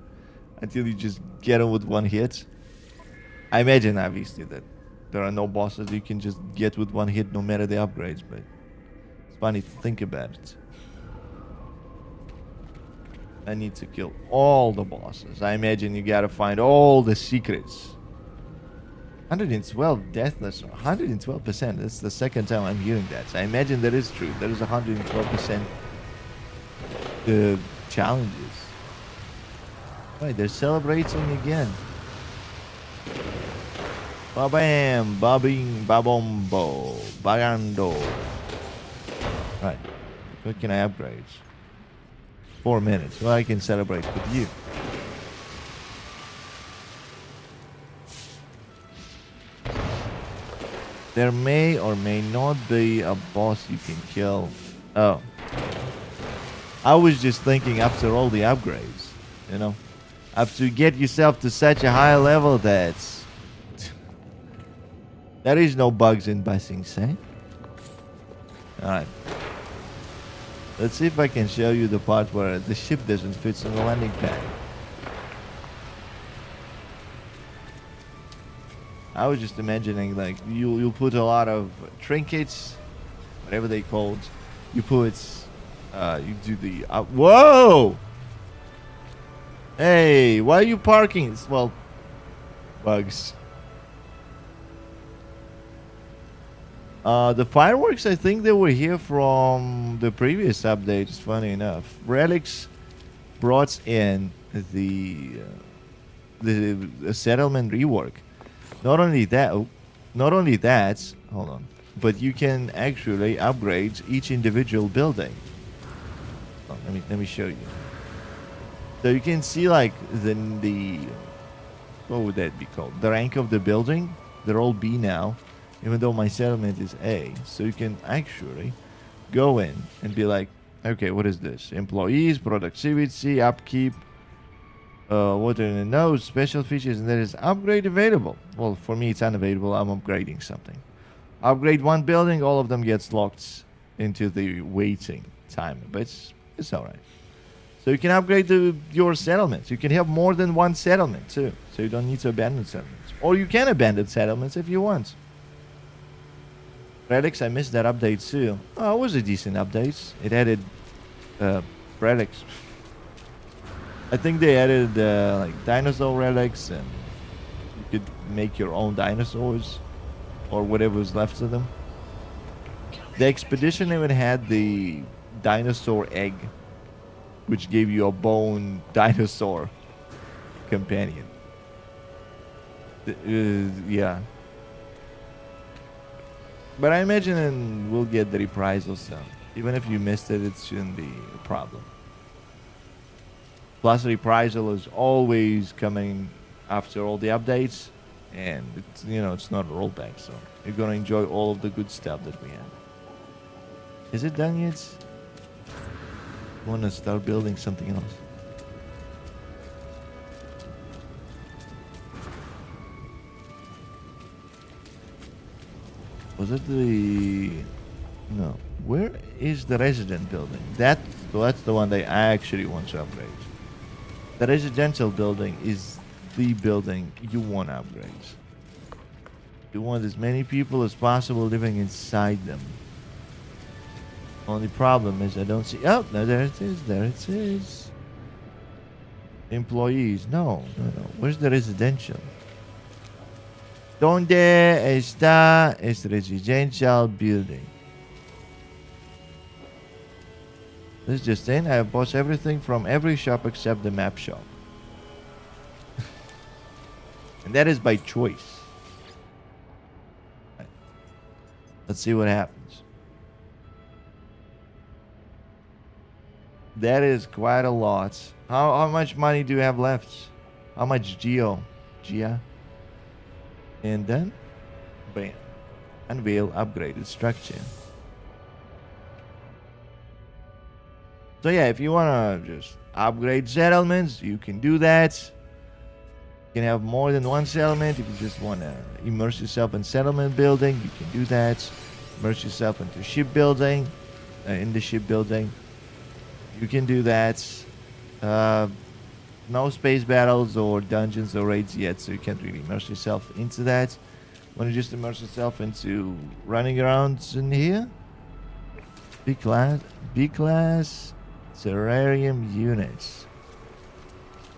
A: until you just get them with one hit. I imagine obviously that there are no bosses you can just get with one hit no matter the upgrades, but it's funny to think about it. I need to kill all the bosses. I imagine you gotta find all the secrets. 112 deathless, 112%. That's the second time I'm hearing that. So I imagine that is true. There is 112% challenges. Right, they're celebrating again. Babam, babing, babombo, bagando. Right, what can I upgrade? 4 minutes. Well, I can celebrate with you. There may or may not be a boss you can kill. Oh. I was just thinking after all the upgrades, you know. After you get yourself to such a high level that there is no bugs in Ba Sing Se. Alright. Let's see if I can show you the part where the ship doesn't fit on the landing pad. I was just imagining like you'll put a lot of trinkets, whatever they called. You put, you do the whoa. Hey, why are you parking? Well, bugs. The fireworks, I think they were here from the previous updates. Funny enough, Relics brought in the settlement rework. Not only that, hold on, but you can actually upgrade each individual building. Oh, let me show you. So you can see like the what would that be called? The rank of the building. They're all B now, even though my settlement is A. So you can actually go in and be like, okay, what is this? Employees, productivity, upkeep. What are the nodes, special features, and there is upgrade available. Well, for me, it's unavailable. I'm upgrading something. Upgrade one building, all of them gets locked into the waiting time, but it's all right. So you can upgrade your settlements. You can have more than one settlement too, so you don't need to abandon settlements, or you can abandon settlements if you want. Relics, I missed that update too. Oh, it was a decent update. It added relics. I think they added like dinosaur relics, and you could make your own dinosaurs or whatever was left of them. The expedition even had the dinosaur egg, which gave you a bone dinosaur companion. Yeah. But I imagine we'll get the reprisal soon. Even if you missed it, it shouldn't be a problem. Plus, reprisal is always coming after all the updates, and it's, it's not a rollback, so you're gonna enjoy all of the good stuff that we have. Is it done yet? I wanna start building something else. Was it the... No. Where is the resident building? That's the one they actually want to upgrade. The residential building is the building you want to upgrade. You want as many people as possible living inside them. Only problem is I don't see... Oh, no, there it is. There it is. Employees. No. Where's the residential? ¿Dónde está este residential building? This is just in. I have bought everything from every shop except the map shop. And that is by choice. Right. Let's see what happens. That is quite a lot. How much money do you have left? How much Gia? And then, bam. Unveil upgraded structure. So yeah, if you want to just upgrade settlements, you can do that. You can have more than one settlement. If you just want to immerse yourself in settlement building, you can do that. Immerse yourself into shipbuilding, in the shipbuilding. You can do that. No space battles or dungeons or raids yet, so you can't really immerse yourself into that. Want to just immerse yourself into running around in here? B class terrarium units.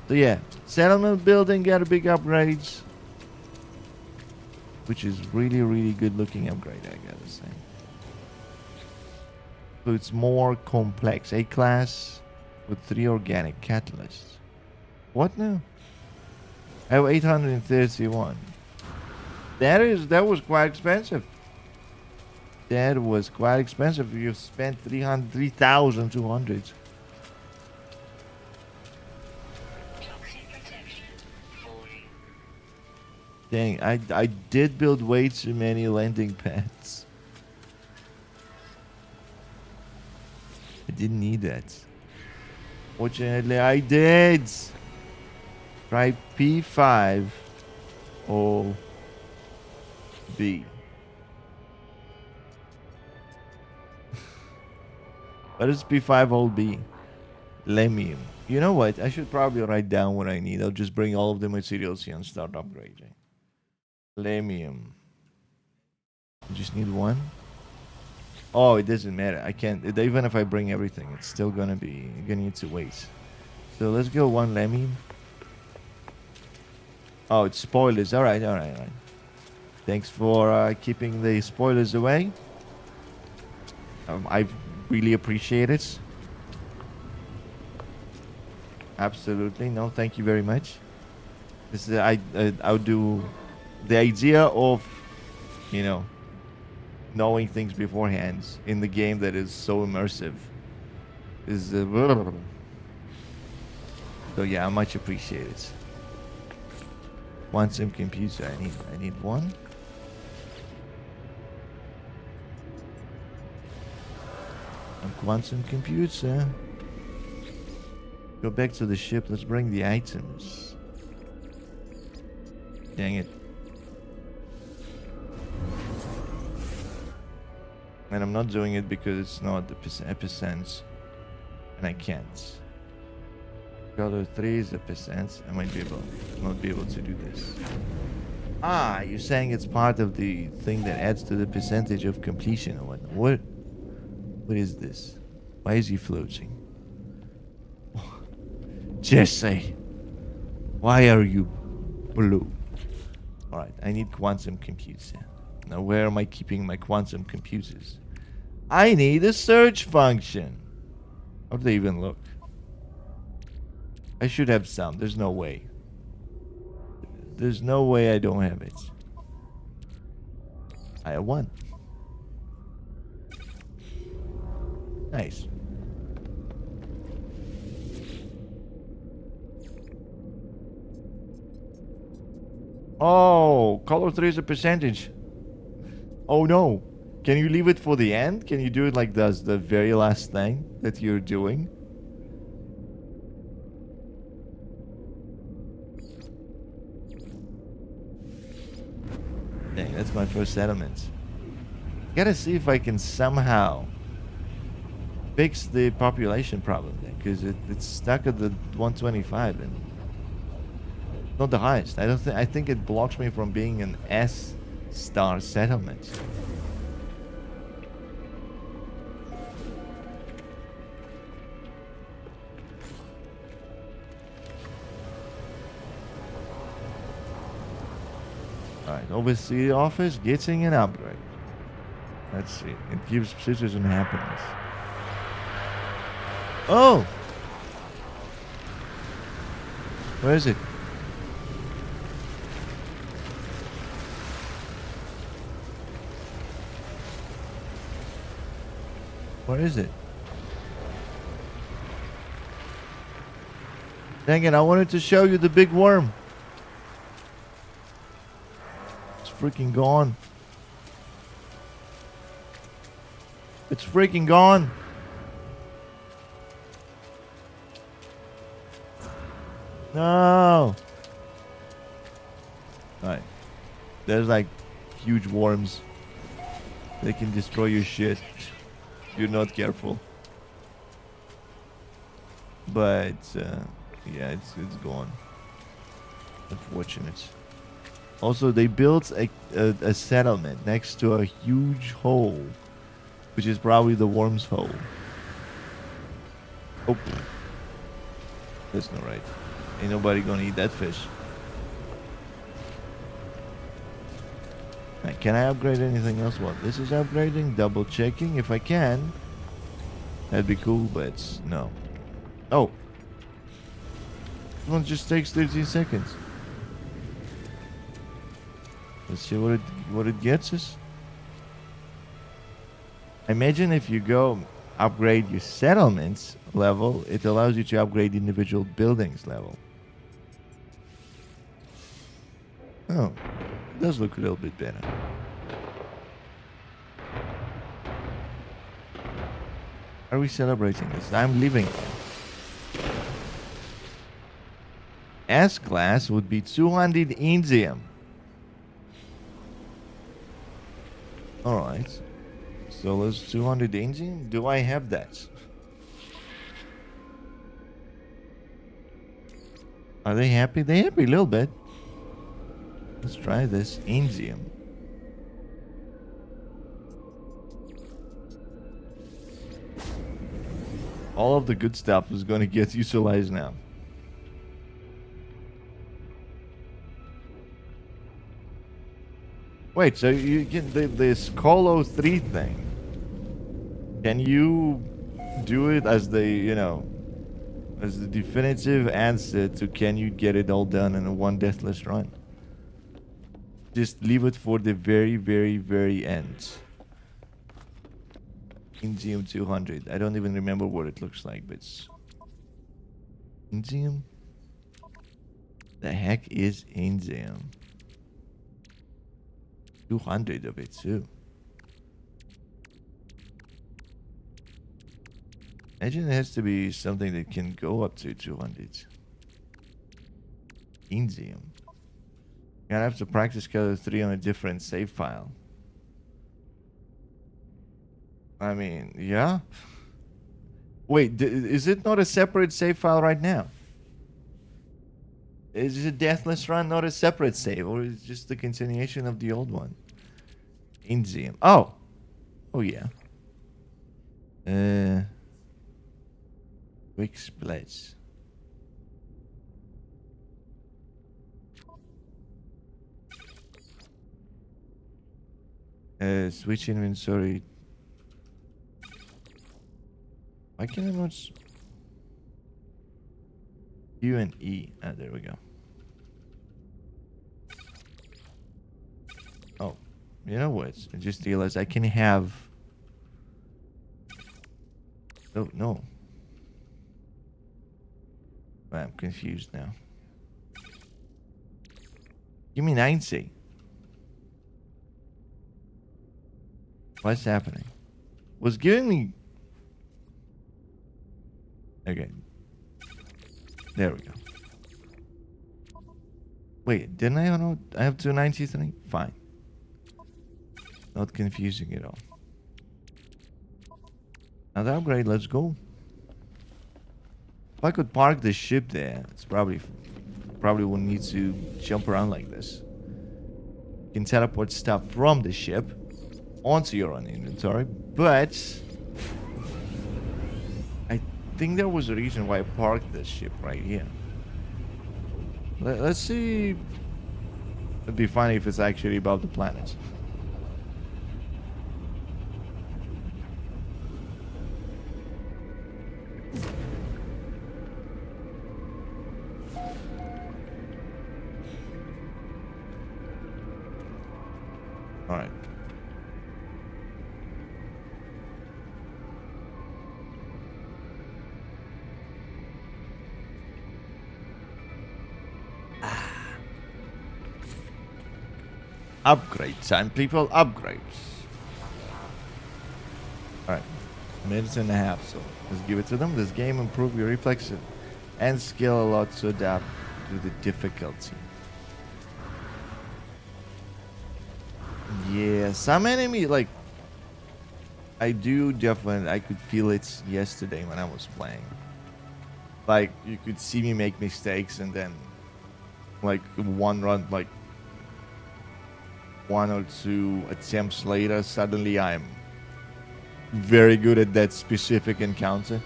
A: So yeah, settlement building got a big upgrades, which is really good looking upgrade, I gotta say. So it's more complex. A class with 3 organic catalysts. What now? I have 831. That was quite expensive. That was quite expensive. You've spent 3,200. Dang, I did build way too many landing pads. I didn't need that. Fortunately, I did. Try P5 or B. What does P5 all be? Lemium. You know what? I should probably write down what I need. I'll just bring all of the materials here and start upgrading. Lemium. Just need one. Oh, it doesn't matter. I can't. Even if I bring everything, it's still gonna need to wait. So let's go one lemium. Oh, it's spoilers. All right. Thanks for keeping the spoilers away. I really appreciate it. Absolutely. No, thank you very much. This is I'll do the idea of, you know, knowing things beforehand in the game that is so immersive is so yeah, I much appreciate it. Quantum computer. I need one. A quantum computer. Go back to the ship. Let's bring the items. Dang it. And I'm not doing it because it's not the percent. And I can't. Color 3 is a percent. I might not be able to do this. Ah, you're saying it's part of the thing that adds to the percentage of completion or whatnot. What is this? Why is he floating? Jesse, why are you blue? Alright, I need quantum computer. Now where am I keeping my quantum computers? I need a search function. How do they even look? I should have some. There's no way. There's no way I don't have it. I have one. Nice. Oh, color 3 is a percentage. Oh no. Can you leave it for the end? Can you do it like this, the very last thing that you're doing? Dang, that's my first settlement. Gotta see if I can somehow fix the population problem then, because it's stuck at the 125 and not the highest. I think it blocks me from being an S-star settlement. Alright, overseas office getting an upgrade. Let's see. It gives citizen happiness. Oh! Where is it? Where is it? Dang it, I wanted to show you the big worm. It's freaking gone. It's freaking gone. No. Alright. There's like huge worms. They can destroy your shit. You're not careful. But yeah, it's gone. Unfortunate. Also, they built a settlement next to a huge hole, which is probably the worm's hole. Oh, that's not right. Ain't nobody gonna eat that fish. Right, can I upgrade anything else? Well, this is upgrading, double checking. If I can, that'd be cool, but no. Oh. This one just takes 13 seconds. Let's see what it gets us. Imagine if you go upgrade your settlements level, it allows you to upgrade individual buildings level. Oh, it does look a little bit better. Are we celebrating this? I'm leaving. S class would be 200 indium. Alright. So let's 200 engine. Do I have that? Are they happy? They happy a little bit. Let's try this Enzium. All of the good stuff is going to get utilized now. Wait, so you get this Colo 3 thing. Can you do it as the, as the definitive answer to can you get it all done in a one deathless run? Just leave it for the very, very, very end. Enzium 200. I don't even remember what it looks like, but it's... Enzium? The heck is Enzium? 200 of it too. Imagine it has to be something that can go up to 200. Enzium. Gonna have to practice Color 3 on a different save file. I mean, yeah. Wait, is it not a separate save file right now? Is a Deathless Run not a separate save, or is it just the continuation of the old one? Enzium. Oh! Oh, yeah. Quick splits. Switch inventory. Why can I not... U and E. Ah, there we go. Oh, you know what? I just realized I can have... Oh, no. I'm confused now. Give me 90. What's happening? Was giving me... Okay. There we go. Wait, didn't I? Know I have 293? Fine. Not confusing at all. Now the upgrade, let's go. If I could park the ship there, it's probably wouldn't need to jump around like this. You can teleport stuff from the ship onto your own inventory, but I think there was a reason why I parked this ship right here. Let's see. It'd be funny if it's actually above the planet. All right. Upgrade time, people. Upgrades. Alright. Minutes and a half, so let's give it to them. This game improve your reflexes and skill a lot to adapt to the difficulty. Yeah, some enemy, like... I do definitely... I could feel it yesterday when I was playing. Like, you could see me make mistakes and then... Like, one run, like... 1 or 2 attempts later, suddenly I'm very good at that specific encounter.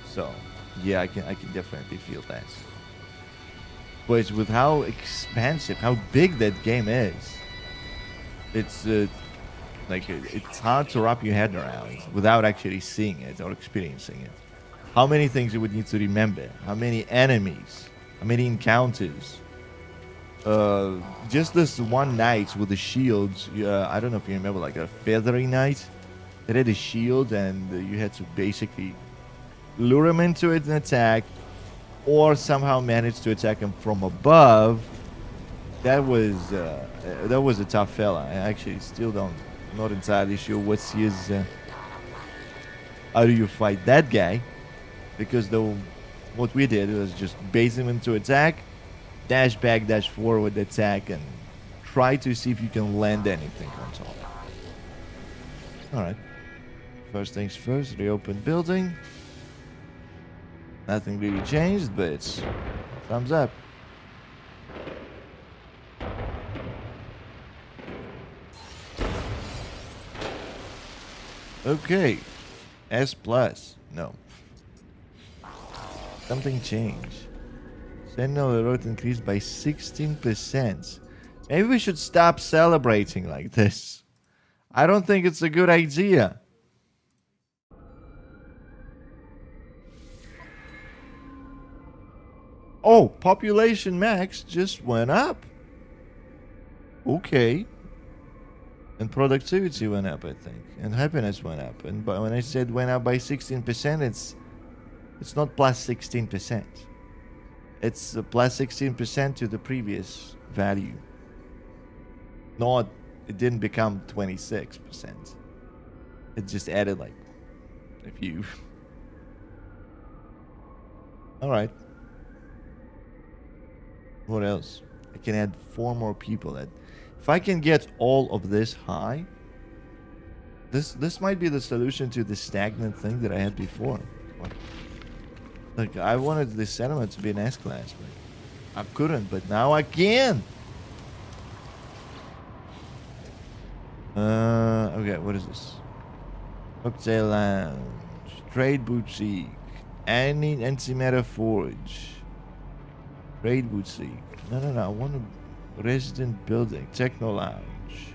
A: So, yeah, I can definitely feel that. But with how expansive, how big that game is, it's like it's hard to wrap your head around without actually seeing it or experiencing it. How many things you would need to remember? How many enemies? How many encounters? Just this one knight with the shields. I don't know if you remember, like a feathery knight that had a shield, and you had to basically lure him into it and attack, or somehow manage to attack him from above. That was a tough fella. I actually still not entirely sure what's his. How do you fight that guy? Because what we did was just base him into attack. Dash back, dash forward, attack, and try to see if you can land anything on top. Alright. First things first, reopen building. Nothing really changed, but it's thumbs up. Okay. S plus. No. Something changed. Sentinel alert increased by 16%. Maybe we should stop celebrating like this. I don't think it's a good idea. Oh, population max just went up. Okay. And productivity went up, I think. And happiness went up. And but when I said went up by 16%, it's not plus 16%. It's plus 16% to the previous value. Not, it didn't become 26%. It just added like a few. Alright. What else? I can add 4 more people. If I can get all of this high, this might be the solution to the stagnant thing that I had before. Like, I wanted the settlement to be an S-class, but I couldn't, but now I can! Okay, what is this? Cocktail Lounge, Trade Boutique, Antimatter Forge, Trade Boutique. No, I want a resident building, Techno Lounge,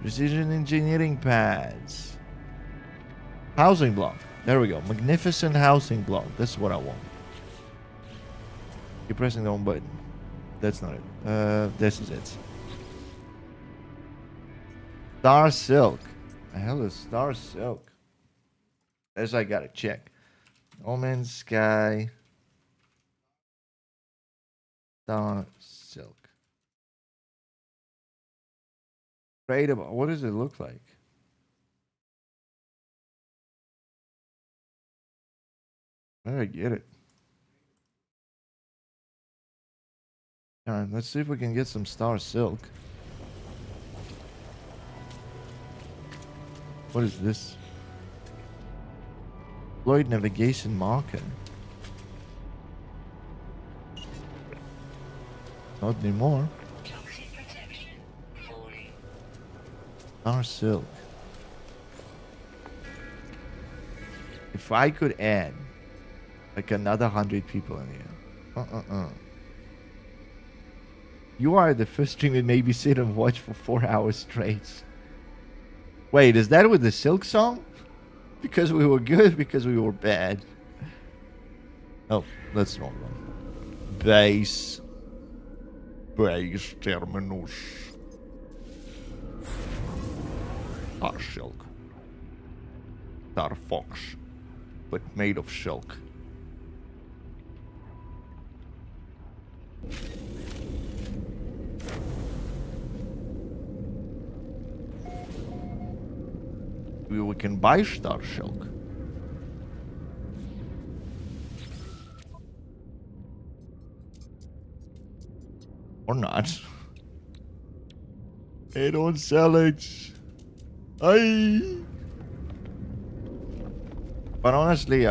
A: Precision Engineering Pads, Housing Block. There we go. Magnificent housing block. That's what I want. You're pressing the wrong button. That's not it. This is it. Star Silk. The hell is Star Silk? This I gotta check. No Man's Sky. Star Silk. Tradable. What does it look like? I get it. Alright, let's see if we can get some Star Silk. What is this? Lloyd navigation marker. Not anymore. Star Silk. If I could add like another 100 people in here. You are the first stream that made me sit and watch for 4 hours straight. Wait, is that with the Silk song? Because we were good, because we were bad. Oh, that's the wrong one. Base terminus. Star Silk. Star Fox. But made of silk. We can buy Star Silk. Or not. Hey, don't sell it. Aye. But honestly,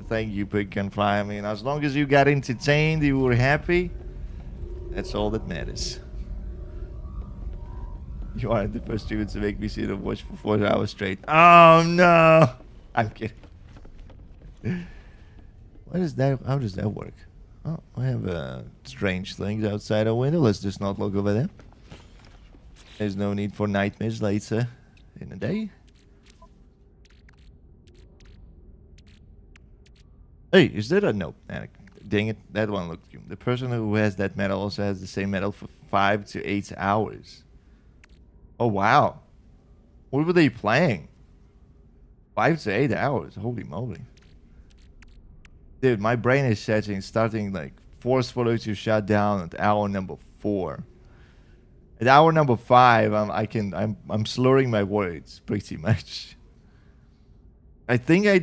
A: thank you, Pig Can Fly. I mean, as long as you got entertained, you were happy, that's all that matters. You are the first student to make me sit and watch for 4 hours straight. Oh no! I'm kidding. What is that? How does that work? Oh, I have strange things outside our window. Let's just not look over there. There's no need for nightmares later in the day. Hey, is that a no? Dang it, that one looked good. The person who has that medal also has the same medal for 5 to 8 hours. Oh, wow. What were they playing? 5 to 8 hours. Holy moly. Dude, my brain is starting like forcefully to shut down at hour number 4. At hour number 5, I'm slurring my words pretty much. I think I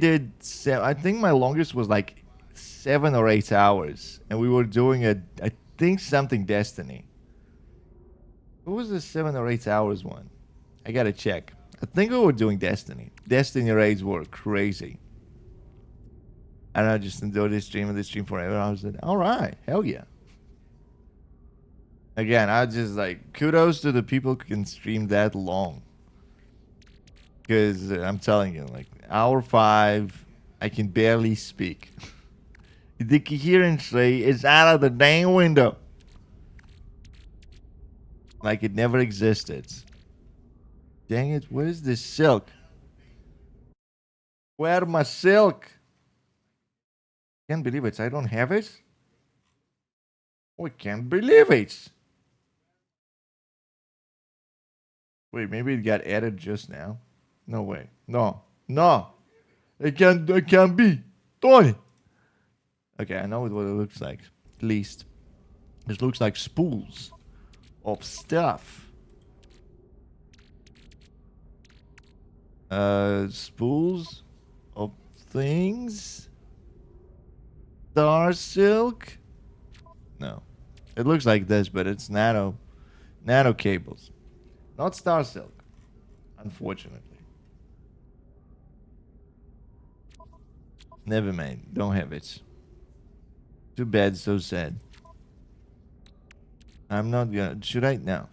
A: think my longest was like 7 or 8 hours, and we were doing I think something Destiny. What was the 7 or 8 hours one? I gotta check. I think we were doing Destiny. Destiny raids were crazy. And I just enjoyed this stream and this stream forever. I was like, all right, hell yeah. Again, I just like kudos to the people who can stream that long. Because I'm telling you, like hour 5, I can barely speak. The coherence rate is out of the dang window. Like it never existed. Dang it, where's this silk? Where my silk? Can't believe it. I don't have it. Oh, I can't believe it. Wait, maybe it got added just now. No way. No. No. It can't be. Tony. Okay, I know what it looks like. At least. This looks like spools of stuff. Spools of things. Star silk? No. It looks like this, but it's nano cables. Not star silk. Unfortunately. Never mind. Don't have it. Too bad, so sad. I'm not gonna... Should I? No.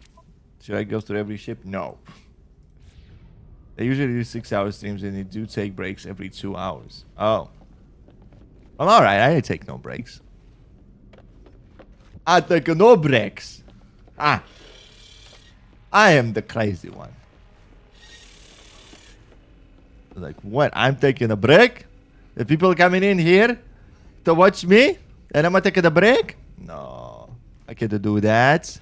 A: Should I go through every ship? No. They usually do 6-hour streams and they do take breaks every 2 hours. Oh. Well, alright. I take no breaks. I take no breaks. Ah. I am the crazy one. Like, what? I'm taking a break? The people coming in here to watch me? And I'm taking a break? No. I can't do that.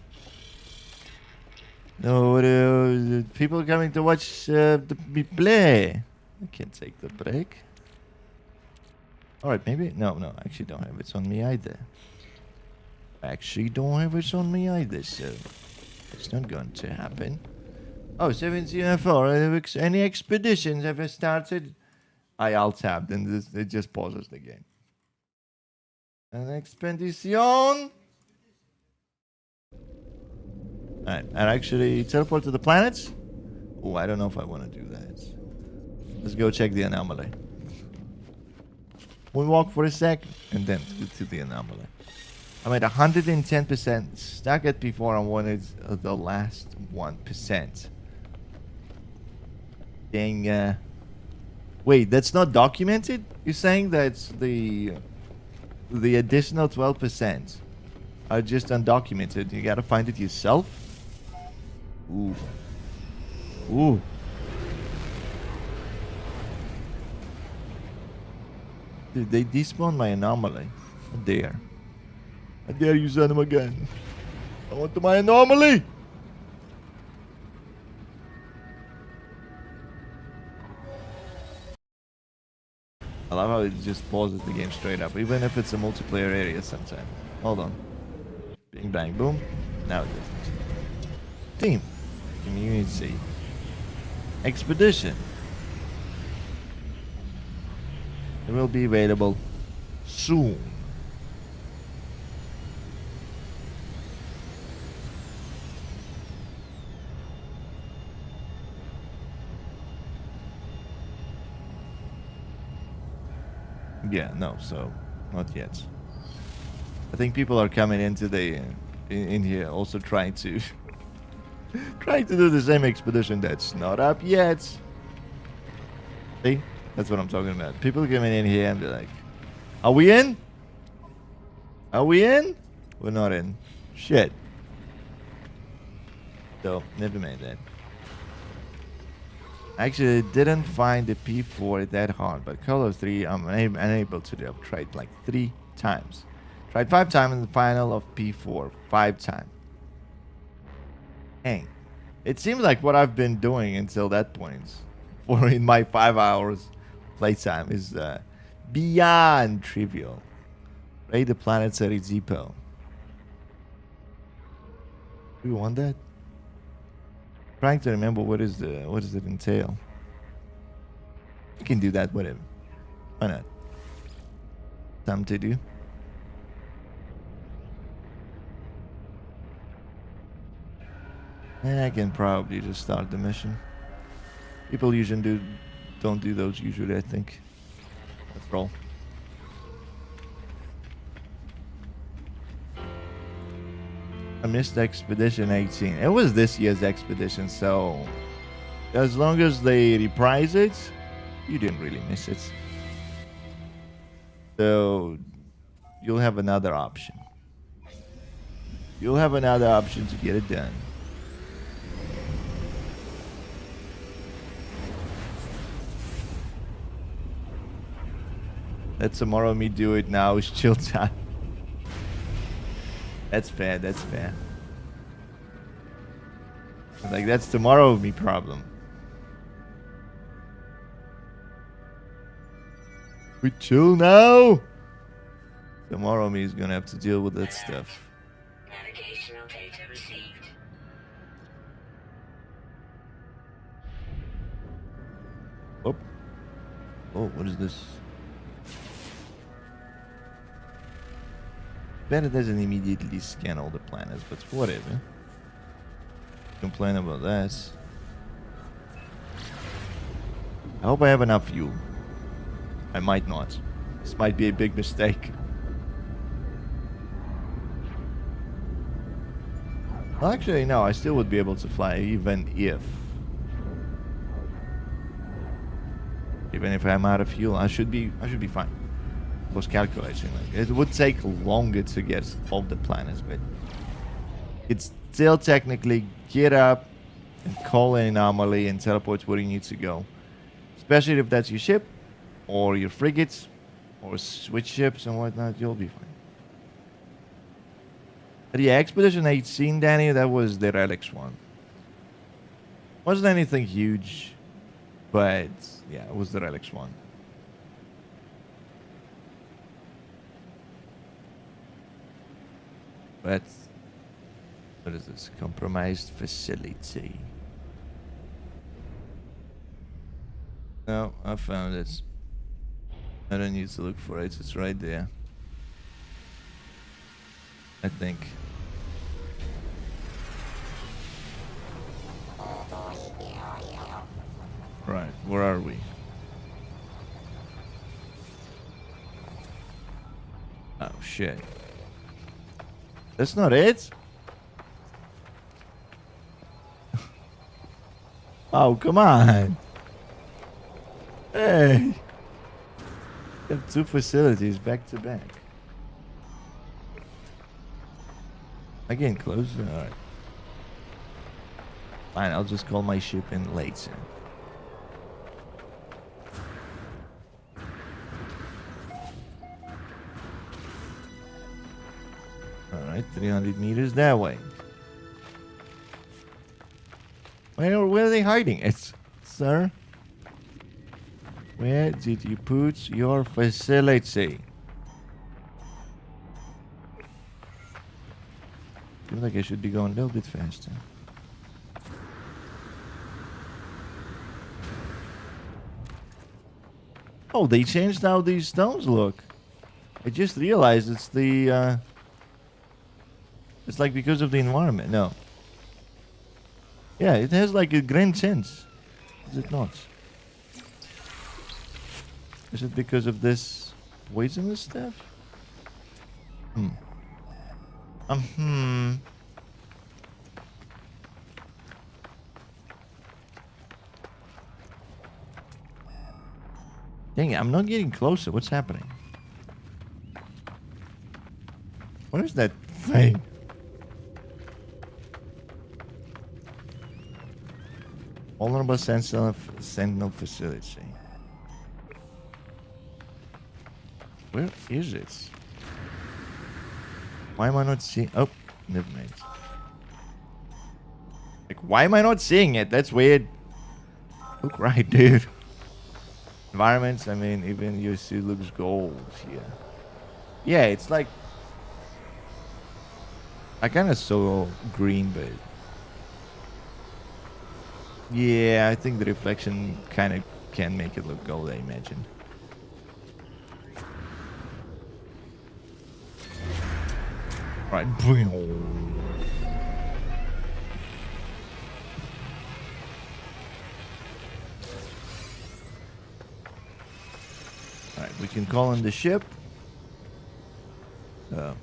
A: No, people coming to watch me play. I can't take the break. Alright, maybe. No, I actually don't have it on me either. So it's not going to happen. Oh, 1704. Any expeditions ever started? I alt-tabbed and it just pauses the game. An expedition. Alright, and actually teleport to the planets? Oh, I don't know if I want to do that. Let's go check the anomaly. We walk for a sec and then to the anomaly. I'm at 110%. Stuck at before I wanted the last 1%. Dang. Wait, that's not documented? You're saying that's the additional 12% are just undocumented. You gotta find it yourself? Ooh. Ooh. Dude, they despawned my anomaly. I dare. I dare you send them again. I want my anomaly! I love how it just pauses the game straight up, even if it's a multiplayer area sometimes. Hold on. Bing, bang, boom. Now it doesn't. Team. Community. Expedition. It will be available soon. Yeah, no, so not yet. I think people are coming into the in here also trying to trying to do the same expedition that's not up yet. See? That's what I'm talking about. People coming in here and be like, "Are we in? Are we in? We're not in. Shit." So, never mind that. Actually, I didn't find the P4 that hard, but Call of 3 I'm unable to do. I've tried like 3 times. Tried 5 times in the final of P4. 5 times. Dang. It seems like what I've been doing until that point, for in my 5 hours playtime, is beyond trivial. Raid the planetary depot. Do you want that? Trying to remember what does it entail. You can do that, whatever. Why not? Something to do. And I can probably just start the mission. People usually don't do those usually, I think. Let's roll. I missed Expedition 18. It was this year's Expedition, so as long as they reprise it, you didn't really miss it. So you'll have another option. You'll have another option to get it done. Let tomorrow me do it now. It's chill time. That's fair. That's fair. Like, that's tomorrow me problem. We chill now. Tomorrow me is gonna have to deal with that stuff.
B: Navigational data received.
A: Oh. Oh, what is this? Bet it doesn't immediately scan all the planets, but whatever. Complain about that. I hope I have enough fuel. I might not. This might be a big mistake. Well, actually, no. I still would be able to fly, even if I'm out of fuel. I should be fine. I was calculating, like, it would take longer to get all the planets, but it's still technically get up and call an anomaly and teleport where you need to go. Especially if that's your ship or your frigates or switch ships and whatnot, you'll be fine. But yeah, Expedition 18, Danny, that was the relics one. Wasn't anything huge, but yeah, it was the relics one. But what is this? Compromised facility. No, I found it. I don't need to look for it. It's right there. I think. Right, where are we? Oh shit. That's not it? Oh, come on. Hey. You have two facilities back to back. Again, close. Alright. Fine, I'll just call my ship in later. Alright, 300 meters that way. Where are they hiding it, sir? Where did you put your facility? Seems like I should be going a little bit faster. Oh, they changed how these stones look. I just realized it's the, it's like because of the environment. No. Yeah, it has like a green tint. Is it not? Is it because of this poisonous stuff? Dang it, I'm not getting closer. What's happening? What is that thing? Vulnerable sentinel facility. Where is it? Why am I not seeing? Oh, never mind. Like, why am I not seeing it? That's weird. Look right, dude. Environments, I mean, even your suit looks gold here. Yeah, it's like... I kind of saw green, but... Yeah, I think the reflection kind of can make it look gold, I imagine. Right. can call in the ship. Oh,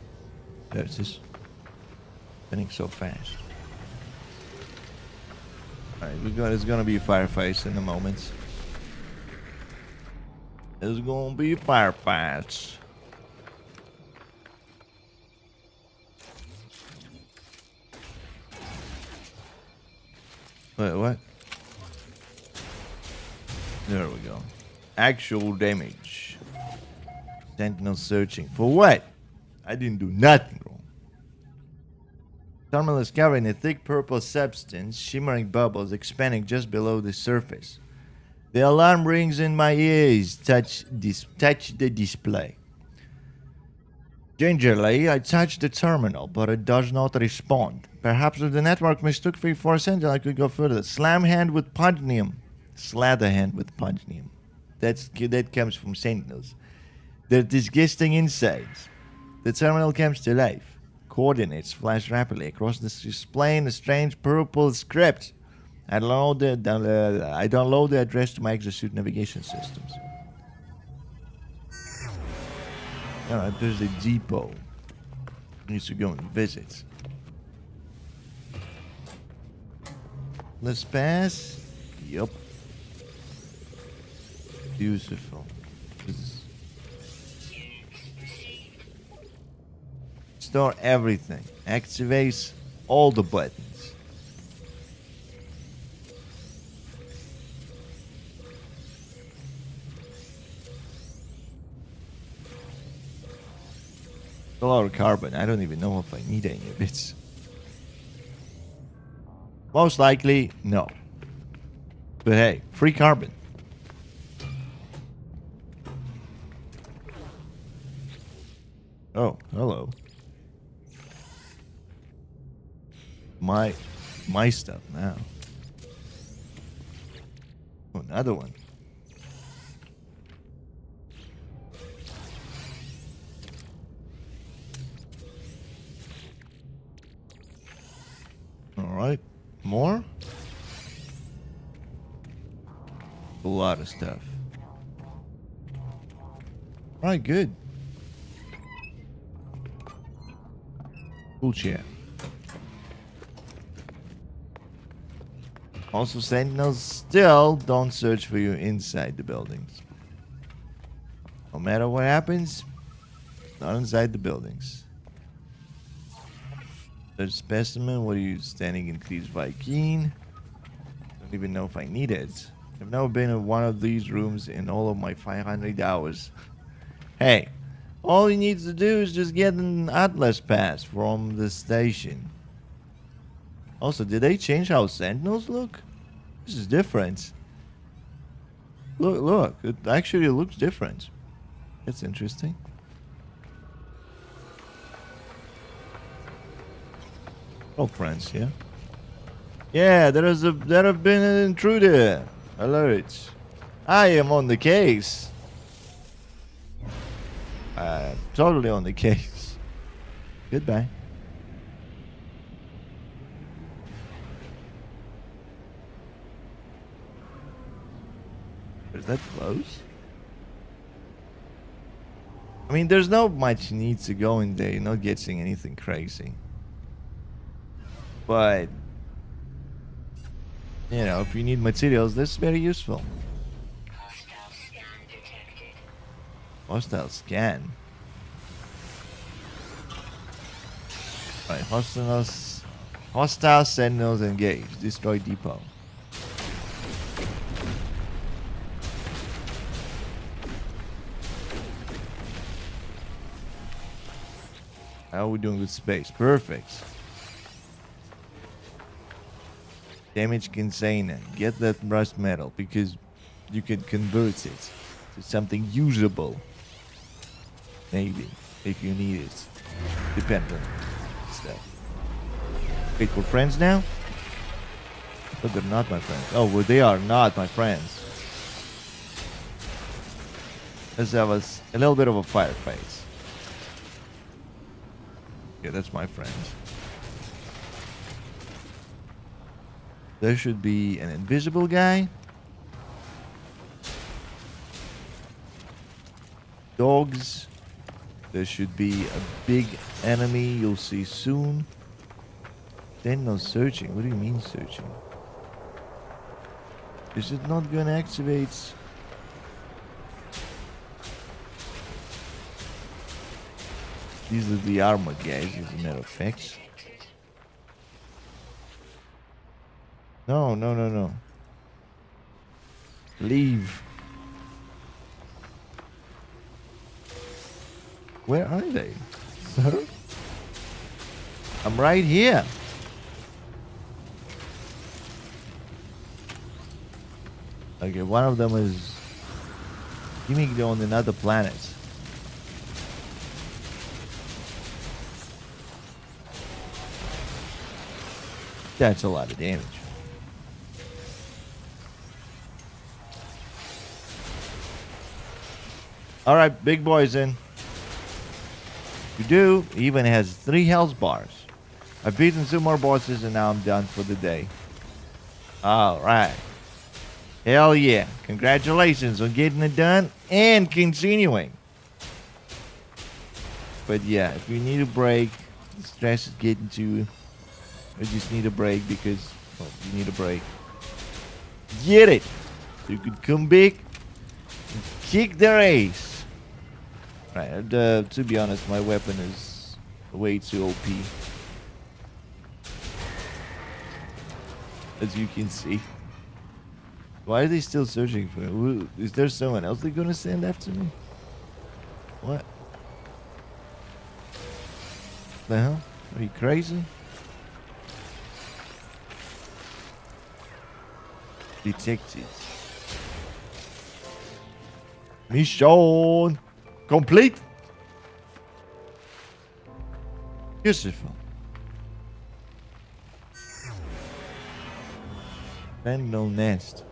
A: there's this. Spinning so fast. Alright, it's gonna be a firefight in a moment. It's gonna be firefights. Wait, what? There we go. Actual damage. Sentinel searching. For what? I didn't do nothing wrong. Terminal is carrying a thick purple substance, shimmering bubbles expanding just below the surface. The alarm rings in my ears. Touch the display. Gingerly, I touch the terminal, but it does not respond. Perhaps if the network mistook me for a sentinel, I could go further. Slam hand with pudnium. Slather hand with pudnium. That comes from sentinels. They're disgusting insides. The terminal comes to life. Coordinates flash rapidly across the display in a strange purple script. I download the address to my exosuit navigation systems. Alright, there's a depot. Needs to go and visit. Let's pass. Yup. Beautiful. Store everything. Activates all the buttons. A lot of carbon. I don't even know if I need any of it. Most likely, no. But hey, free carbon. Oh, hello. My stuff now. Oh, another one. All right, more. A lot of stuff. All right, good. Cool chair. Also, sentinels still don't search for you inside the buildings. No matter what happens, not inside the buildings. There's specimen. What are you standing in, please, Viking? Don't even know if I need it. I've never been in one of these rooms in all of my 500 hours. Hey, all he needs to do is just get an Atlas pass from the station. Also, did they change how sentinels look? This is different. Look. It actually looks different. That's interesting. Oh, friends, yeah. Yeah, there have been an intruder. Alert. I am on the case. Totally on the case. Goodbye. Is that close? I mean, there's not much need to go in there. You're not getting anything crazy. But, you know, if you need materials, this is very useful.
B: Hostile scan detected.
A: Hostile scan. Right, hostile sentinels engaged. Destroy depot. How are we doing with space? Perfect. Damage container. Get that rust metal because you can convert it to something usable. Maybe, if you need it. Depends on stuff. Wait, we're friends now? But they're not my friends. Oh, well, they are not my friends. Let's have a little bit of a firefight. Yeah, that's my friend. There should be an invisible guy. Dogs. There should be a big enemy you'll see soon. Then no searching. What do you mean searching? Is it not gonna activate? These are the armored guys, as a matter of fact.
B: Detected.
A: No, no, no, no. Leave. Where are they? Sir? I'm right here. Okay, one of them is gimmicked on another planet. That's a lot of damage. Alright, big boy's in. You do. He even has 3 health bars. I've beaten 2 more bosses and now I'm done for the day. Alright. Hell yeah. Congratulations on getting it done and continuing. But yeah, if you need a break, the stress is getting to you. Or just need a break because, well, you need a break. Get it! So you could come back and kick their ass. Right, to be honest, my weapon is way too OP. As you can see. Why are they still searching for me? Is there someone else they're gonna send after me? What? The hell? Are you crazy? Detected. Mission complete. Beautiful. Sentinel nest.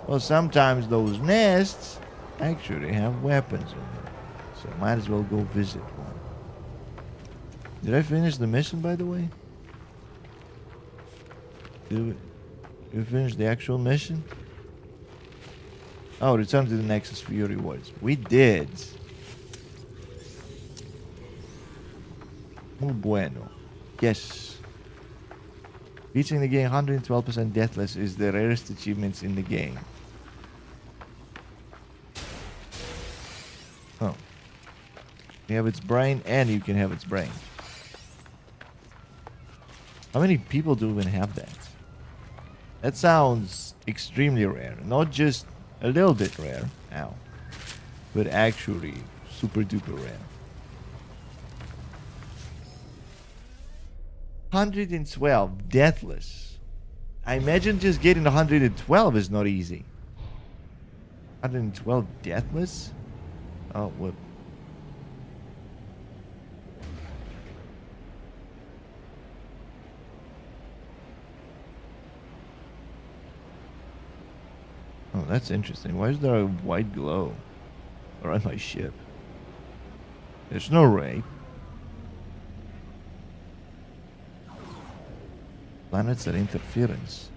A: Well, sometimes those nests actually have weapons in them, so might as well go visit one. Did I finish the mission, by the way? Did we finish the actual mission? Oh, return to the Nexus for your rewards. We did. Muy bueno. Yes. Beating the game 112% deathless is the rarest achievements in the game. Oh. You have its brain and you can have its brain. How many people do even have that? That sounds extremely rare. Not just a little bit rare. Ow. But actually super duper rare. 112 deathless. I imagine just getting 112 is not easy. 112 deathless? Oh, what? Oh, that's interesting. Why is there a white glow around my ship? There's no raid. Planets at interference.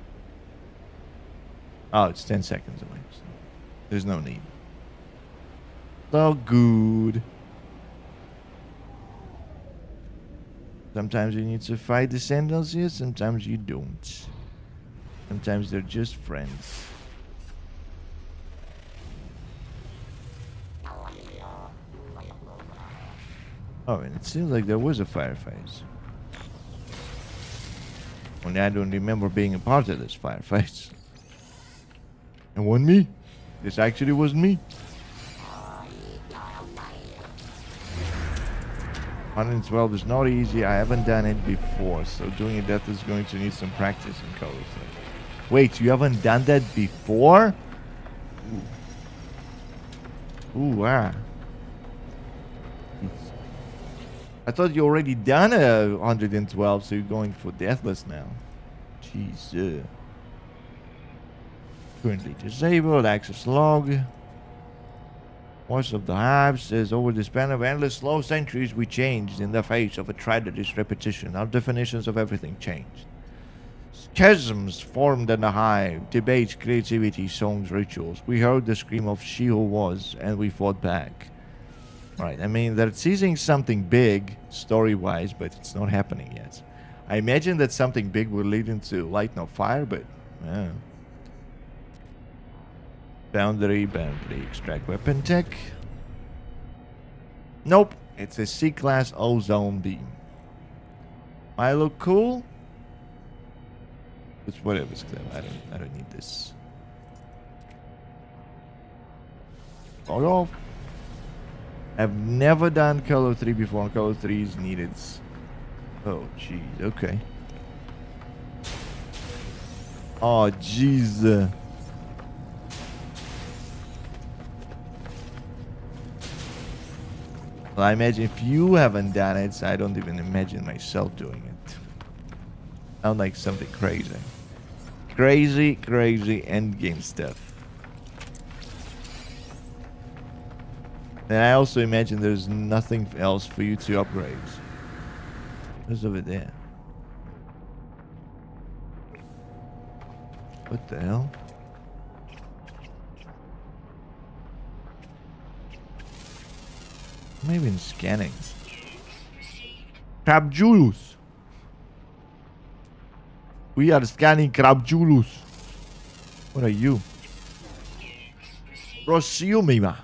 A: Oh, it's 10 seconds away. So there's no need. So good. Sometimes you need to fight the Sentinels here, sometimes you don't. Sometimes they're just friends. Oh, and it seems like there was a firefight. Only I don't remember being a part of this firefight. It wasn't me. This actually wasn't me. 112 is not easy. I haven't done it before, so doing it that is going to need some practice and color. Wait, you haven't done that before? Ooh, wow. I thought you already done a 112, so you're going for deathless now. Jeez. Currently disabled. Access log. Voice of the Hive says, over the span of endless slow centuries, we changed in the face of a tragedies repetition. Our definitions of everything changed. Chasms formed in the Hive. Debates, creativity, songs, rituals. We heard the scream of she who was, and we fought back. Right. I mean, they're teasing something big story-wise, but it's not happening yet. I imagine that something big will lead into Light No Fire, but boundary, extract weapon tech. Nope. It's a C-class ozone beam. I look cool. It's whatever's clear. I don't need this. Hold off. I've never done color 3 before. Color 3 is needed. Oh, jeez. Okay. Oh, jeez. Well, I imagine if you haven't done it, I don't even imagine myself doing it. Sound like something crazy. Crazy endgame stuff. And I also imagine there's nothing else for you to upgrade. What's over there? What the hell? I'm even scanning. Crabjulus. We are scanning Crabjulus. What are you? Rosiumima.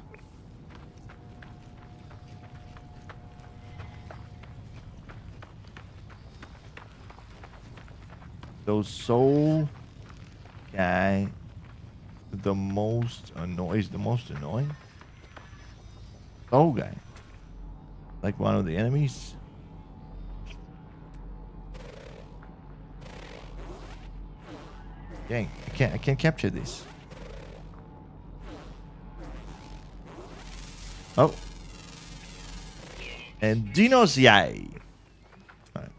A: So soul guy, the most annoying. Is the most annoying? Soul guy, like one of the enemies. Dang, I can't capture this. Oh, and Dinos yay. Alright.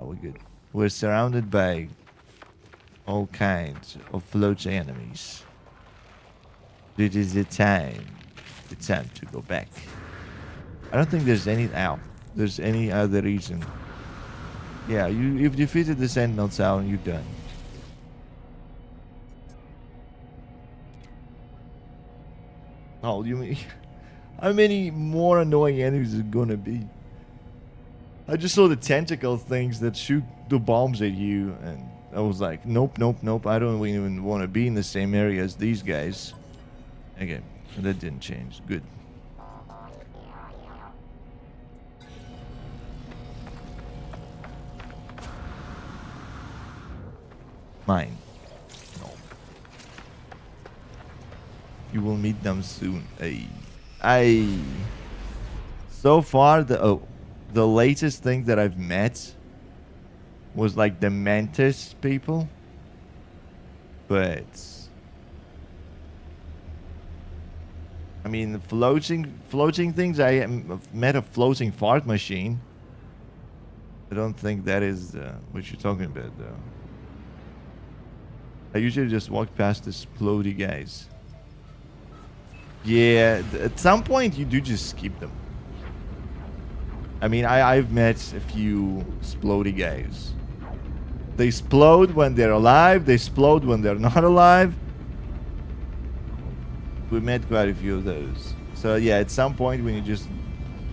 A: Oh, we're good. We're surrounded by all kinds of floating enemies. It is the time to go back. I don't think there's any other reason. Yeah, you've defeated the Sentinel Tower and you're done. Oh, you mean how many more annoying enemies is it gonna be? I just saw the tentacle things that shoot the bombs at you, and I was like, nope. I don't even want to be in the same area as these guys. Okay, that didn't change. Good. Mine. No. You will meet them soon. So far, the latest thing that I've met was like the Mantis people, but I mean the floating things. I've met a floating fart machine. I don't think that is what you're talking about, though. I usually just walk past the splody guys. Yeah, at some point you do just skip them. I mean, I've met a few splody guys. They explode when they're alive. They explode when they're not alive. We met quite a few of those. So yeah, at some point when you just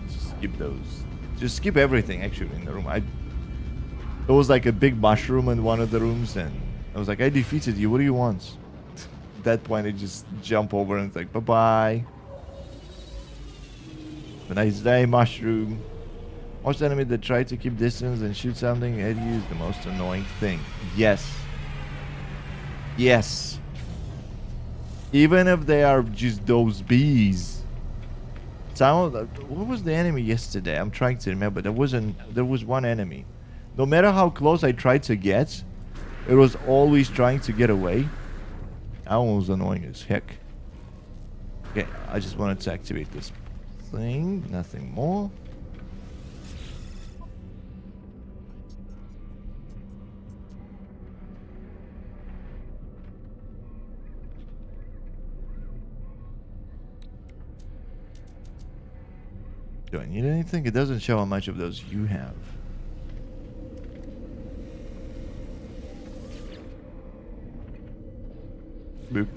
A: skip those. Just skip everything, actually, in the room. There was like a big mushroom in one of the rooms, and I was like, I defeated you. What do you want? At that point, I just jump over and it's like, bye-bye. Have a nice day, mushroom. Most enemy that try to keep distance and shoot something at you is the most annoying thing. Yes. Yes. Even if they are just those bees. What was the enemy yesterday? I'm trying to remember. There was one enemy. No matter how close I tried to get, it was always trying to get away. That one was annoying as heck. Okay, I just wanted to activate this thing. Nothing more. Do I need anything? It doesn't show how much of those you have. Boop.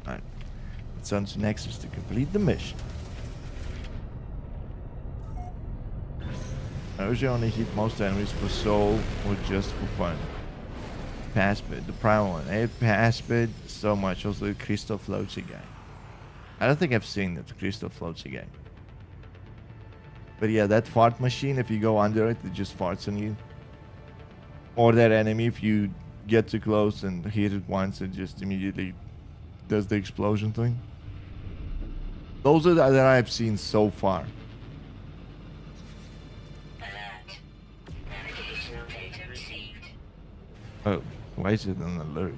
A: Alright. on to Nexus to complete the mission. I usually only hit most enemies for soul or just for fun. Passbit, the primal one. I hate Passbit so much. Also the Crystal Floatsy guy. I don't think I've seen the Crystal Floatsy guy. But yeah, that fart machine, if you go under it, it just farts on you. Or that enemy, if you get too close and hit it once, it just immediately does the explosion thing. Those are that I've seen so far.
B: Alert. Navigational data received.
A: Oh, why is it an alert?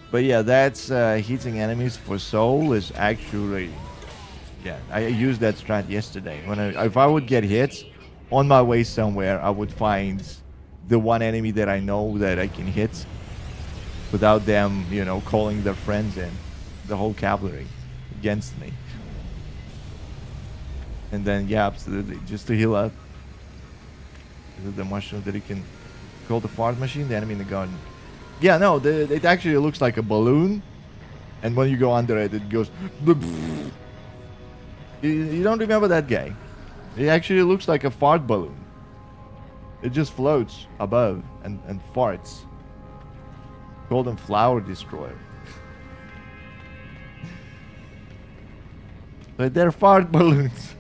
A: But yeah, that's hitting enemies for soul is actually... Yeah, I used that strat yesterday. If I would get hit on my way somewhere, I would find the one enemy that I know that I can hit without them, you know, calling their friends in, the whole cavalry against me. And then, yeah, absolutely, just to heal up. Is it the mushroom that you can call the fart machine? The enemy in the garden. Yeah, no, it actually looks like a balloon. And when you go under it, it goes... You don't remember that guy. It actually looks like a fart balloon. It just floats above and farts. Golden Flower Destroyer. But they're fart balloons.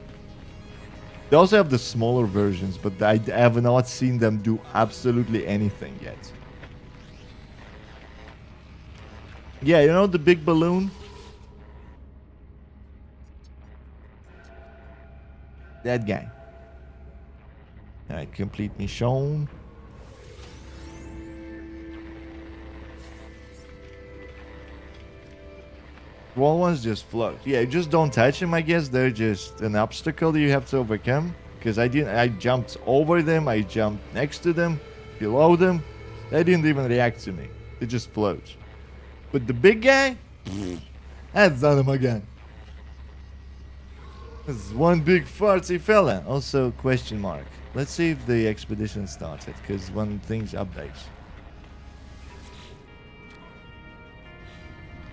A: They also have the smaller versions, but I have not seen them do absolutely anything yet. Yeah, you know the big balloon? That guy. Alright, complete mission. Wall ones just float. Yeah, just don't touch them, I guess. They're just an obstacle you have to overcome. Because I jumped over them, I jumped next to them, below them. They didn't even react to me. They just float. But the big guy? That's not him again. This is one big fartsy fella. Also, question mark. Let's see if the expedition started, because when things updates.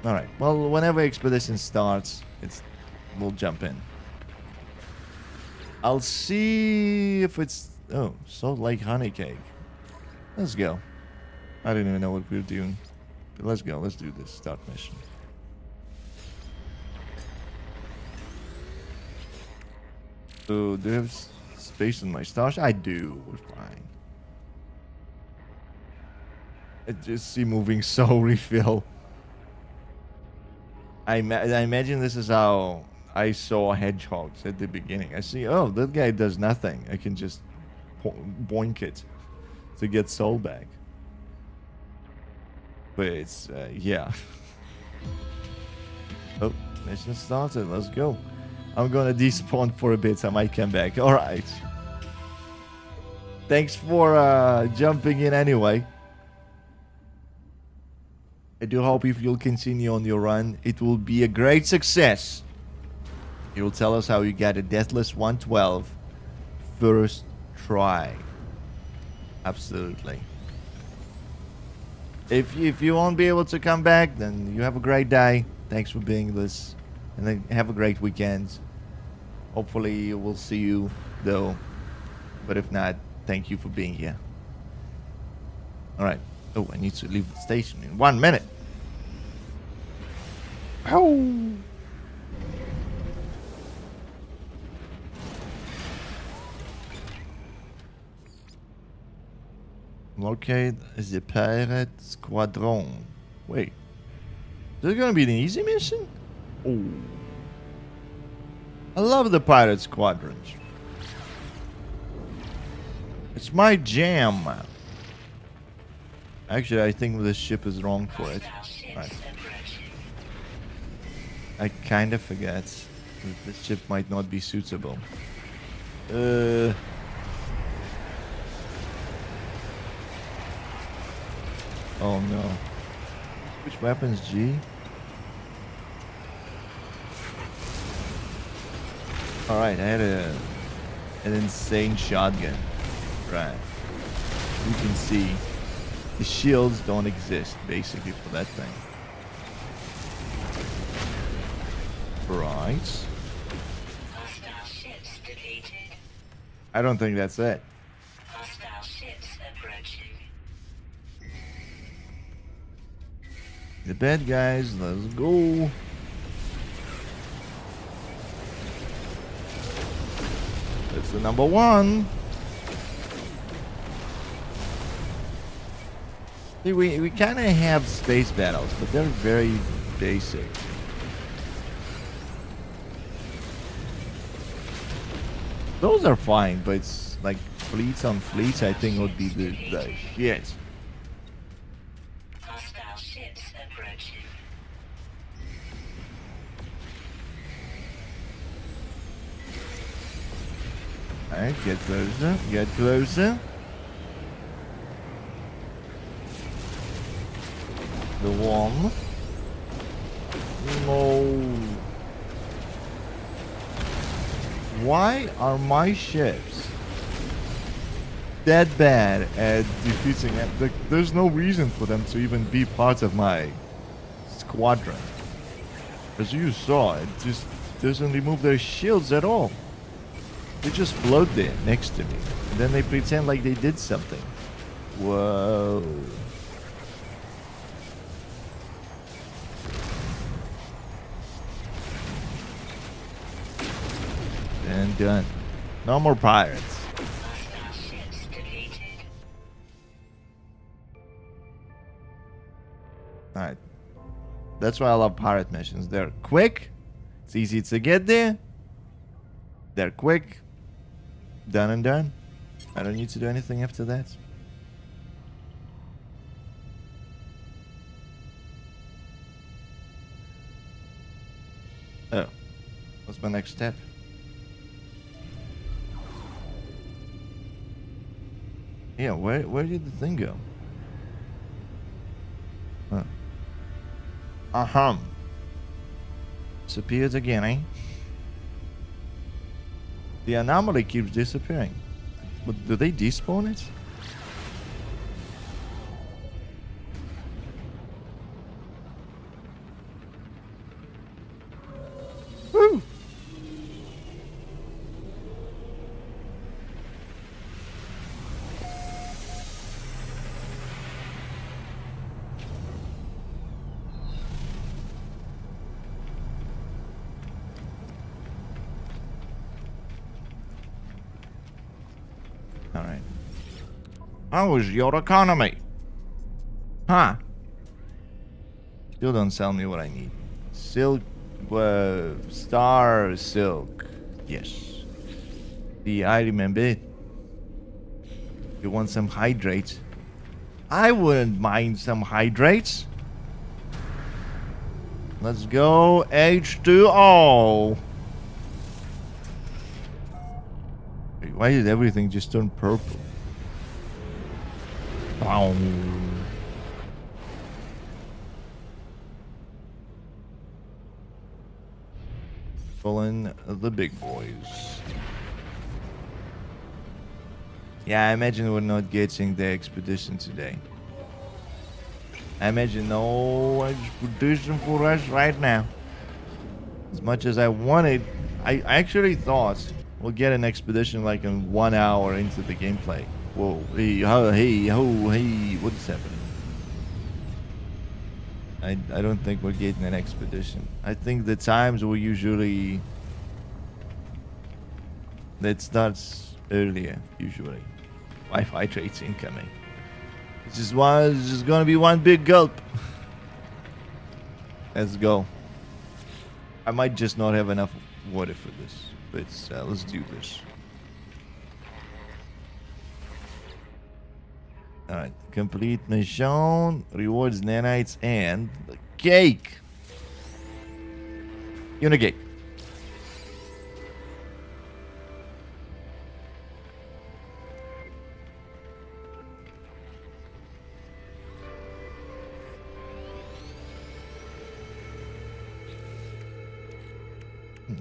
A: Alright, well, whenever expedition starts, we'll jump in. I'll see if it's... Oh, Salt Lake Honey Cake. Let's go. I don't even know what we're doing. But let's go, let's do this. Start mission. So, do you have space in my stash? I do. We're fine. I just see moving soul refill. I imagine this is how I saw hedgehogs at the beginning. I see, oh, that guy does nothing. I can just boink it to get soul back. But it's, yeah. Oh, mission started. Let's go. I'm gonna despawn for a bit. I might come back. All right. Thanks for jumping in anyway. I do hope if you'll continue on your run, it will be a great success. You will tell us how you got a Deathless 112 first try. Absolutely. If you won't be able to come back, then you have a great day. Thanks for being this. And then have a great weekend. Hopefully we'll see you though. But if not, thank you for being here. Alright. Oh, I need to leave the station in 1 minute. Ow! Locate the pirate squadron. Wait. Is this gonna be an easy mission? Oh. I love the pirate squadrons. It's my jam. Actually, I think this ship is wrong for it. Right. I kind of forget that this ship might not be suitable. Oh no. Which weapons, G? Alright, I had an insane shotgun. Right. You can see the shields don't exist, basically, for that thing. Right.
B: Hostile ships defeated.
A: I don't think that's it.
B: Hostile ships approaching.
A: The bad guys, let's go. That's the number one. See, we kind of have space battles, but they're very basic. Those are fine, but it's like fleets on fleets, I think would be the shit.
B: Hostile ships approaching.
A: Alright, get closer, get closer. The one. No. Why are my ships that bad at defeating it? There's no reason for them to even be part of my squadron. As you saw, it just doesn't remove their shields at all. They just float there next to me. And then they pretend like they did something. Whoa. And done. No more pirates.
B: Hostile ships defeated.
A: Alright. That's why I love pirate missions. They're quick. It's easy to get there. They're quick. Done and done. I don't need to do anything after that. Oh. What's my next step? Yeah, where did the thing go? Huh. Disappeared again, eh? The anomaly keeps disappearing. But do they despawn it? Woo! Alright. How is your economy? Huh? Still don't sell me what I need. Silk, star silk. Yes. I remember it. You want some hydrates? I wouldn't mind some hydrates. Let's go H2O. Why did everything just turn purple? Wow. Pulling the big boys. Yeah, I imagine we're not getting the expedition today. I imagine no expedition for us right now. As much as I wanted, I actually thought we'll get an expedition like in 1 hour into the gameplay. Whoa, hey, what is happening? I don't think we're getting an expedition. I think the times will usually... that starts earlier, usually. Wi-Fi traits incoming. It's just gonna be one big gulp. Let's go. I might just not have enough water for this. But let's do this. Alright, complete mission, rewards nanites, and the cake. Unigate.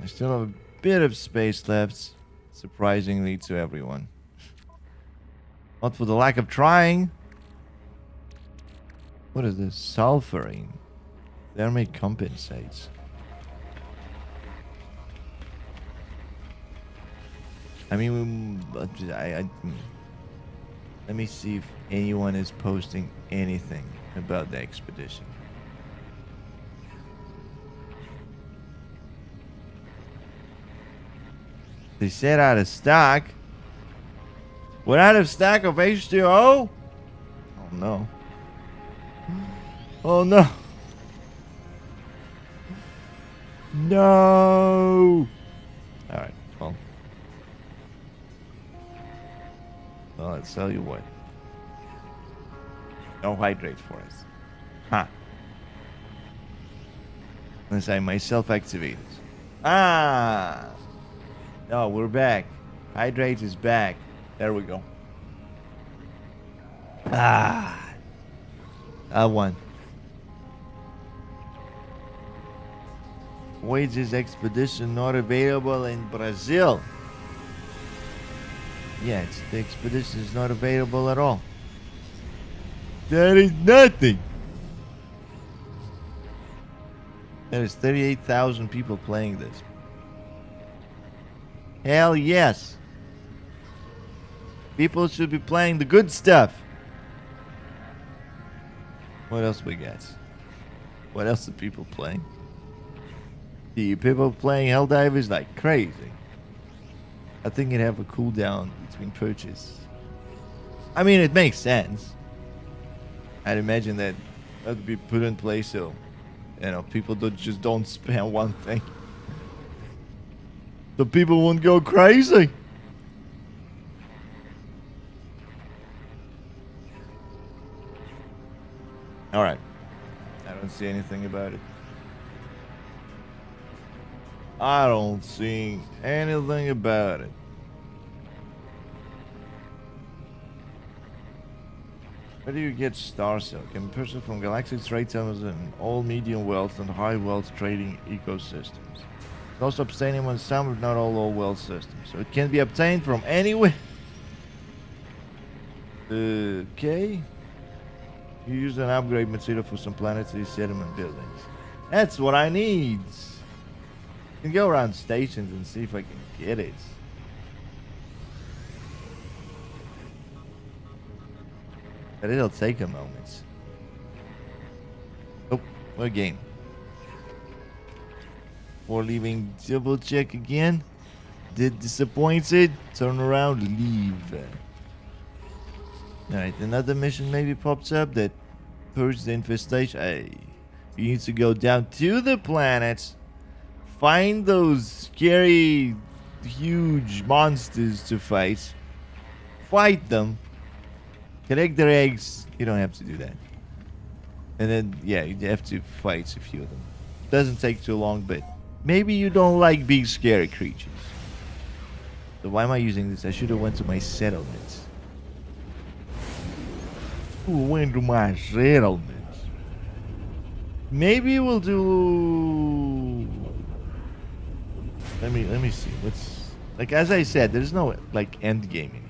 A: I still have a bit of space left, surprisingly to everyone. Not for the lack of trying. What is this? Sulfuring. Thermic compensates. I mean, let me see if anyone is posting anything about the expedition. They said out of stock. We're out of stock of H2O? Oh no. Oh no. No. Alright, well. Well, let's tell you what. No hydrate for us. Huh. Unless I myself activate it. Ah! No, we're back. Hydrate is back. There we go. Ah! I won. Voyagers expedition not available in Brazil. Yeah, the expedition is not available at all. That is nothing. There's 38,000 people playing this. Hell yes. People should be playing the good stuff. What else we got? What else are people playing? The people playing Helldivers like crazy. I think it'd have a cooldown between purchase. I mean, it makes sense. I'd imagine that would be put in place so, you know, people just don't spam one thing. The people won't go crazy. Alright. I don't see anything about it. I don't see anything about it. Where do you get Star Silk? A person from Galactic Trade Terminals and all medium wealth and high wealth trading ecosystems. It's also obtainable in some, but not all low wealth systems. So it can be obtained from anywhere. Okay. You use an upgrade material for some planetary settlement buildings. That's what I need. I can go around stations and see if I can get it. But it'll take a moment. Oh, again. Before leaving, double check again. Did disappointed? Turn around, leave. Alright, another mission maybe pops up that purges the infestation. Hey, you need to go down to the planet, find those scary, huge monsters to fight them, collect their eggs. You don't have to do that. And then, yeah, you have to fight a few of them. Doesn't take too long, but maybe you don't like big, scary creatures. So why am I using this? I should have went to my settlement. Went to my settlement. Maybe we'll do. Let me see. What's like as I said, there's no like end game in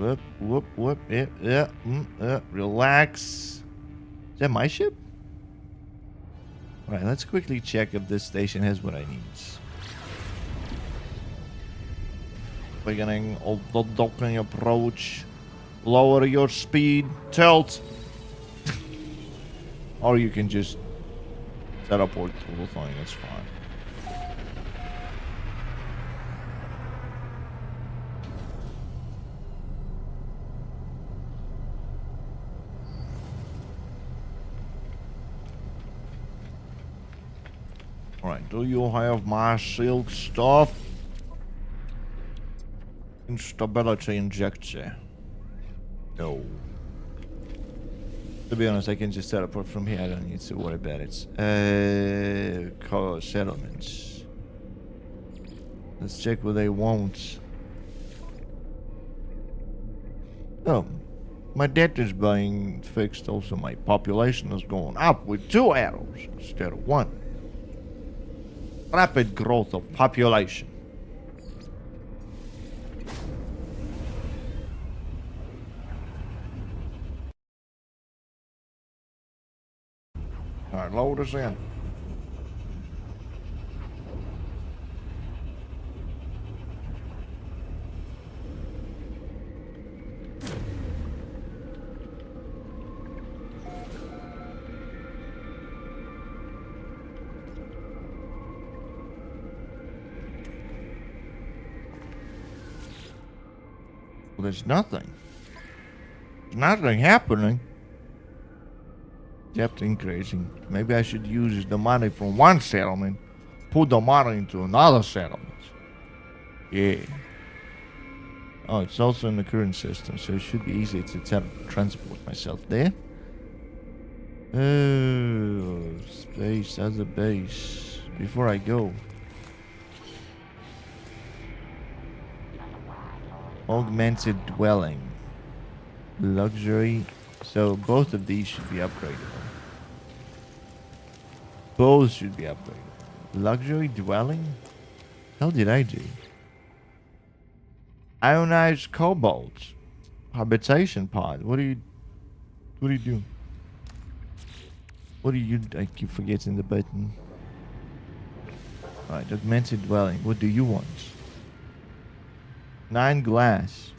A: here. Whoop. Yeah. Relax. Is that my ship? Alright, let's quickly check if this station has what I need. Beginning of the docking approach. Lower your speed. Tilt. Or you can just teleport through the thing. It's fine. Alright, do you have my silk stuff? Instability injector. No. To be honest, I can just teleport from here. I don't need to worry about it. Settlements. Let's check what they want. Oh. My debt is being fixed. Also, my population is going up with 2 arrows instead of 1. Rapid growth of population. Alright, load us in. Well, there's nothing. There's nothing happening. Kept increasing. Maybe I should use the money from one settlement, put the money into another settlement. Yeah. Oh, it's also in the current system, so it should be easy to transport myself there. Oh, space, other base. Before I go. Augmented dwelling. Luxury. So both of these should be upgradable. Both should be upgradable. Luxury dwelling? Hell did I do? Ionized cobalt. Habitation pod. What are you doing? What are you, I keep forgetting the button. Alright, augmented dwelling. What do you want? 9 glass.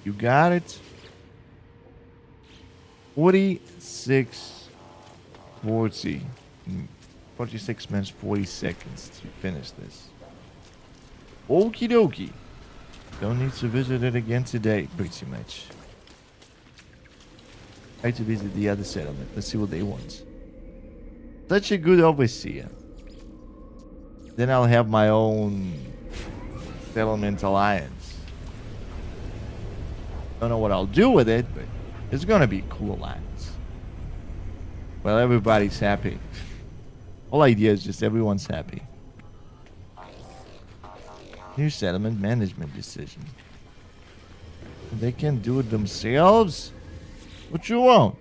A: You got it. 46 40. 46 minutes 40 seconds to finish this. Okie dokie. Don't need to visit it again today, pretty much. Try to visit the other settlement. Let's see what they want. Such a good overseer. Then I'll have my own settlement alliance. Don't know what I'll do with it, but it's gonna be a cool alliance. Well, everybody's happy. Whole idea is just everyone's happy. New settlement management decision. They can do it themselves? What you want?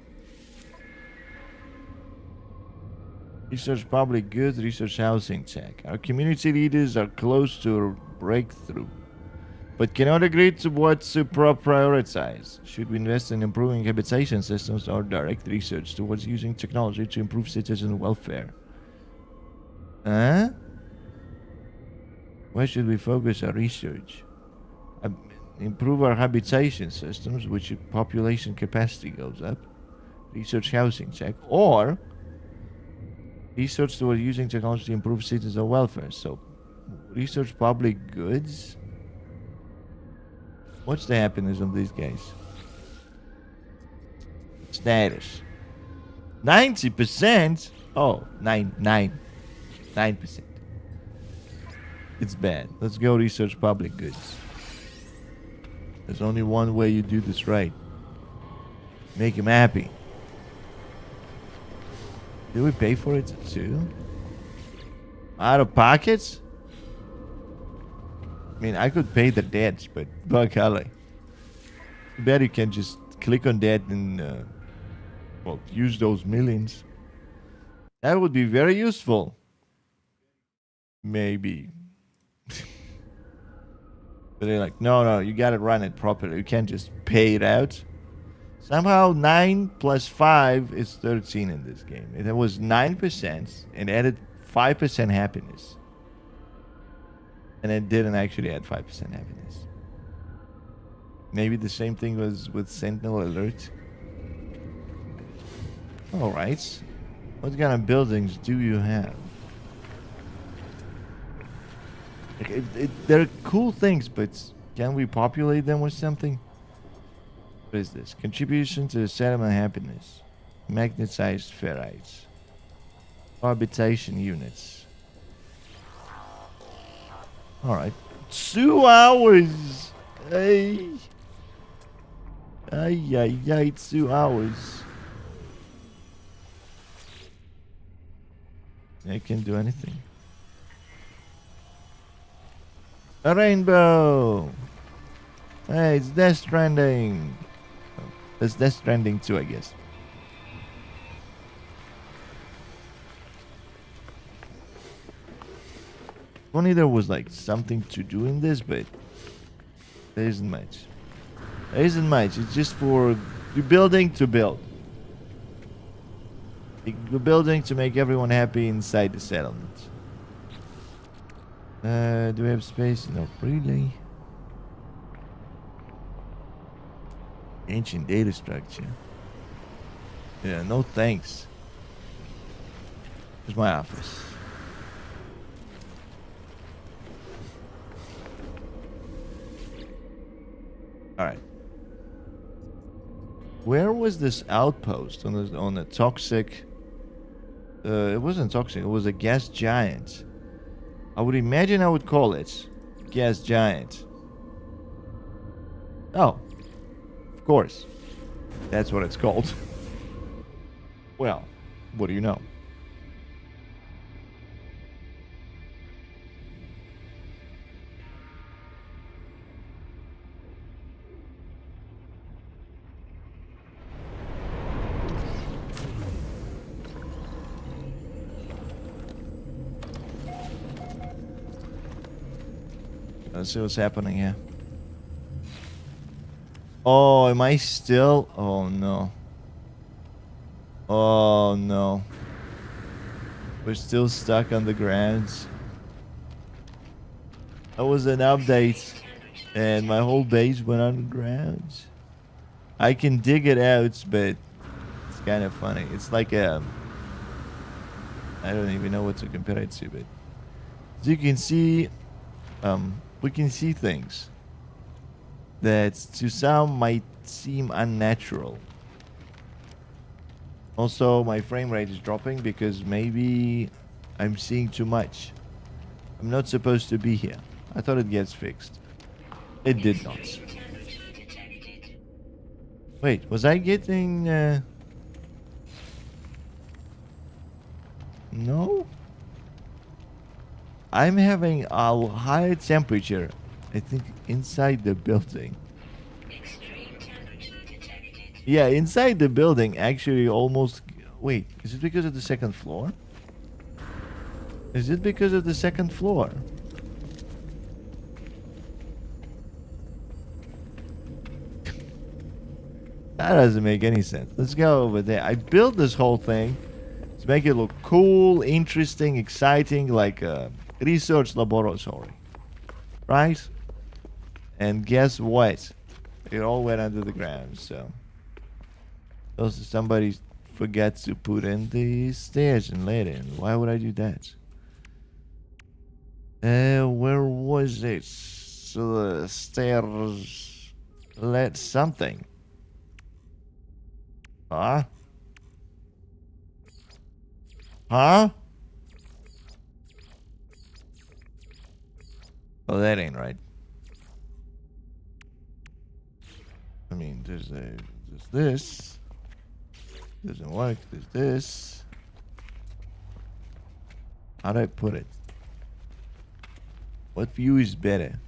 A: Research public goods, research housing check. Our community leaders are close to a breakthrough, but cannot agree to what to prioritize. Should we invest in improving habitation systems or direct research towards using technology to improve citizen welfare? Huh? Where should we focus our research? Improve our habitation systems, which population capacity goes up. Research housing check. Or research towards using technology to improve citizen welfare. So, research public goods. What's the happiness of these guys? Status. 90%? Oh, 9%. It's bad. Let's go research public goods. There's only one way you do this right. Make him happy. Did we pay for it too? Out of pockets? I mean, I could pay the debts, but bug Holly. Too bad you can just click on that and, well, use those millions. That would be very useful. Maybe. But they're like, no, you gotta run it properly. You can't just pay it out. Somehow 9 plus 5 is 13 in this game. It was 9% and added 5% happiness. And it didn't actually add 5% happiness. Maybe the same thing was with Sentinel Alert. Alright. What kind of buildings do you have? They're cool things, but can we populate them with something? What is this? Contribution to the settlement happiness. Magnetized ferrites. Habitation units. Alright. 2 hours! Hey! Ay, 2 hours. They can do anything. A rainbow! Hey, it's Death Stranding! It's Death Stranding 2, I guess. If only there was like something to do in this, but there isn't much. There isn't much. It's just for building to build. The building to make everyone happy inside the settlement. Do we have space? Not really. Ancient data structure. Yeah, no thanks. Here's my office. Alright. Where was this outpost on the toxic? It wasn't toxic. It was a gas giant. I would imagine I would call it gas giant. Oh, of course, that's what it's called. Well, what do you know? Let's see what's happening here. Oh, am I still? Oh no. Oh no. We're still stuck on the grounds. That was an update, and my whole base went underground. I can dig it out, but it's kind of funny. It's like a... I don't even know what to compare it to, but as you can see, we can see things that to some might seem unnatural. Also, my frame rate is dropping because maybe I'm seeing too much. I'm not supposed to be here. I thought it gets fixed. It did not. Wait, was I getting... No? I'm having a higher temperature, I think, inside the building. Yeah, inside the building, actually almost... Wait, is it because of the second floor? Is it because of the second floor? That doesn't make any sense. Let's go over there. I built this whole thing to make it look cool, interesting, exciting, like a research laboratory. Right? And guess what? It all went under the ground, so... Also, somebody forgot to put in the stairs and let in. Why would I do that? Where was it? So the stairs... Let something. Huh? Huh? Oh, that ain't right. I mean, there's this. Doesn't work. There's this. How do I put it? What view is better?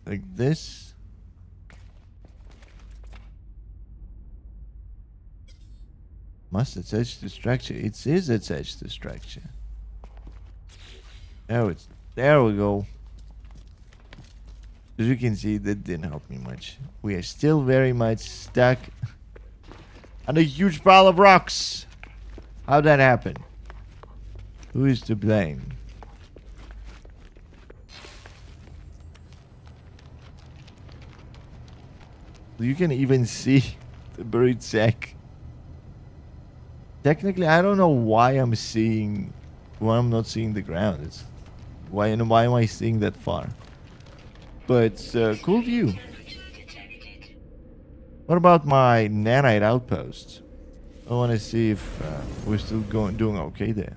A: Like this? Must attach to structure. It is attached to structure. There we go. As you can see, that didn't help me much. We are still very much stuck on a huge pile of rocks. How'd that happen? Who is to blame? You can even see the buried sack. Technically, I don't know why I'm not seeing the ground. It's why am I seeing that far? But cool view. What about my nanite outpost? I want to see if we're still doing okay there.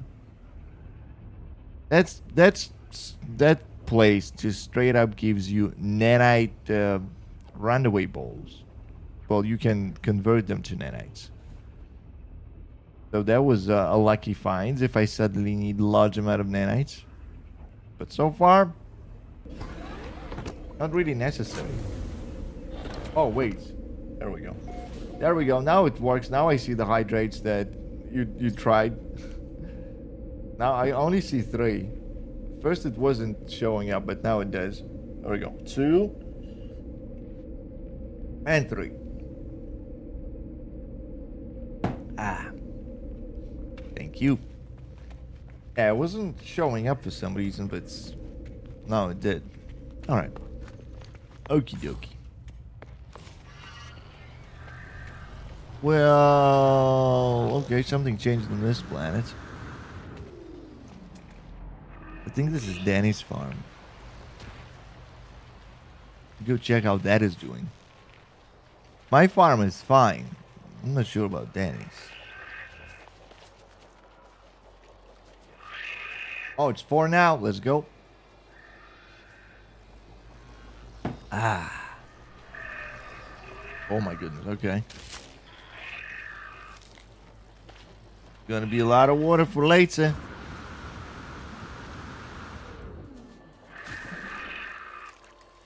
A: That place just straight up gives you nanite runaway balls. Well, you can convert them to nanites. So that was a lucky find if I suddenly need a large amount of nanites. But so far, not really necessary. Oh, wait. There we go. There we go. Now it works. Now I see the hydrates that you tried. Now I only see 3. First it wasn't showing up, but now it does. There we go. 2. And 3. Ah. Thank you. Yeah, it wasn't showing up for some reason, but no, it did. Alright. Okie dokie. Well, okay, something changed on this planet. I think this is Danny's farm. Go check how that is doing. My farm is fine. I'm not sure about Danny's. Oh, it's 4 now. Let's go. Ah. Oh my goodness. Okay. Gonna be a lot of water for later.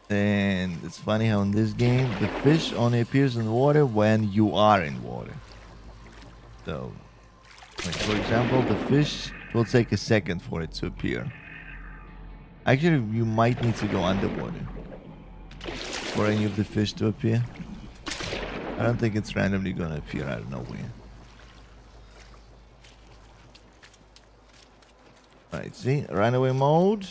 A: And it's funny how in this game the fish only appears in water when you are in water. So, like for example, the fish will take a second for it to appear. Actually, you might need to go underwater for any of the fish to appear. I don't think it's randomly gonna appear out of nowhere. Alright, see? Runaway mode.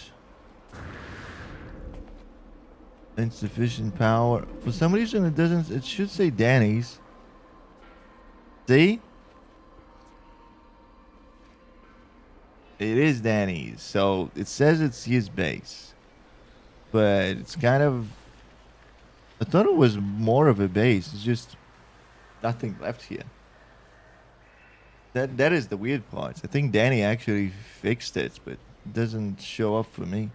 A: Insufficient power. For some reason it doesn't, it should say Danny's. See? It is Danny's. So it says it's his base. But it's kind of, I thought it was more of a base. It's just nothing left here. That is the weird part. I think Danny actually fixed it, but it doesn't show up for me.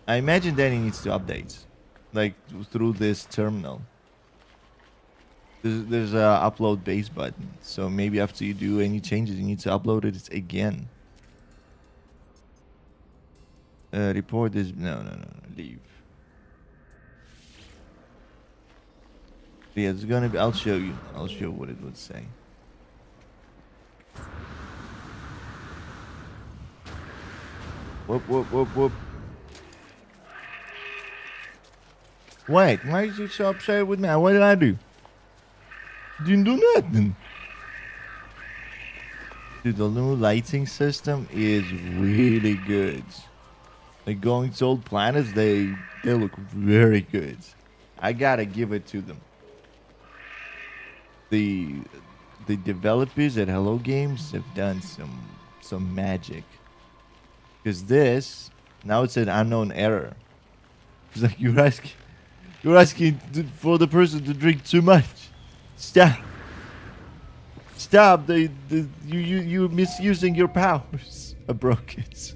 A: I imagine Danny needs to update, like through this terminal. There's a upload base button, so maybe after you do any changes, you need to upload it again. Report this. No. Leave. Yeah, it's gonna be. I'll show you. I'll show what it would say. Whoop. Wait, why is you so upset with me? What did I do? Didn't do nothing. Dude, the new lighting system is really good. Like going to old planets, they look very good. I gotta give it to them. The developers at Hello Games have done some magic. Because this now it's an unknown error. It's like you're asking for the person to drink too much. Stop. You're misusing your powers. I broke it.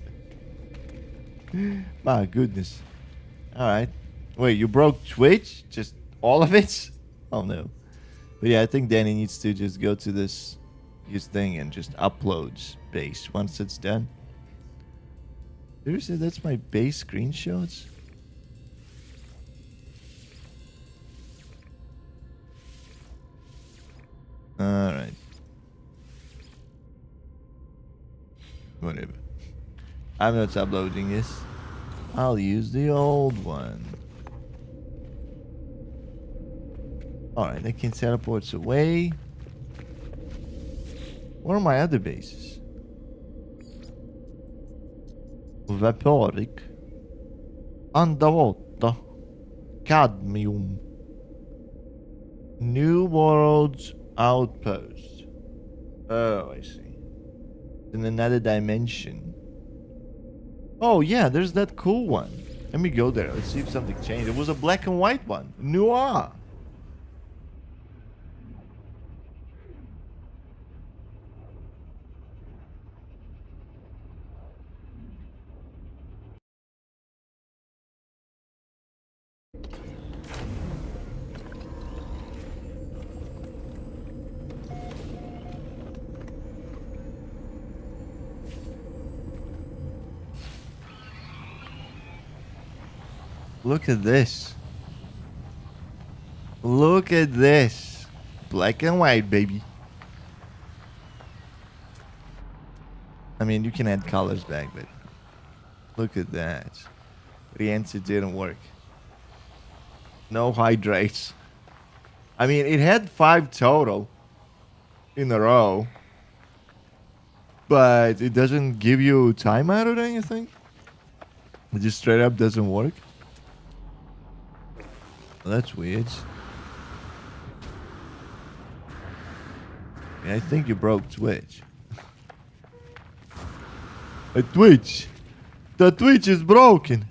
A: My goodness. Alright. Wait, you broke Twitch? Just all of it? Oh no. But yeah, I think Danny needs to just go to his thing and just upload base once it's done. Seriously, that's my base screenshots? Alright. Whatever. I'm not uploading this. I'll use the old one. Alright, I can teleport away. What are my other bases? Vaporic. Underwater. Cadmium. New World's Outpost. Oh, I see. In another dimension. Oh, yeah, there's that cool one. Let me go there. Let's see if something changed. It was a black and white one. Noir. Look at this. Look at this. Black and white, baby. I mean, you can add colors back, but look at that. The answer didn't work. No hydrates. I mean, it had 5 total in a row, but it doesn't give you timeout or anything. It just straight up doesn't work. Well, that's weird. Yeah, I think you broke Twitch. Twitch. The Twitch is broken.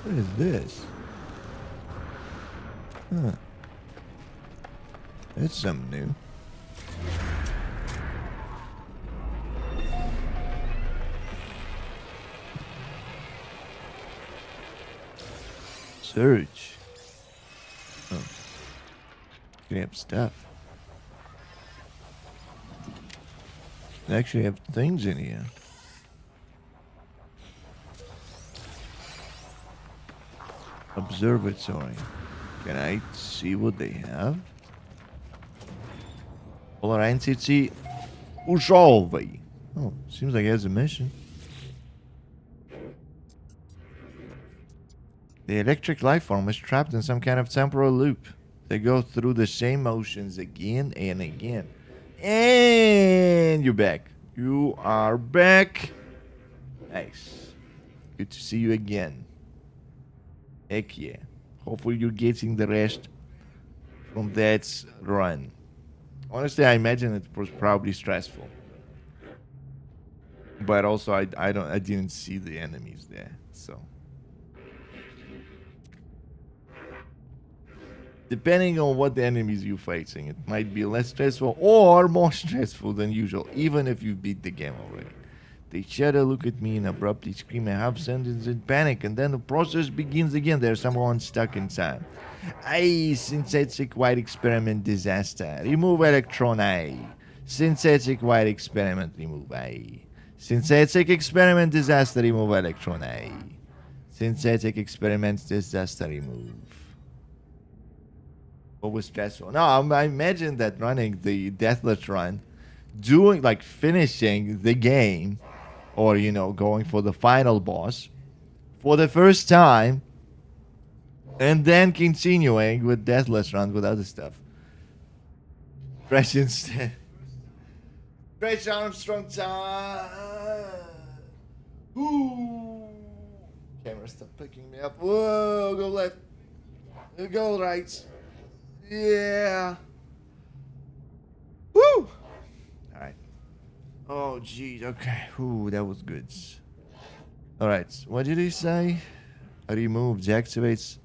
A: What is this? Huh. That's something new. Search. Oh. You have stuff. They actually have things in here. Observatory. Can I see what they have? Polar entity Usholvi. Oh, seems like it has a mission. The electric life form is trapped in some kind of temporal loop. They go through the same motions again and again. And you're back. You are back. Nice. Good to see you again. Heck yeah. Hopefully you're getting the rest from that run. Honestly, I imagine it was probably stressful. But also I didn't see the enemies there, so. Depending on what the enemies you're facing, it might be less stressful or more stressful than usual, even if you beat the game already. They shudder, look at me, and abruptly scream a half sentence in panic, and then the process begins again. There's someone stuck in time. A synthetic white experiment disaster. Remove electron A. Synthetic white experiment, remove A. Synthetic experiment disaster, remove electron A. Synthetic experiment disaster, remove. What was stressful? No, I imagine that running the Deathless run, doing like finishing the game, or going for the final boss for the first time, and then continuing with Deathless runs with other stuff. Fresh instead. Fresh Armstrong time. Ooh. Camera stop picking me up. Whoa, go left. Go right. Yeah. Woo! Alright. Oh, jeez. Okay. Ooh, that was good. Alright. What did he say? Remove, deactivates.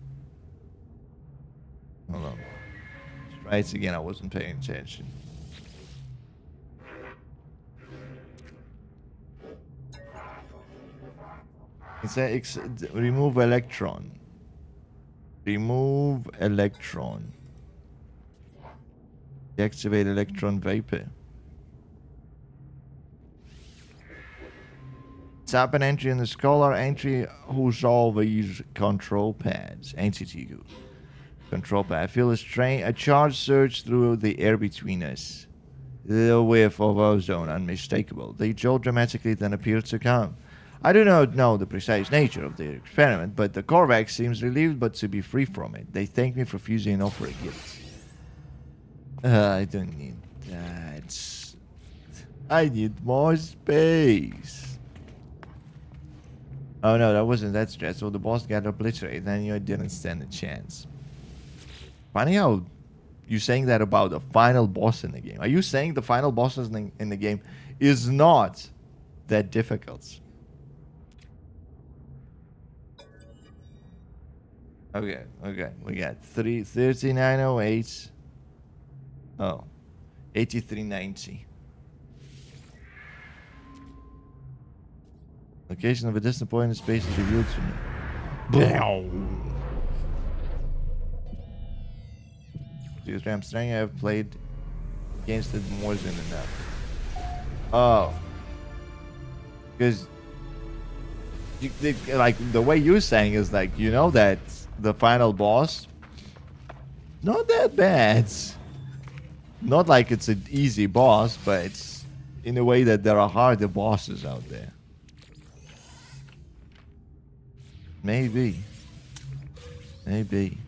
A: Hold on. Let's try it again. I wasn't paying attention. It says remove electron. Remove electron. Deactivate electron vapor. Tap an entry in the Scholar entry who's all these control pads. Entity control pad. I feel a charge surge through the air between us. The whiff of ozone, unmistakable. They jolt dramatically, then appear to calm. I do not know the precise nature of the experiment, but the Korvax seems relieved but to be free from it. They thank me profusely and offer a gift. I don't need that. I need more space. Oh no, that wasn't that stressful. The boss got obliterated, and you didn't stand a chance. Funny how you're saying that about the final boss in the game. Are you saying the final boss in the game is not that difficult? Okay. We got 3908. Oh, 8390. Location of a distant point in space is revealed to me. Because I'm saying I have played against it more than enough. Oh. Because like the way you're saying is like, that the final boss, not that bad. Not like it's an easy boss, but it's in a way that there are harder bosses out there. Maybe. Maybe.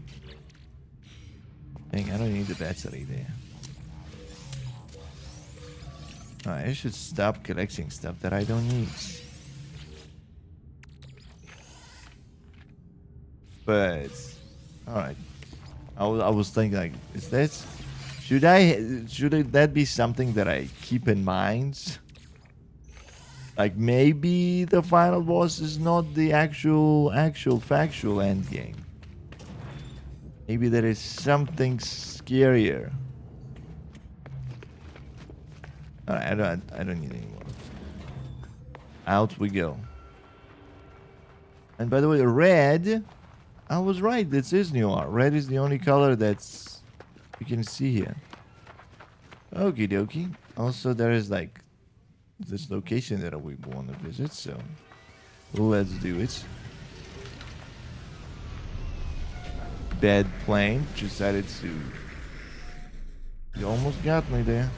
A: Dang, I don't need the battery there. Alright, I should stop collecting stuff that I don't need. But alright. I was thinking like, is that should that be something that I keep in mind? Like maybe the final boss is not the actual factual end game. Maybe there is something scarier. Alright, I don't need any more. Out we go. And by the way, red, I was right, this is new art. Red is the only color that's you can see here. Okie dokie. Also there is like this location that we want to visit, so let's do it. Bad plane decided to. You almost got me there.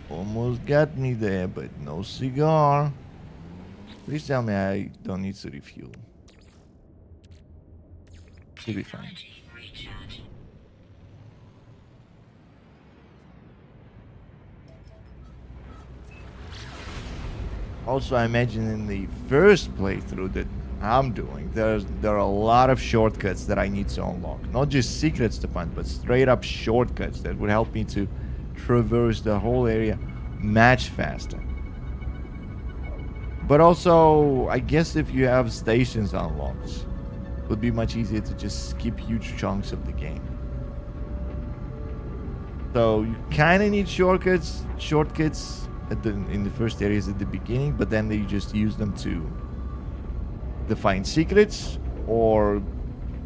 A: Almost got me there, but no cigar. Please tell me I don't need to refuel. Should be fine.
B: Energy recharge.
A: Also, I imagine in the first playthrough that I'm doing, there are a lot of shortcuts that I need to unlock. Not just secrets to find, but straight up shortcuts that would help me to traverse the whole area much faster. But also, I guess if you have stations unlocked, it would be much easier to just skip huge chunks of the game. So you kind of need shortcuts in the first areas at the beginning, but then you just use them to find secrets or,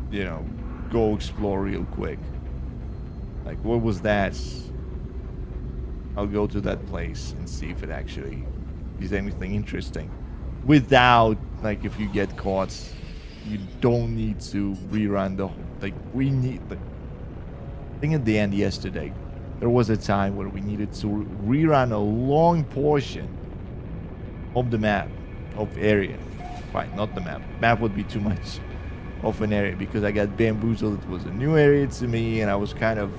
A: you know, go explore real quick. Like, what was that? I'll go to that place and see if it actually is anything interesting. Without, like, if you get caught, you don't need to rerun the whole, like, we need, the thing at the end yesterday, there was a time where we needed to rerun a long portion of the map, of area. Fine, not the map. Map would be too much of an area because I got bamboozled. It was a new area to me and I was kind of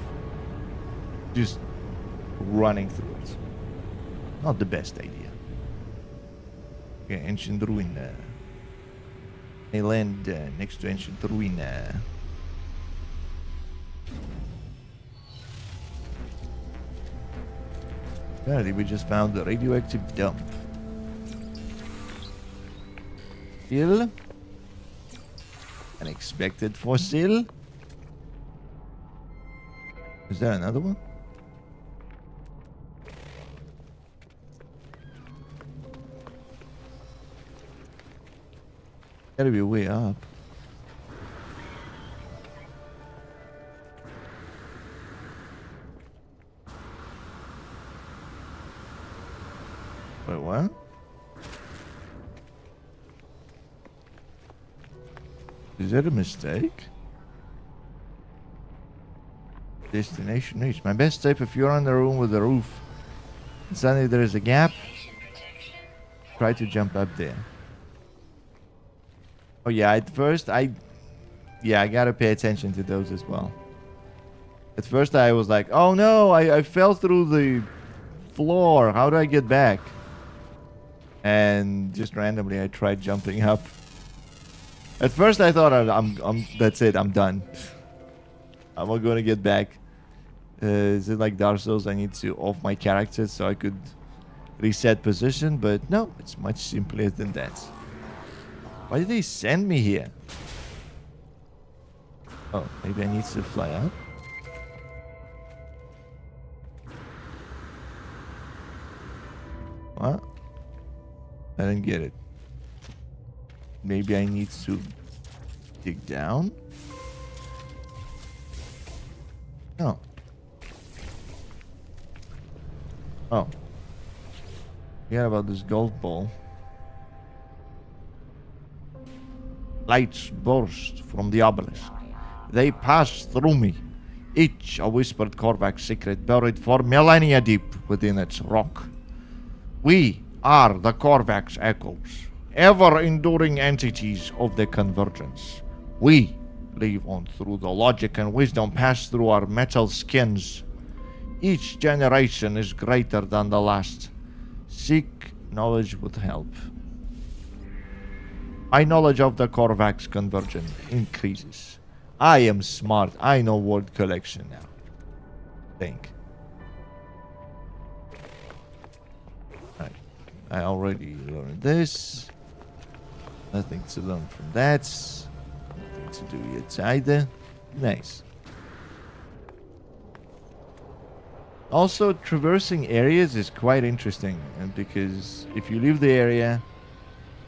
A: just running through it. Not the best idea. Okay, ancient ruin. I land next to ancient ruin. Apparently we just found the radioactive dump. Fossil. Unexpected fossil. Is there another one? Gotta be way up. Wait, what? Is that a mistake? Destination reached. My best tip if you're on the room with the roof and suddenly there is a gap, try to jump up there. Oh yeah, at first I gotta pay attention to those as well. At first I was like, oh no, I fell through the floor. How do I get back? And just randomly I tried jumping up. At first I thought I'm that's it, I'm done. I'm not gonna get back. Is it like Dark Souls? I need to off my character so I could reset position, but no, it's much simpler than that. Why did they send me here? Oh, maybe I need to fly up. What? I didn't get it. Maybe I need to dig down? No. Oh. Forget about this golf ball. Lights burst from the obelisk. They passed through me, each a whispered Korvax secret buried for millennia deep within its rock. We are the Korvax echoes, ever-enduring entities of the convergence. We live on through the logic and wisdom passed through our metal skins. Each generation is greater than the last. Seek knowledge with help. My knowledge of the Korvax conversion increases. I am smart. I know word collection now. Think. Right. I already learned this. Nothing to learn from that. Nothing to do yet either. Nice. Also, traversing areas is quite interesting, and because if you leave the area,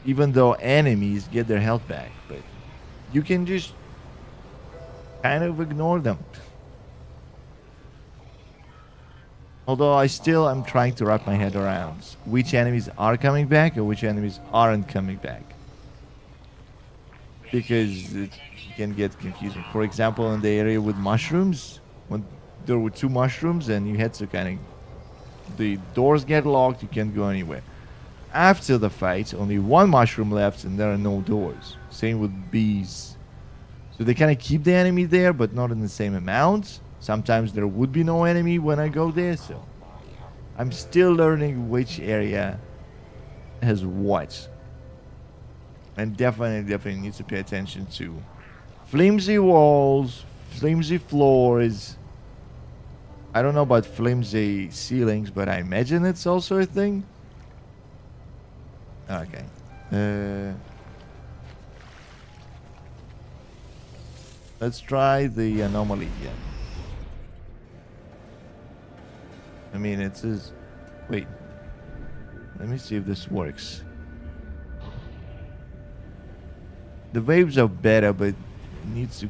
A: even though enemies get their health back, but you can just kind of ignore them. Although I'm trying to wrap my head around which enemies are coming back and which enemies aren't coming back. Because it can get confusing. For example, in the area with mushrooms, when there were 2 mushrooms and you had to the doors get locked, you can't go anywhere. After the fight, only 1 mushroom left and there are no doors. Same with bees. So they kind of keep the enemy there, but not in the same amount. Sometimes there would be no enemy when I go there, so I'm still learning which area has what. And definitely needs to pay attention to flimsy walls, flimsy floors. I don't know about flimsy ceilings, but I imagine it's also a thing. Okay. Let's try the anomaly again. I mean, it says... Wait. Let me see if this works. The waves are better, but it needs to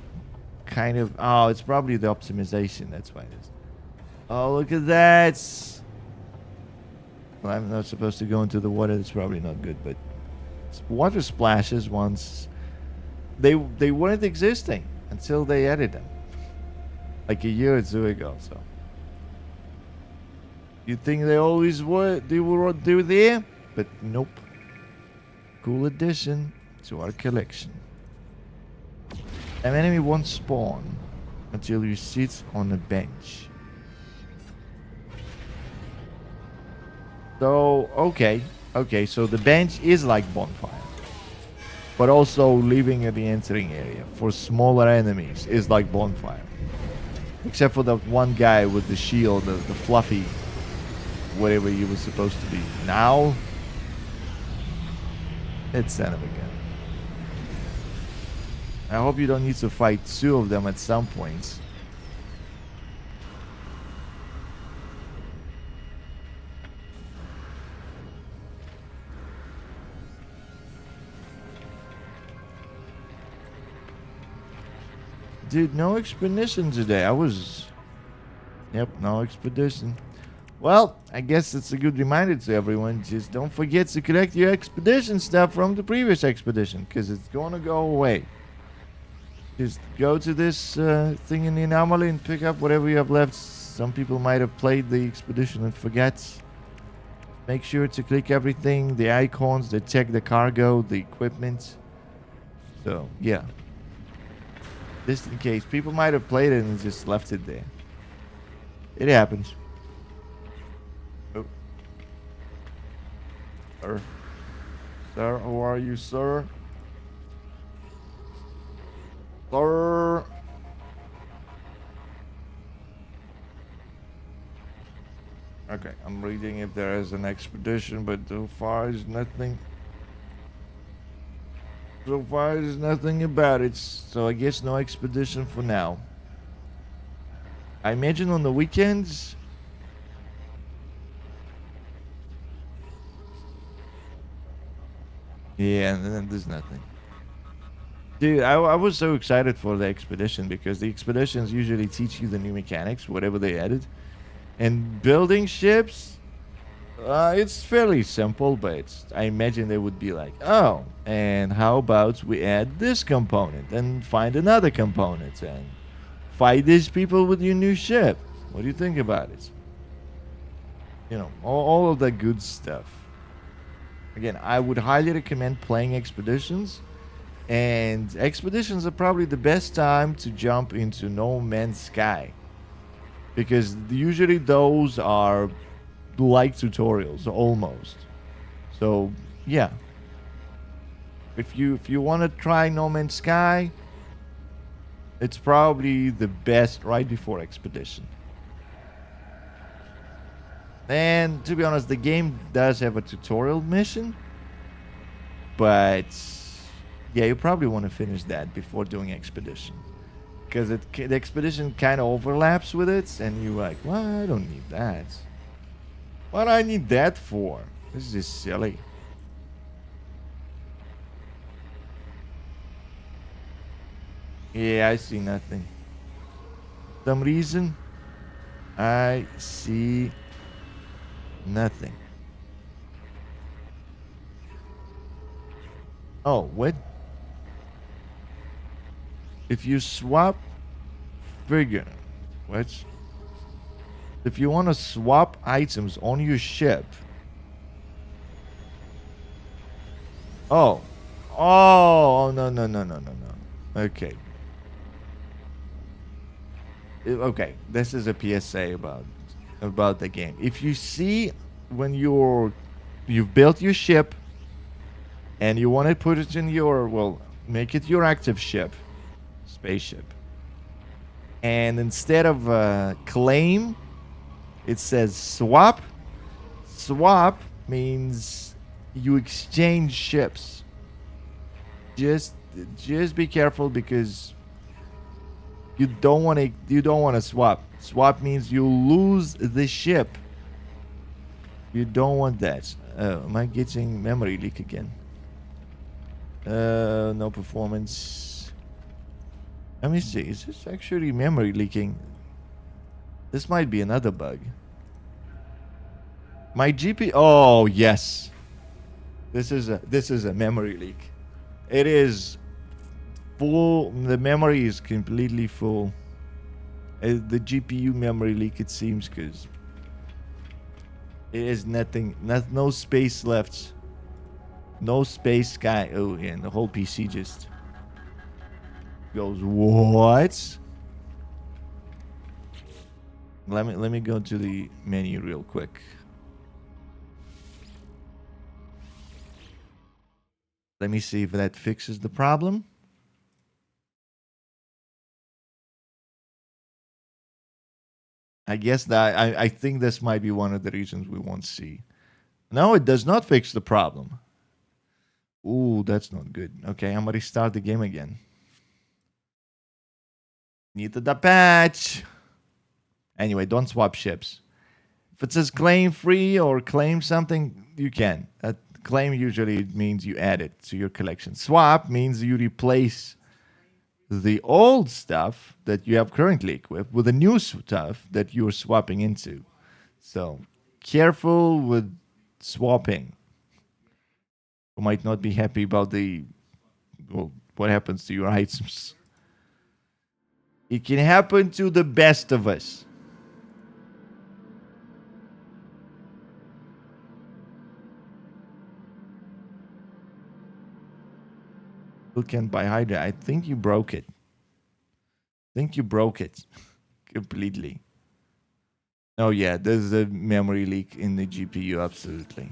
A: kind of... Oh, it's probably the optimization. That's why it is. Oh, look at that! Well, I'm not supposed to go into the water. That's probably not good, but... Water splashes once... They weren't existing until they added them. Like a year or 2 ago, so... You'd think they always were, they were there, but nope. Cool addition to our collection. An enemy won't spawn until you sit on a bench. So, okay, so the bench is like bonfire. But also living at the entering area for smaller enemies is like bonfire. Except for that one guy with the shield, the fluffy... whatever he was supposed to be. Now, it's son of a gun. I hope you don't need to fight 2 of them at some points. Dude, no expedition today. Yep, no expedition. Well, I guess it's a good reminder to everyone. Just don't forget to collect your expedition stuff from the previous expedition, because it's going to go away. Just go to this thing in the anomaly and pick up whatever you have left. Some people might have played the expedition and forget. Make sure to click everything, the icons, the check the cargo, the equipment. So, yeah. Just in case. People might have played it and just left it there. It happens. Sir, how are you, sir? Sir? Okay, I'm reading if there is an expedition, but so far there's nothing. So far there's nothing about it, so I guess no expedition for now. I imagine on the weekends... Yeah, and then there's nothing. Dude, I was so excited for the expedition because the expeditions usually teach you the new mechanics, whatever they added. And building ships, it's fairly simple, but I imagine they would be like, oh, and how about we add this component and find another component and fight these people with your new ship. What do you think about it? You know, all of that good stuff. Again, I would highly recommend playing Expeditions. And Expeditions are probably the best time to jump into No Man's Sky. Because usually those are like tutorials, almost. So, yeah. If you want to try No Man's Sky, it's probably the best right before Expedition. And to be honest, the game does have a tutorial mission, but yeah, you probably want to finish that before doing Expedition, because the Expedition kind of overlaps with it, and you're like, well, I don't need that. What do I need that for? This is just silly. Yeah, I see nothing. For some reason, I see nothing. Oh, what? If you swap figure, what? If you want to swap items on your ship. Oh. Oh, no, no, no, no, no, no. Okay. Okay, this is a PSA about the game. If you see when you've built your ship and you want to put it in make it your active ship, spaceship. And instead of claim, it says swap. Swap means you exchange ships. Just be careful, because you don't want to swap. Swap means you lose the ship. You don't want that. Am I getting memory leak again? No performance. Let me see. Is this actually memory leaking? This might be another bug. My GP. Oh yes. This is a memory leak. It is full. The memory is completely full. The GPU memory leak, it seems, because it is nothing. No space left. No space sky. Oh, yeah, and the whole PC just goes, what? Let me go to the menu real quick. Let me see if that fixes the problem. I guess that I think this might be one of the reasons we won't see. No, it does not fix the problem. Ooh, that's not good. Okay, I'm gonna restart the game again. Need the patch. Anyway, don't swap ships. If it says claim free or claim something, you can. Claim usually means you add it to your collection. Swap means you replace the old stuff that you have currently equipped with the new stuff that you're swapping into. So careful with swapping. You might not be happy about what happens to your items. It can happen to the best of us. Can't buy Hydra. I think you broke it. Completely. Oh yeah, there's a memory leak in the GPU, absolutely.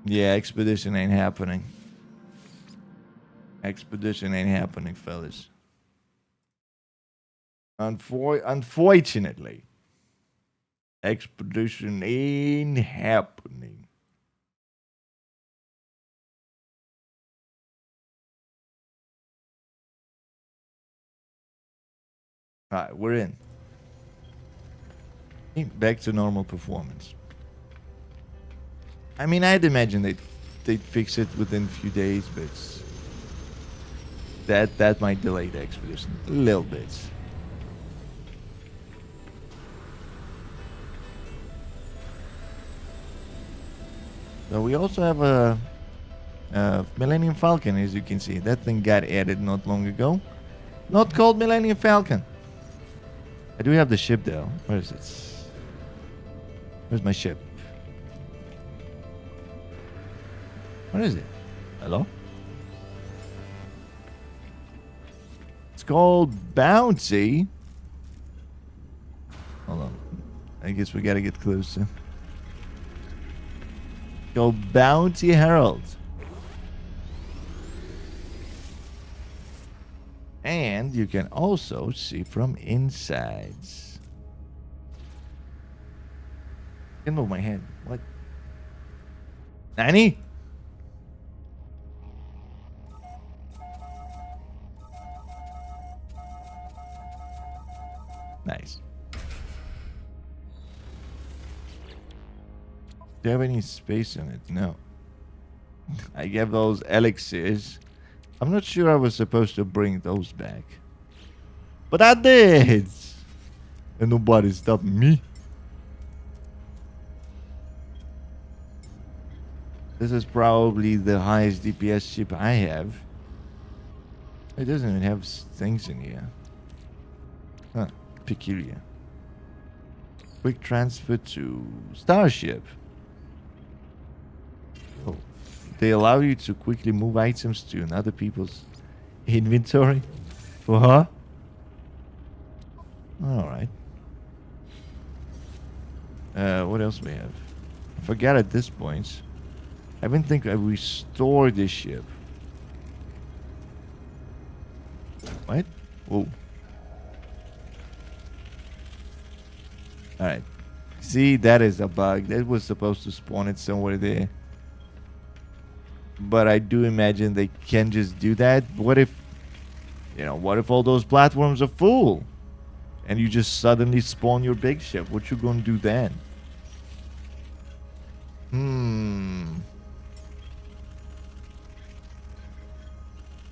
A: Yeah, Expedition ain't happening. Expedition ain't happening, fellas. Unfortunately, Expedition ain't happening. All right, we're in. Back to normal performance. I mean, I'd imagine they'd fix it within a few days, but that might delay the expedition a little bit. So we also have a Millennium Falcon, as you can see. That thing got added not long ago. Not called Millennium Falcon. I do have the ship though. Where is it? Where's my ship? What is it? Hello? It's called Bouncy. Hold on. I guess we gotta get closer. Go Bounty Herald. And you can also see from insides. Get over my head. What? Nanny? Nice. Do you have any space in it? No. I gave those elixirs. I'm not sure I was supposed to bring those back. But I did! And nobody stopped me. This is probably the highest DPS ship I have. It doesn't even have things in here. Huh. Peculiar. Quick transfer to Starship. Oh. They allow you to quickly move items to another people's inventory. What? Alright. What else we have? I forgot at this point. I didn't think I restored this ship. What? Whoa. Alright. See, that is a bug. That was supposed to spawn it somewhere there. But I do imagine they can just do that. What if, what if all those platforms are full? And you just suddenly spawn your big ship? What you gonna do then?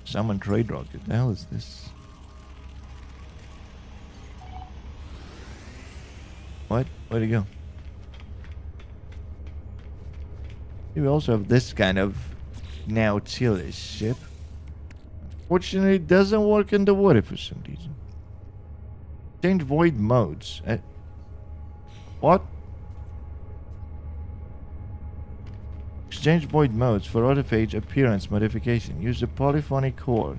A: Summon trade rocket. The hell is this? What? Where'd it go? We also have this kind of Nautilus ship. Fortunately, it doesn't work in the water for some reason. Change void modes. What? Exchange void modes for autophage appearance modification. Use the polyphonic core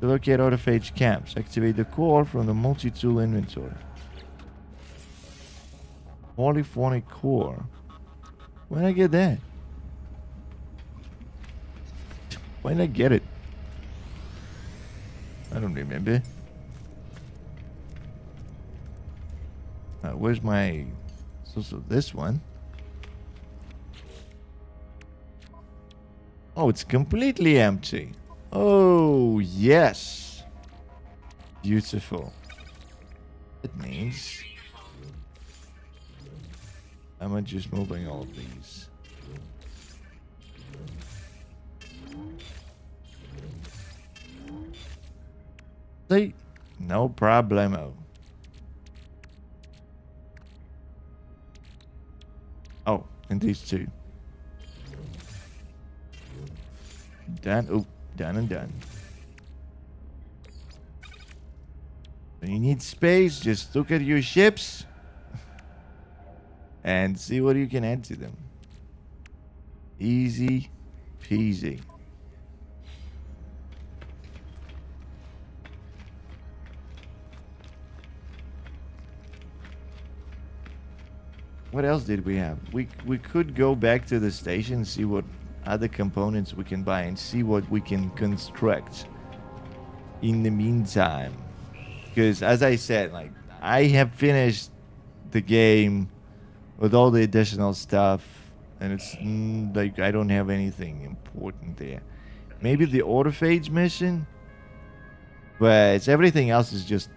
A: to locate autophage camps. Activate the core from the multi-tool inventory. Polyphonic core. When did I get that? When did I get it? I don't remember. Where's my... So this one. Oh, it's completely empty. Oh, yes. Beautiful. It means... I'm just moving all of these. See? No problemo. Oh, and these two. Done. Oh, done and done. When you need space, just look at your ships and see what you can add to them. Easy peasy. What else did we have? We could go back to the station and see what other components we can buy and see what we can construct in the meantime. Because as I said, like, I have finished the game with all the additional stuff, and it's like I don't have anything important there. Maybe the autophage mission, but everything else is just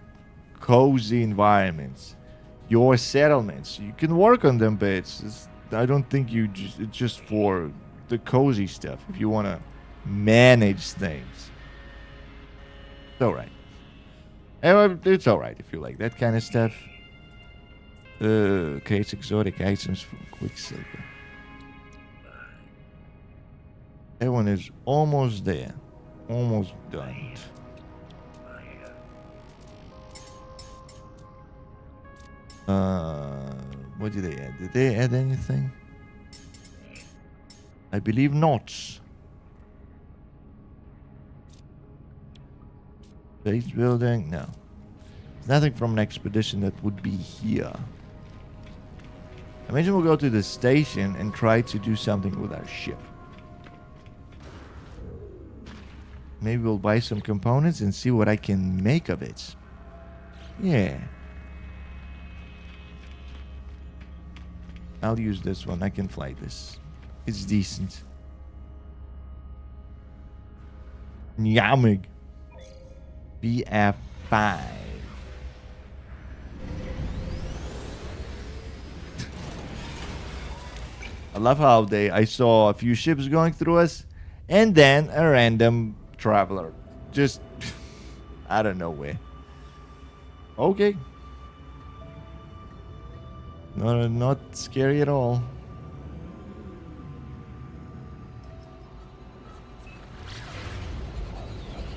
A: cozy environments. Your settlements, you can work on them, but I don't think it's just for the cozy stuff. If you want to manage things, it's all right. It's all right if you like that kind of stuff. Creates exotic items from Quicksilver. That one is almost there. Almost done. What did they add? Did they add anything? I believe not. Base building? No. There's nothing from an expedition that would be here. Imagine we'll go to the station and try to do something with our ship. Maybe we'll buy some components and see what I can make of it. Yeah. I'll use this one. I can fly this. It's decent. Nyamig. BF5. I love how I saw a few ships going through us, and then a random traveler. Just out of nowhere. Okay. Not scary at all.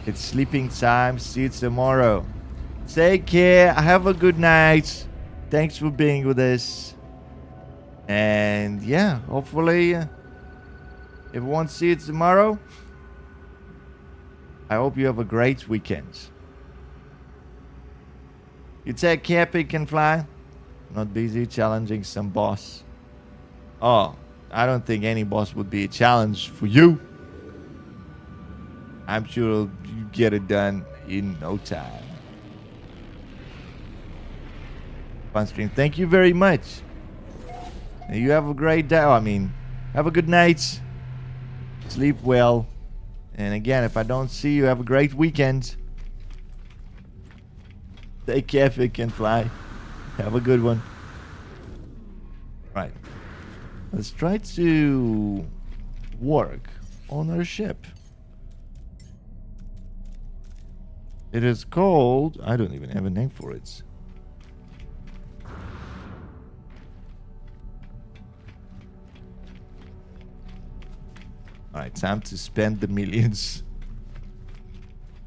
A: It's sleeping time. See you tomorrow. Take care. Have a good night. Thanks for being with us. And yeah, hopefully everyone see you tomorrow. I hope you have a great weekend. You take care, Pick and Fly. Not busy challenging some boss. Oh, I don't think any boss would be a challenge for you. I'm sure you get it done in no time. Fun stream. Thank you very much. You have a great day. I mean, have a good night. Sleep well. And again, if I don't see you, have a great weekend. Take care, Pick and Fly. Have a good one. Right. Let's try to work on our ship. It is called... I don't even have a name for it. Alright, time to spend the millions.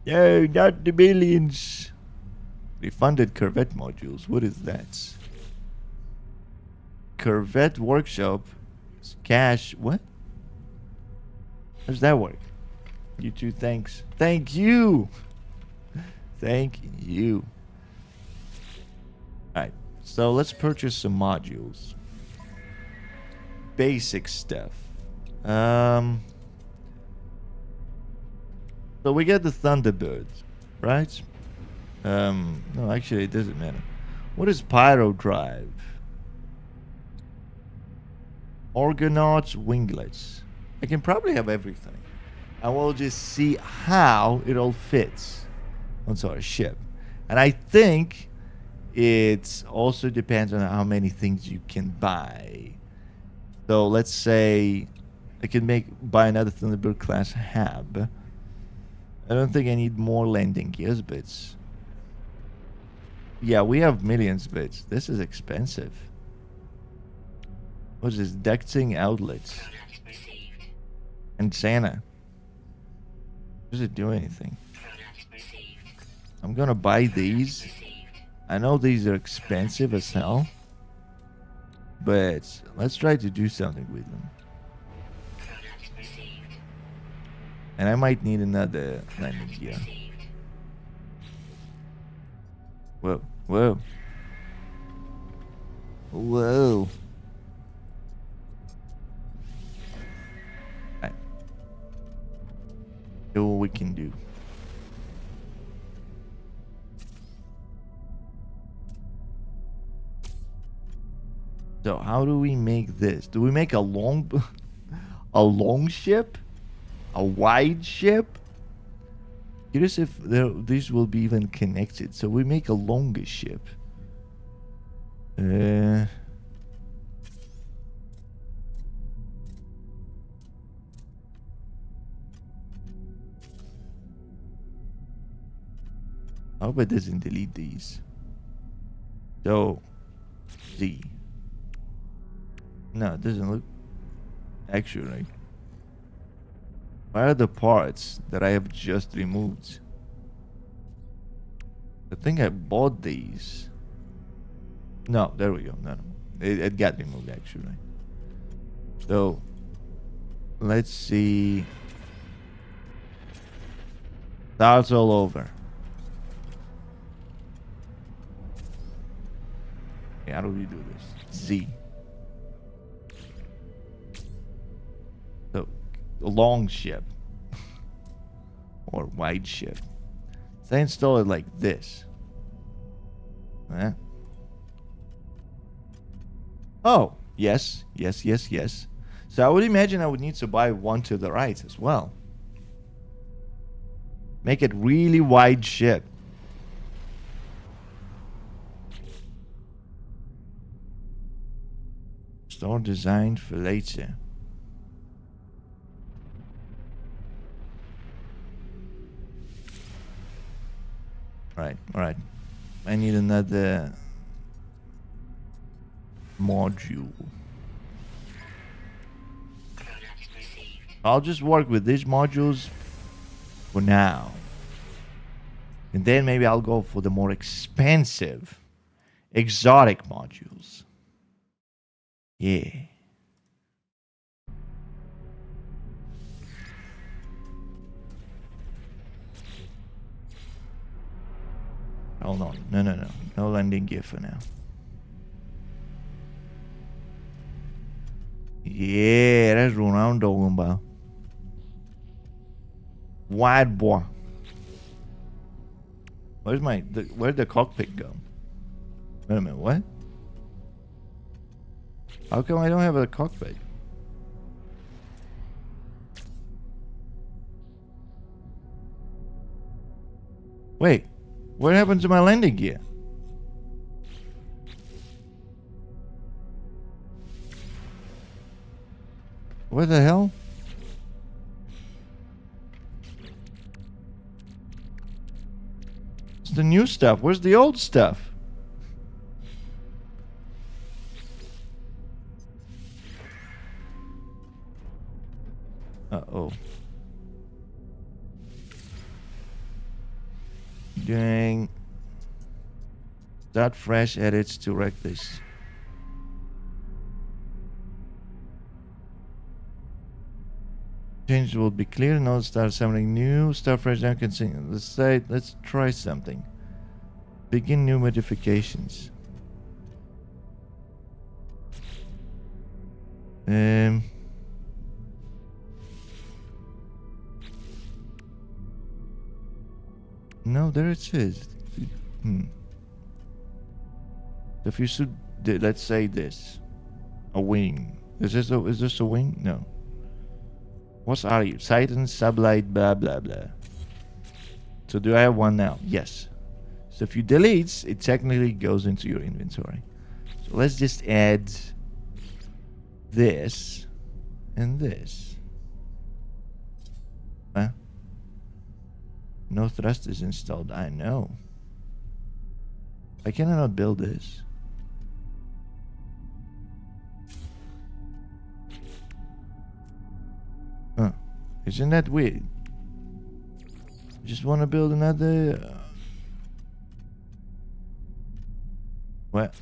A: No, not the millions. Refunded Corvette modules. What is that? Corvette workshop. Cash. What? How does that work? You too, thanks. Thank you. Thank you. Alright, so let's purchase some modules. Basic stuff. So we get the Thunderbird, right? No, actually, it doesn't matter. What is Pyro Drive? Argonauts, winglets. I can probably have everything. I will just see how it all fits onto our ship. And I think it also depends on how many things you can buy. So let's say I can buy another Thunderbird class hab. I don't think I need more landing gears, but yeah, we have millions, but this is expensive. What's this? Ducting outlets. And Santa. Does it do anything? I'm gonna buy these. I know these are expensive as hell, but let's try to do something with them. And I might need another landing gear. Whoa, whoa. Whoa. Right. See what we can do. So how do we make this? Do we make a long ship? A wide ship? Curious if these will be even connected. So we make a longer ship. I hope it doesn't delete these. So, Z. No, it doesn't look... Actually, where are the parts that I have just removed? I think I bought these. No, there we go. No. It got removed, actually. So, let's see. Starts all over. How do we do this? Z. So, a long ship. Or wide ship. So I install it like this. Huh? Oh, yes, yes, yes, yes. So I would imagine I would need to buy one to the right as well. Make it really wide ship. Store designed for later. Right, alright. I need another module.
B: Product received.
A: I'll just work with these modules for now. And then maybe I'll go for the more expensive, exotic modules. Yeah. Hold on. No. No landing gear for now. Yeah, that's what I'm talking about. Wide boy. Where'd the cockpit go? Wait a minute, what? How come I don't have a cockpit? Wait, what happened to my landing gear? What the hell? It's the new stuff. Where's the old stuff? Uh-oh. Doing that fresh edits to wreck this. Change will be clear. No, start something new. Start fresh. Now continue. Let's try something. Begin new modifications. No, there it is. If you should, let's say this, a wing. Is this a wing? No. What are you? Titan, sublight, blah blah blah. So do I have one now? Yes. So if you delete, it technically goes into your inventory. So let's just add this and this. Huh? No thrust is installed. I know. Why can I not build this? Huh. Isn't that weird? Just want to build another... What?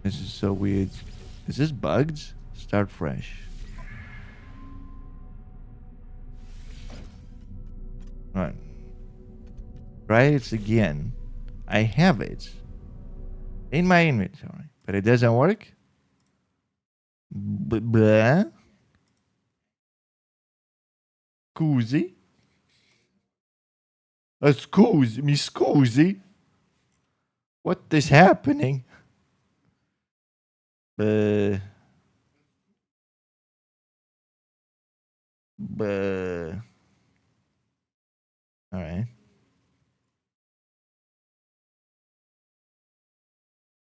A: This is so weird. Is this bugged? Start fresh. Right. Try it again. I have it in my inventory, but it doesn't work. Blah. Scusi. Scusi. What is happening? All right.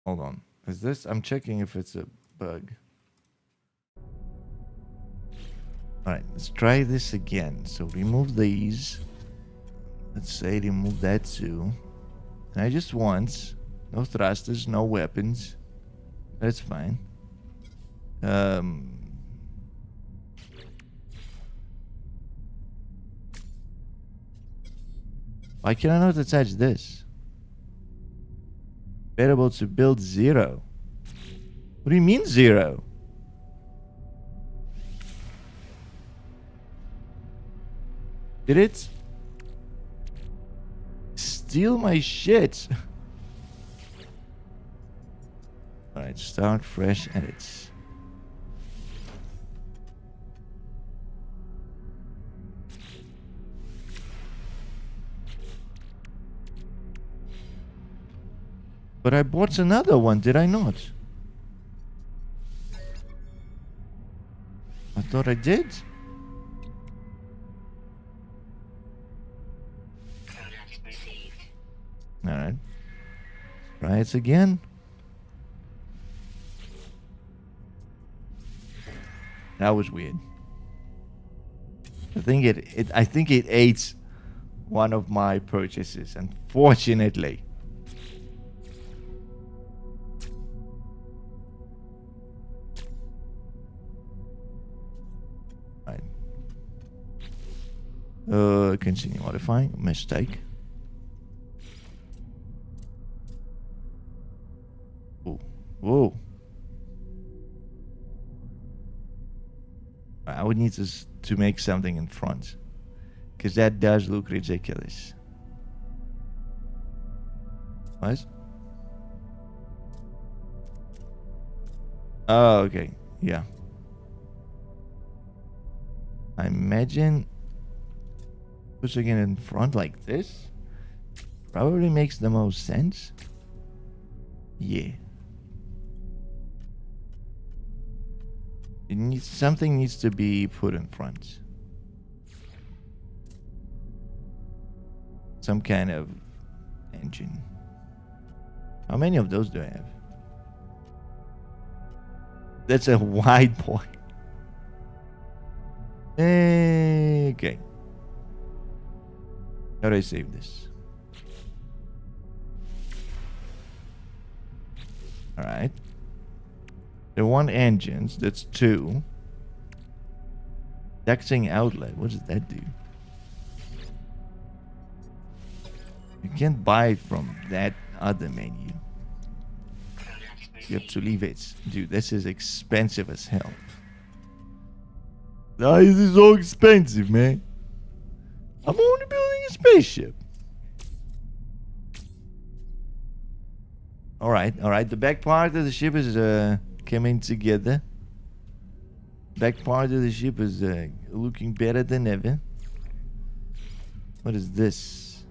A: Hold on. Is this? I'm checking if it's a bug. All right. Let's try this again. So remove these. Let's say remove that too. And I just once. No thrusters. No weapons. That's fine. Why can I not attach this? Available to build 0. What do you mean 0? Did it steal my shit? Alright, start fresh edits. But I bought another one, did I not? I thought I did.
B: Product received.
A: Alright. Try it again. That was weird. I think it ate one of my purchases, unfortunately. Right. Continue modifying. Mistake. Whoa. Whoa. I would need to make something in front, because that does look ridiculous. What? Oh, okay. Yeah. I imagine pushing it in front like this probably makes the most sense. Yeah. Something needs to be put in front. Some kind of engine. How many of those do I have? That's a wide point. Okay. How do I save this? Alright. There are 1 engines, that's 2. Dexing outlet, what does that do? You can't buy it from that other menu. You have to leave it. Dude, this is expensive as hell. Why is this so expensive, man? I'm only building a spaceship. Alright. The back part of the ship is coming together. Back part of the ship is looking better than ever. What is this?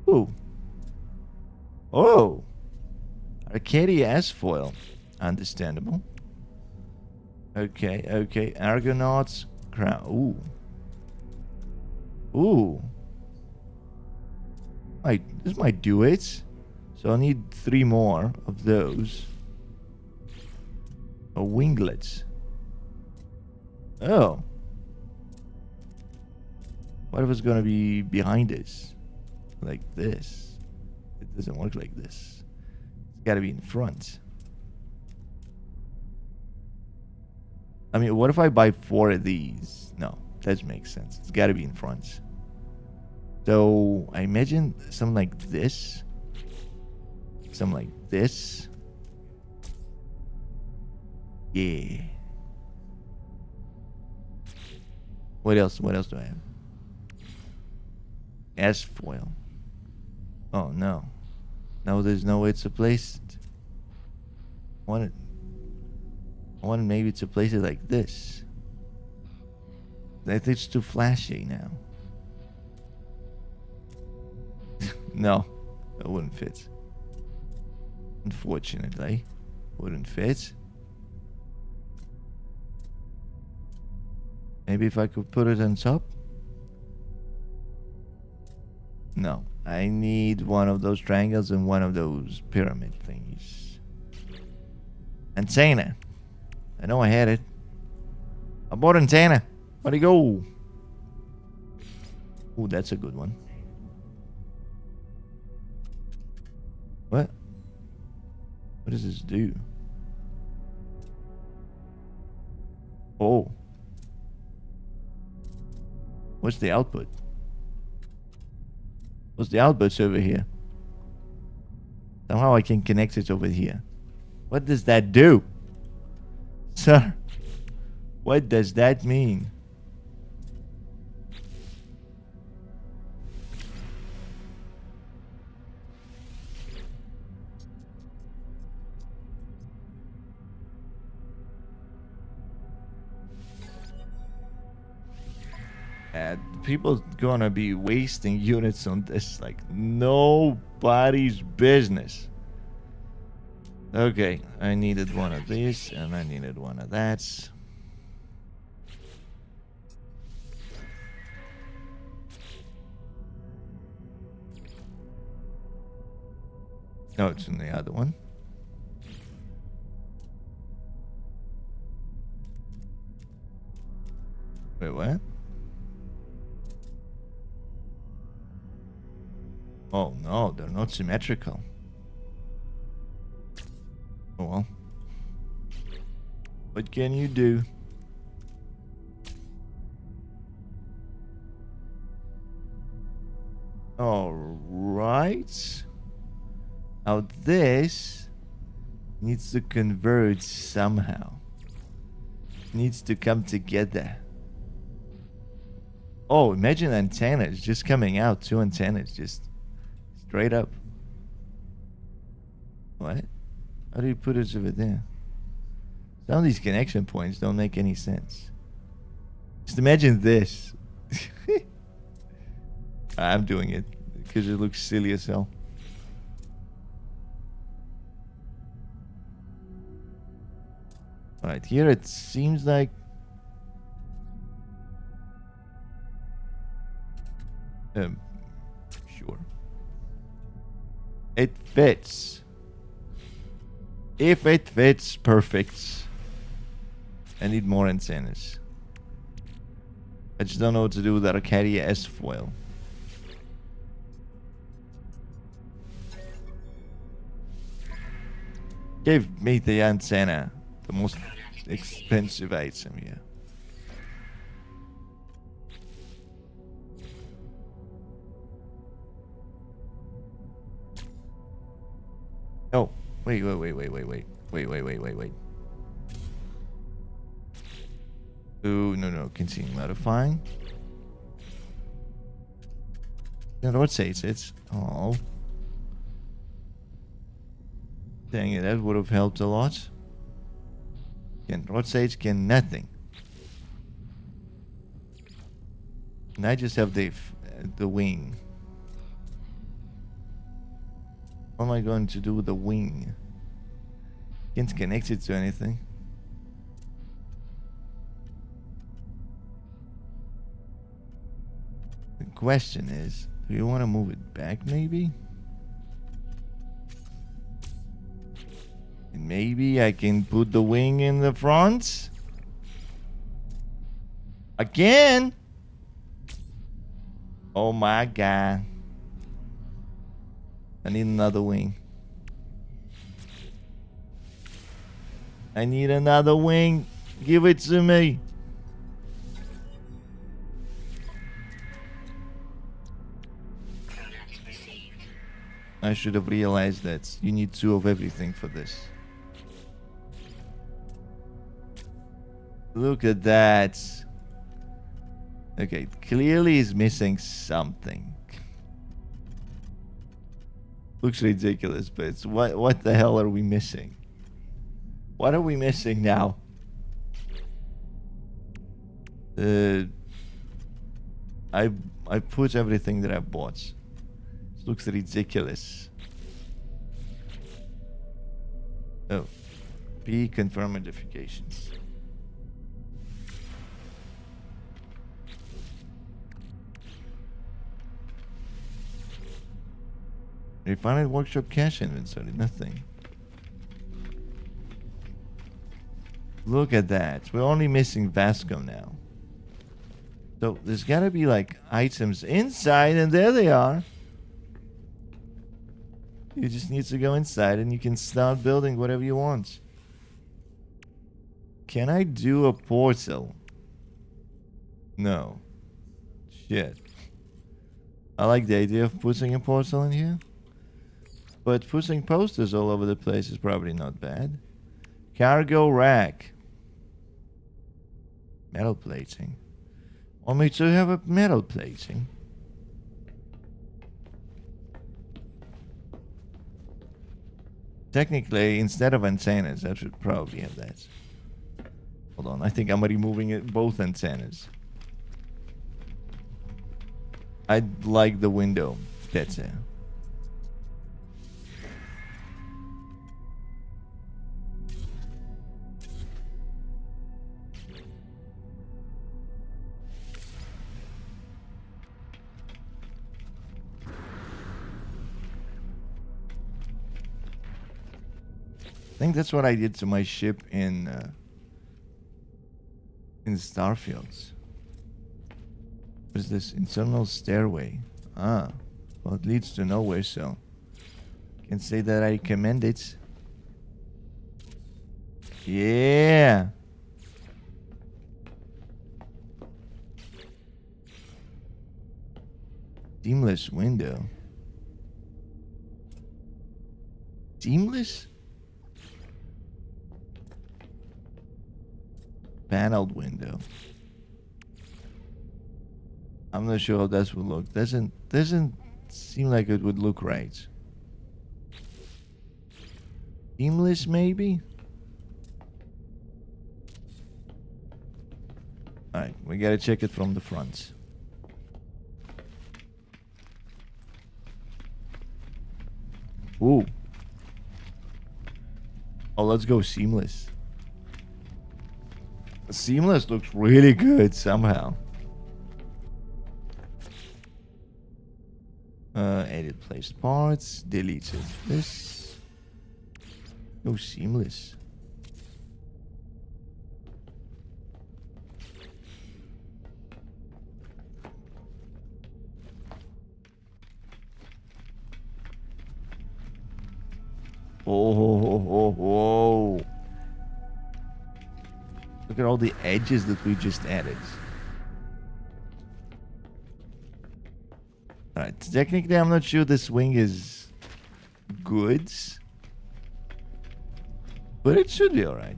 A: Ooh. Oh. Arcadia S-foil. Understandable. Okay. Argonauts crown. Ooh. This might do it. So I'll need 3 more of those. Winglets. Oh. What if it's gonna be behind us? Like this. It doesn't work like this. It's gotta be in front. I mean, what if I buy 4 of these? No, that makes sense. It's gotta be in front. So I imagine something like this. Something like this. Yeah. What else do I have? S-foil. Oh no. No, there's no way to place it. I want maybe to place it like this. I think it's too flashy now. No, that wouldn't fit. Unfortunately, wouldn't fit. Maybe if I could put it on top? No, I need one of those triangles and one of those pyramid thingies. Antenna. I know I had it. I bought antenna. Where'd it go? Ooh, that's a good one. What? What does this do? Oh. What's the output? What's the outputs over here? Somehow I can connect it over here. What does that do? Sir, what does that mean? People gonna be wasting units on this like nobody's business. Okay, I needed one of these and I needed one of that. No, it's in the other one. Wait, what? Oh no, they're not symmetrical. Oh well. What can you do? Alright. Now this needs to converge somehow. Needs to come together. Oh, imagine antennas just coming out. 2 antennas just straight up. What? How do you put it over there? Some of these connection points don't make any sense. Just imagine this. I'm doing it because it looks silly as hell. Alright, here it seems like sure. It fits. If it fits, perfect. I need more antennas. I just don't know what to do with that Arcadia S foil. Give me the antenna. The most expensive item here. Oh, wait. Oh, no. Continue modifying. Yeah, what says it? Oh. Dang it, that would have helped a lot. Can Rod Sage can nothing. And I just have the wing. What am I going to do with the wing? Can't connect it to anything. The question is, do you want to move it back maybe? And maybe I can put the wing in the front? Again? Oh my god. I need another wing. I need another wing. Give it to me. I should have realized that you need 2 of everything for this. Look at that. Okay, clearly he's missing something. Looks ridiculous, but it's what the hell are we missing? What are we missing now? I put everything that I bought. It looks ridiculous. Oh. P confirm modifications. Refined workshop cash inventory, nothing. Look at that. We're only missing Vasco now. So there's gotta be like items inside, and there they are. You just need to go inside and you can start building whatever you want. Can I do a portal? No. Shit. I like the idea of putting a portal in here. But pushing posters all over the place is probably not bad. Cargo rack. Metal plating. Want me to have a metal plating? Technically, instead of antennas, I should probably have that. Hold on, I think I'm removing it, both antennas. I like the window better. I think that's what I did to my ship in Starfields. What is this? Internal stairway. Ah, well, it leads to nowhere, so can say that I recommend it. Yeah. Seamless window. Seamless? Paneled window. I'm not sure how that would look. Doesn't seem like it would look right. Seamless, maybe? Alright, we gotta check it from the front. Ooh. Oh, let's go seamless. Seamless looks really good somehow. Edit placed parts, deleted this. Go seamless. Oh. Look at all the edges that we just added. Alright, technically I'm not sure this wing is good. But it should be alright.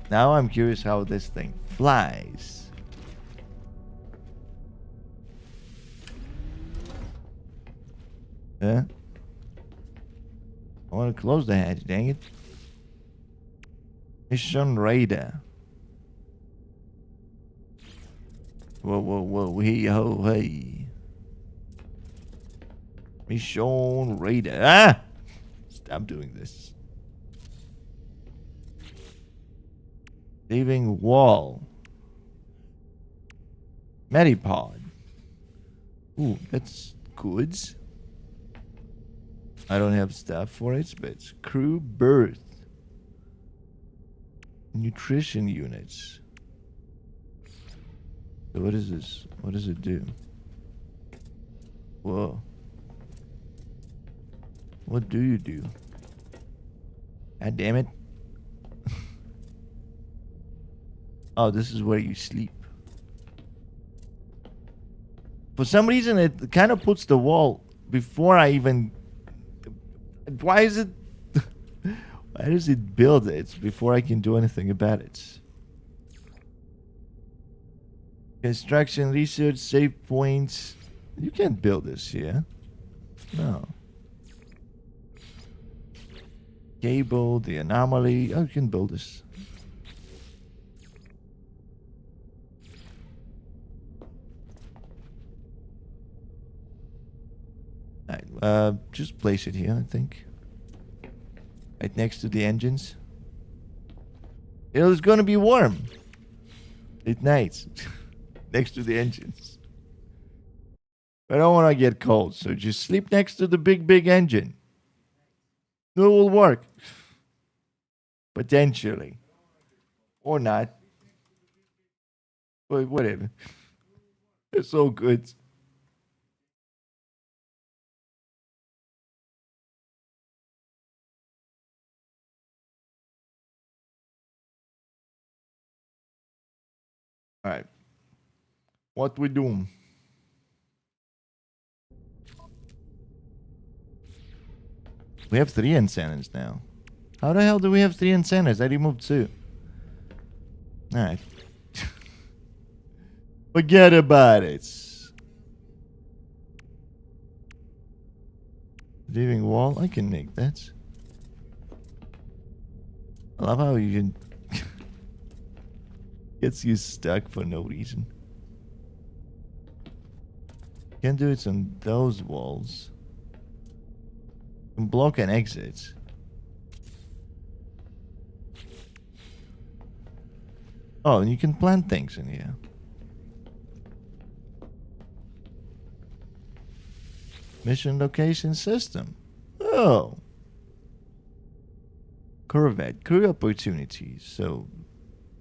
A: Now I'm curious how this thing flies. Yeah? I want to close the hatch, dang it. Mission radar. Whoa, hey, ho, hey. Mission radar. Ah! Stop doing this. Saving wall. Medipod. Ooh, that's goods. I don't have stuff for it, but crew berth. Nutrition units. So what is this? What does it do? Whoa. What do you do? God damn it. Oh, this is where you sleep. For some reason, it kind of puts the wall before I even... Why is it... Why does it build it before I can do anything about it? Construction, research, save points. You can't build this here. No. Cable, the anomaly. Oh, you can build this. Alright, just place it here, I think. Right next to the engines. It's gonna be warm at night. Next to the engines. I don't want to get cold, so just sleep next to the big engine. It will work. Potentially. Or not. But whatever. It's so good. Alright. What we do? We have 3 antennas now. How the hell do we have 3 antennas? I removed 2. Alright. Forget about it. Leaving wall? I can make that. I love how you can... gets you stuck for no reason. Can do it on those walls. Can block an exit. Oh, and you can plant things in here. Mission location system. Oh. Corvette, career opportunities. So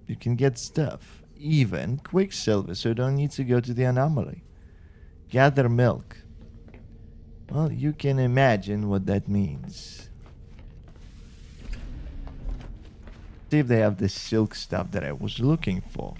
A: you can get stuff. Even Quicksilver, so you don't need to go to the anomaly. Gather milk. Well, you can imagine what that means. See if they have the silk stuff that I was looking for.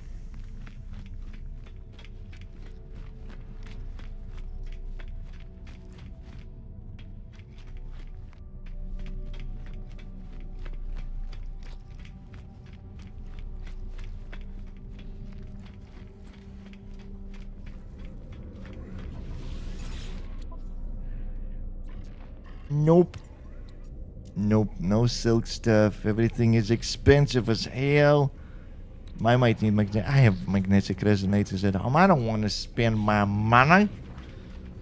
A: Nope. Nope, no silk stuff. Everything is expensive as hell. I might need magnetic. I have magnetic resonators at home. I don't want to spend my money.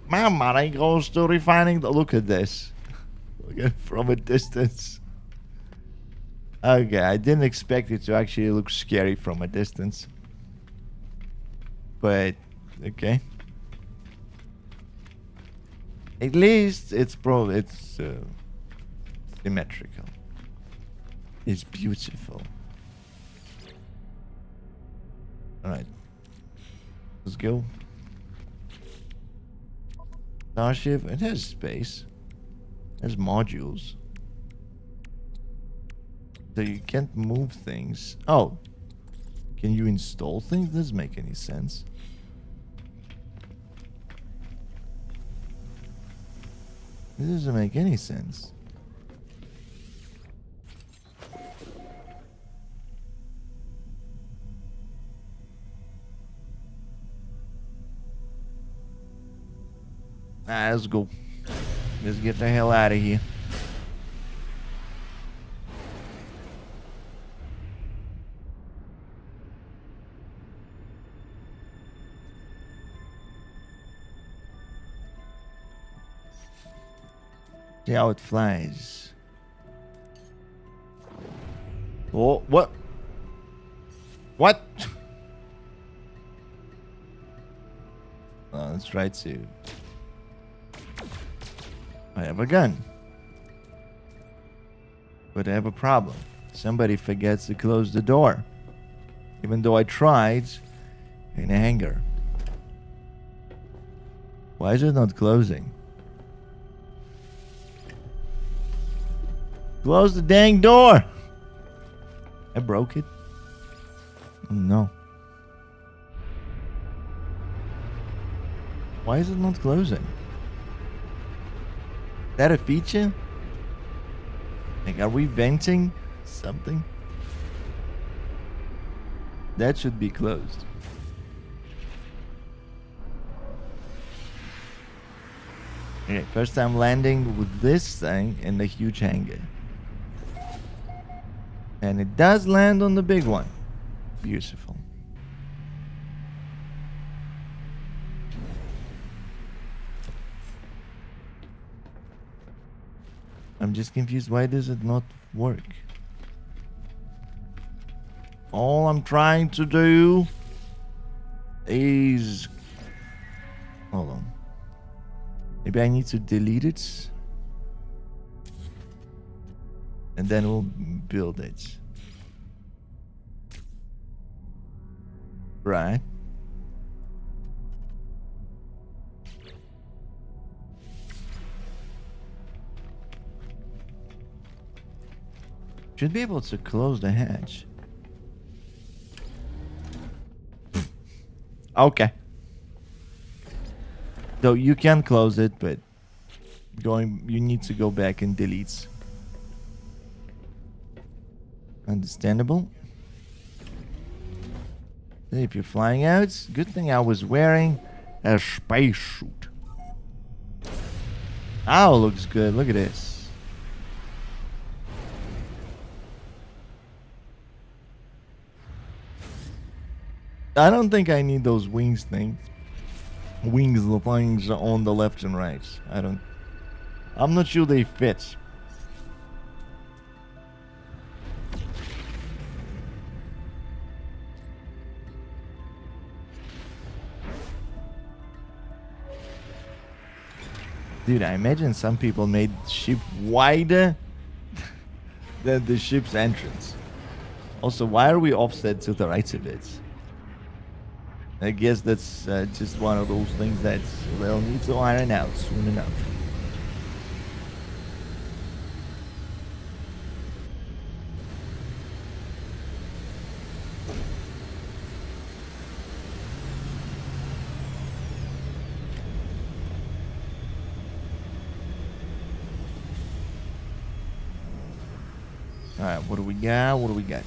A: My money goes to refining. Look at this. Look at it from a distance. Okay, I didn't expect it to actually look scary from a distance. But, okay. At least it's symmetrical. It's beautiful. Alright. Let's go. Starship, it has space. It has modules. So you can't move things. Oh. Can you install things? Doesn't make any sense. This doesn't make any sense. Let's go. Let's get the hell out of here. See how it flies. Oh, what? What? Let's try to... I have a gun. But I have a problem. Somebody forgets to close the door. Even though I tried in a hangar. Why is it not closing? Close the dang door! I broke it. Oh, no. Why is it not closing? Is that a feature? Like, are we venting something? That should be closed. Okay, first time landing with this thing in the huge hangar. And it does land on the big one. Beautiful. I'm just confused. Why does it not work? All I'm trying to do is... Hold on. Maybe I need to delete it. And then we'll build it. Right. Should be able to close the hatch. Okay. Though you can close it, but You need to go back and delete. Understandable. If you're flying out, good thing I was wearing a spacesuit. Oh, looks good. Look at this. I don't think I need those wings things. Wings, the things on the left and right. I'm not sure they fit. Dude, I imagine some people made the ship wider than the ship's entrance. Also, why are we offset to the right a bit? I guess that's just one of those things that they'll need to iron out soon enough. Alright, what do we got? What do we got?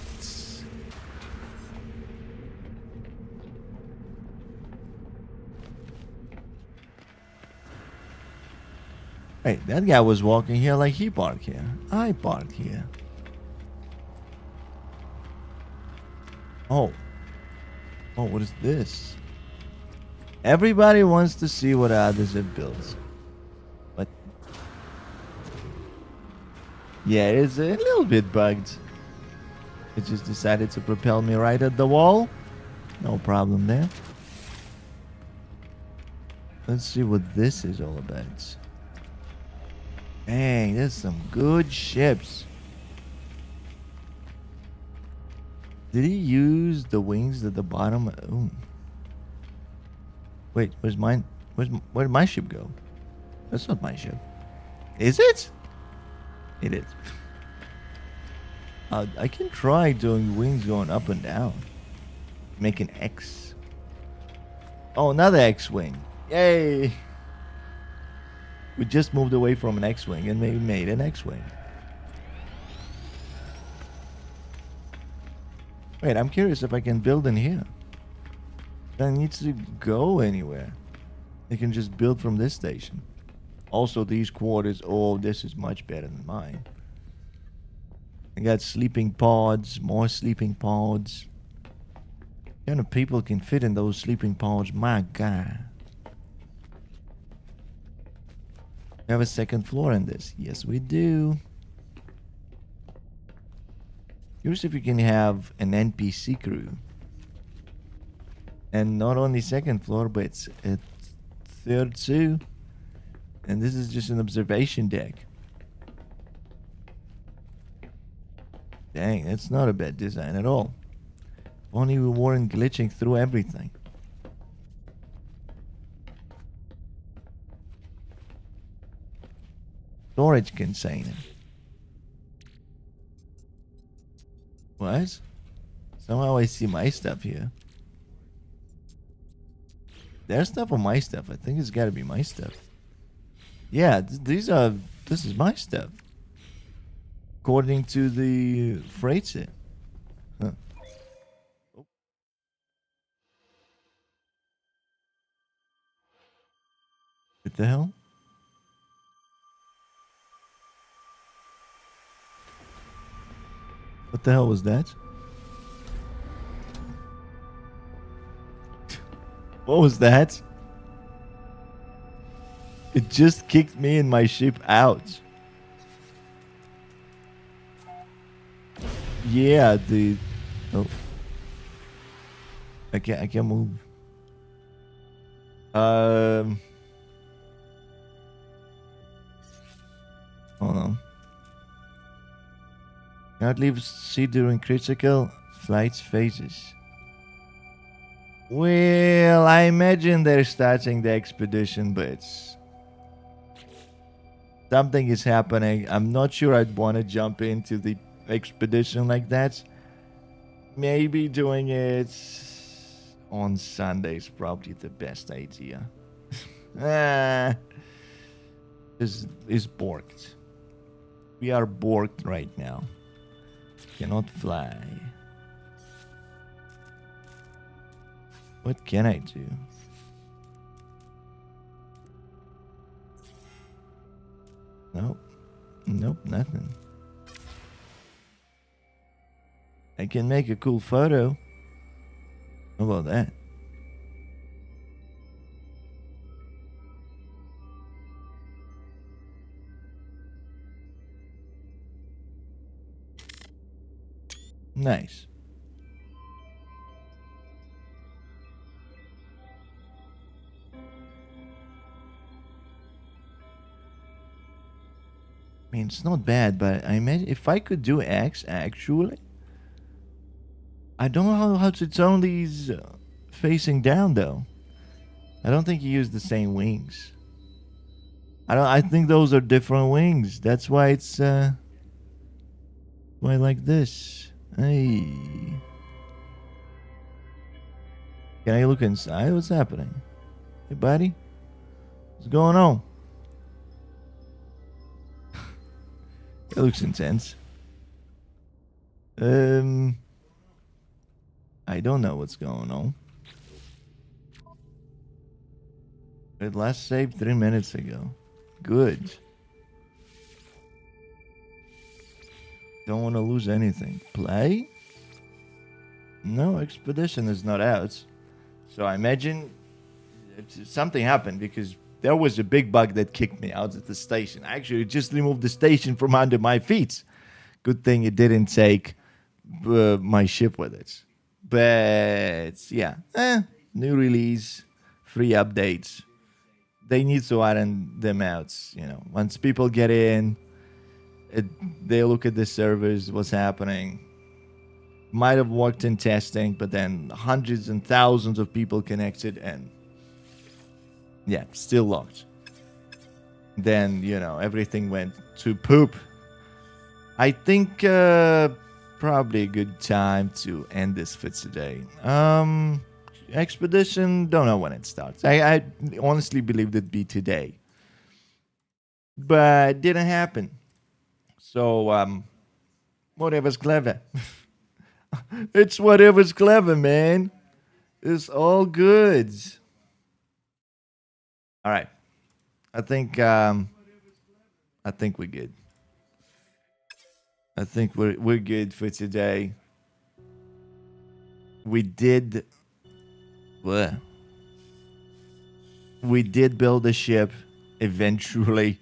A: Hey, that guy was walking here like he parked here. I parked here. Oh. Oh, what is this? Everybody wants to see what others have built. But yeah, it's a little bit bugged. It just decided to propel me right at the wall. No problem there. Let's see what this is all about. Dang, there's some good ships. Did he use the wings at the bottom? Ooh. Wait, where's mine? Where did my ship go? That's not my ship. Is it? It is. I can try doing wings going up and down. Make an X. Oh, another X-wing. Yay! We just moved away from an X-wing and maybe made an X-wing. Wait, I'm curious if I can build in here. That needs to go anywhere. I can just build from this station. Also, these quarters. Oh, this is much better than mine. I got sleeping pods, more sleeping pods. What kind of people can fit in those sleeping pods? My God. We have a second floor in this. Yes, we do. Curious if you can have an NPC crew. And not only second floor, but it's a third too. And this is just an observation deck. Dang, that's not a bad design at all. If only we weren't glitching through everything. Storage container. What? Somehow I see my stuff here. There's stuff on my stuff. I think it's gotta be my stuff. Yeah, this is my stuff. According to the freight set. Huh. Oh. What the hell? What the hell was that? What was that? It just kicked me and my ship out. Yeah, dude. Oh. I can't move. Hold on. Cannot leave sea during critical flight phases. Well, I imagine they're starting the expedition, but something is happening. I'm not sure I'd want to jump into the expedition like that. Maybe doing it on Sunday is probably the best idea. is borked. We are borked right now. Cannot fly. What can I do? Nope. Nope, nothing. I can make a cool photo. How about that? Nice. I mean, it's not bad, but I imagine if I could do X, actually, I don't know how to turn these facing down, though. I don't think you use the same wings. I don't. I think those are different wings. That's why it's why like this. Hey, can I look inside? What's happening? Hey, buddy, what's going on? It looks intense. I don't know what's going on. It last saved 3 minutes ago. Good. Don't want to lose anything. Play? No, expedition is not out. So I imagine something happened because there was a big bug that kicked me out at the station. Actually, it just removed the station from under my feet. Good thing it didn't take my ship with it. But yeah, new release, free updates. They need to iron them out. You know, once people get in, they look at the servers, what's happening. Might have worked in testing, but then hundreds and thousands of people connected, and yeah, still locked. Then everything went to poop. I think probably a good time to end this for today. Expedition, don't know when it starts. I honestly believed it'd be today, but it didn't happen. So whatever's clever. It's whatever's clever, man. It's all good. All right. I think we're good. I think we're good for today. We did what? We did build a ship eventually.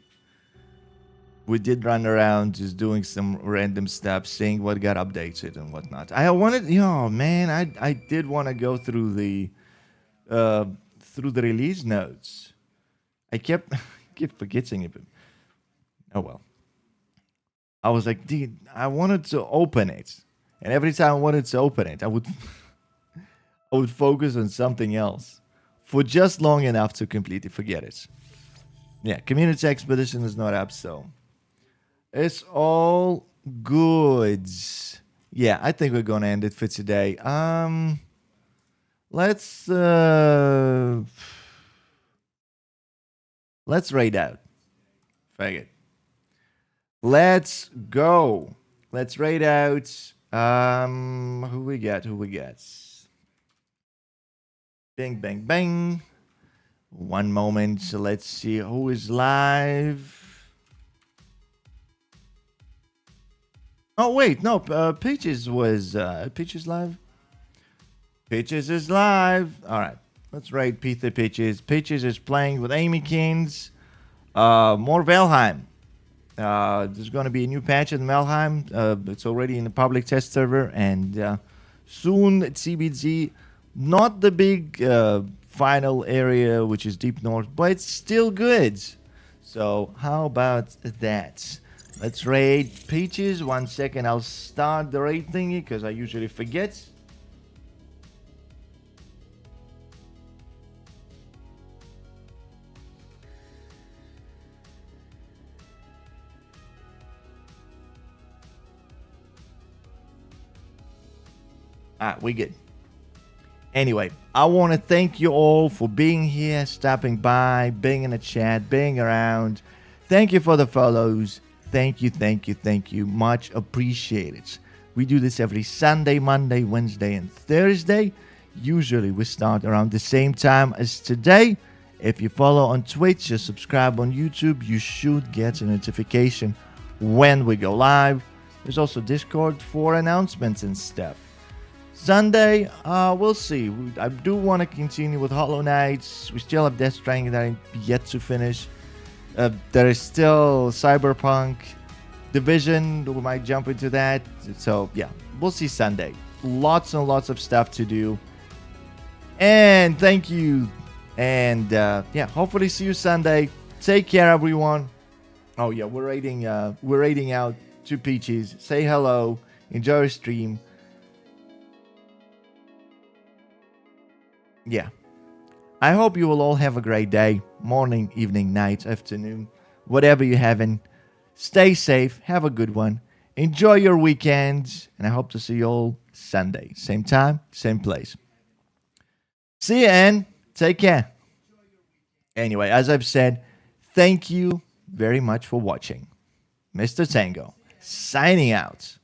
A: We did run around just doing some random stuff, seeing what got updated and whatnot. I wanted, man, I did want to go through the release notes. I kept forgetting it. But, oh well. I was like, dude, I wanted to open it, and every time I wanted to open it, I would focus on something else for just long enough to completely forget it. Yeah, community expedition is not up, so it's all good. Yeah, I think we're gonna end it for today. Let's raid out. Fuck it. Let's go. Let's raid out. Who we got? Bang, bang, bang. One moment. So let's see who is live. Oh wait, no. Peaches was Peaches live. Peaches is live. All right. Let's raid Peter Peaches. Peaches is playing with Amy Kings. More Valheim. There's going to be a new patch in Valheim. It's already in the public test server, and soon at CBG. Not the big final area, which is deep north, but it's still good. So how about that? Let's raid Peaches. 1 second, I'll start the raid thingy because I usually forget. We good. Anyway, I want to thank you all for being here, stopping by, being in the chat, being around. Thank you for the follows. Thank you, thank you, thank you. Much appreciated. We do this every Sunday, Monday, Wednesday, and Thursday. Usually we start around the same time as today. If you follow on Twitch or subscribe on YouTube, you should get a notification when we go live. There's also Discord for announcements and stuff. Sunday, we'll see. I do want to continue with Hollow Knights. We still have Death Stranding that I'm yet to finish. There is still Cyberpunk Division. We might jump into that. So, yeah, we'll see Sunday. Lots and lots of stuff to do. And thank you. And, yeah, hopefully see you Sunday. Take care, everyone. Oh, yeah, we're rating out to Peaches. Say hello. Enjoy your stream. Yeah. I hope you will all have a great day, morning, evening, night, afternoon, whatever you're having. Stay safe, have a good one, enjoy your weekends, and I hope to see you all Sunday. Same time, same place. See you and take care. Anyway, as I've said, thank you very much for watching. Mr. Tango, signing out.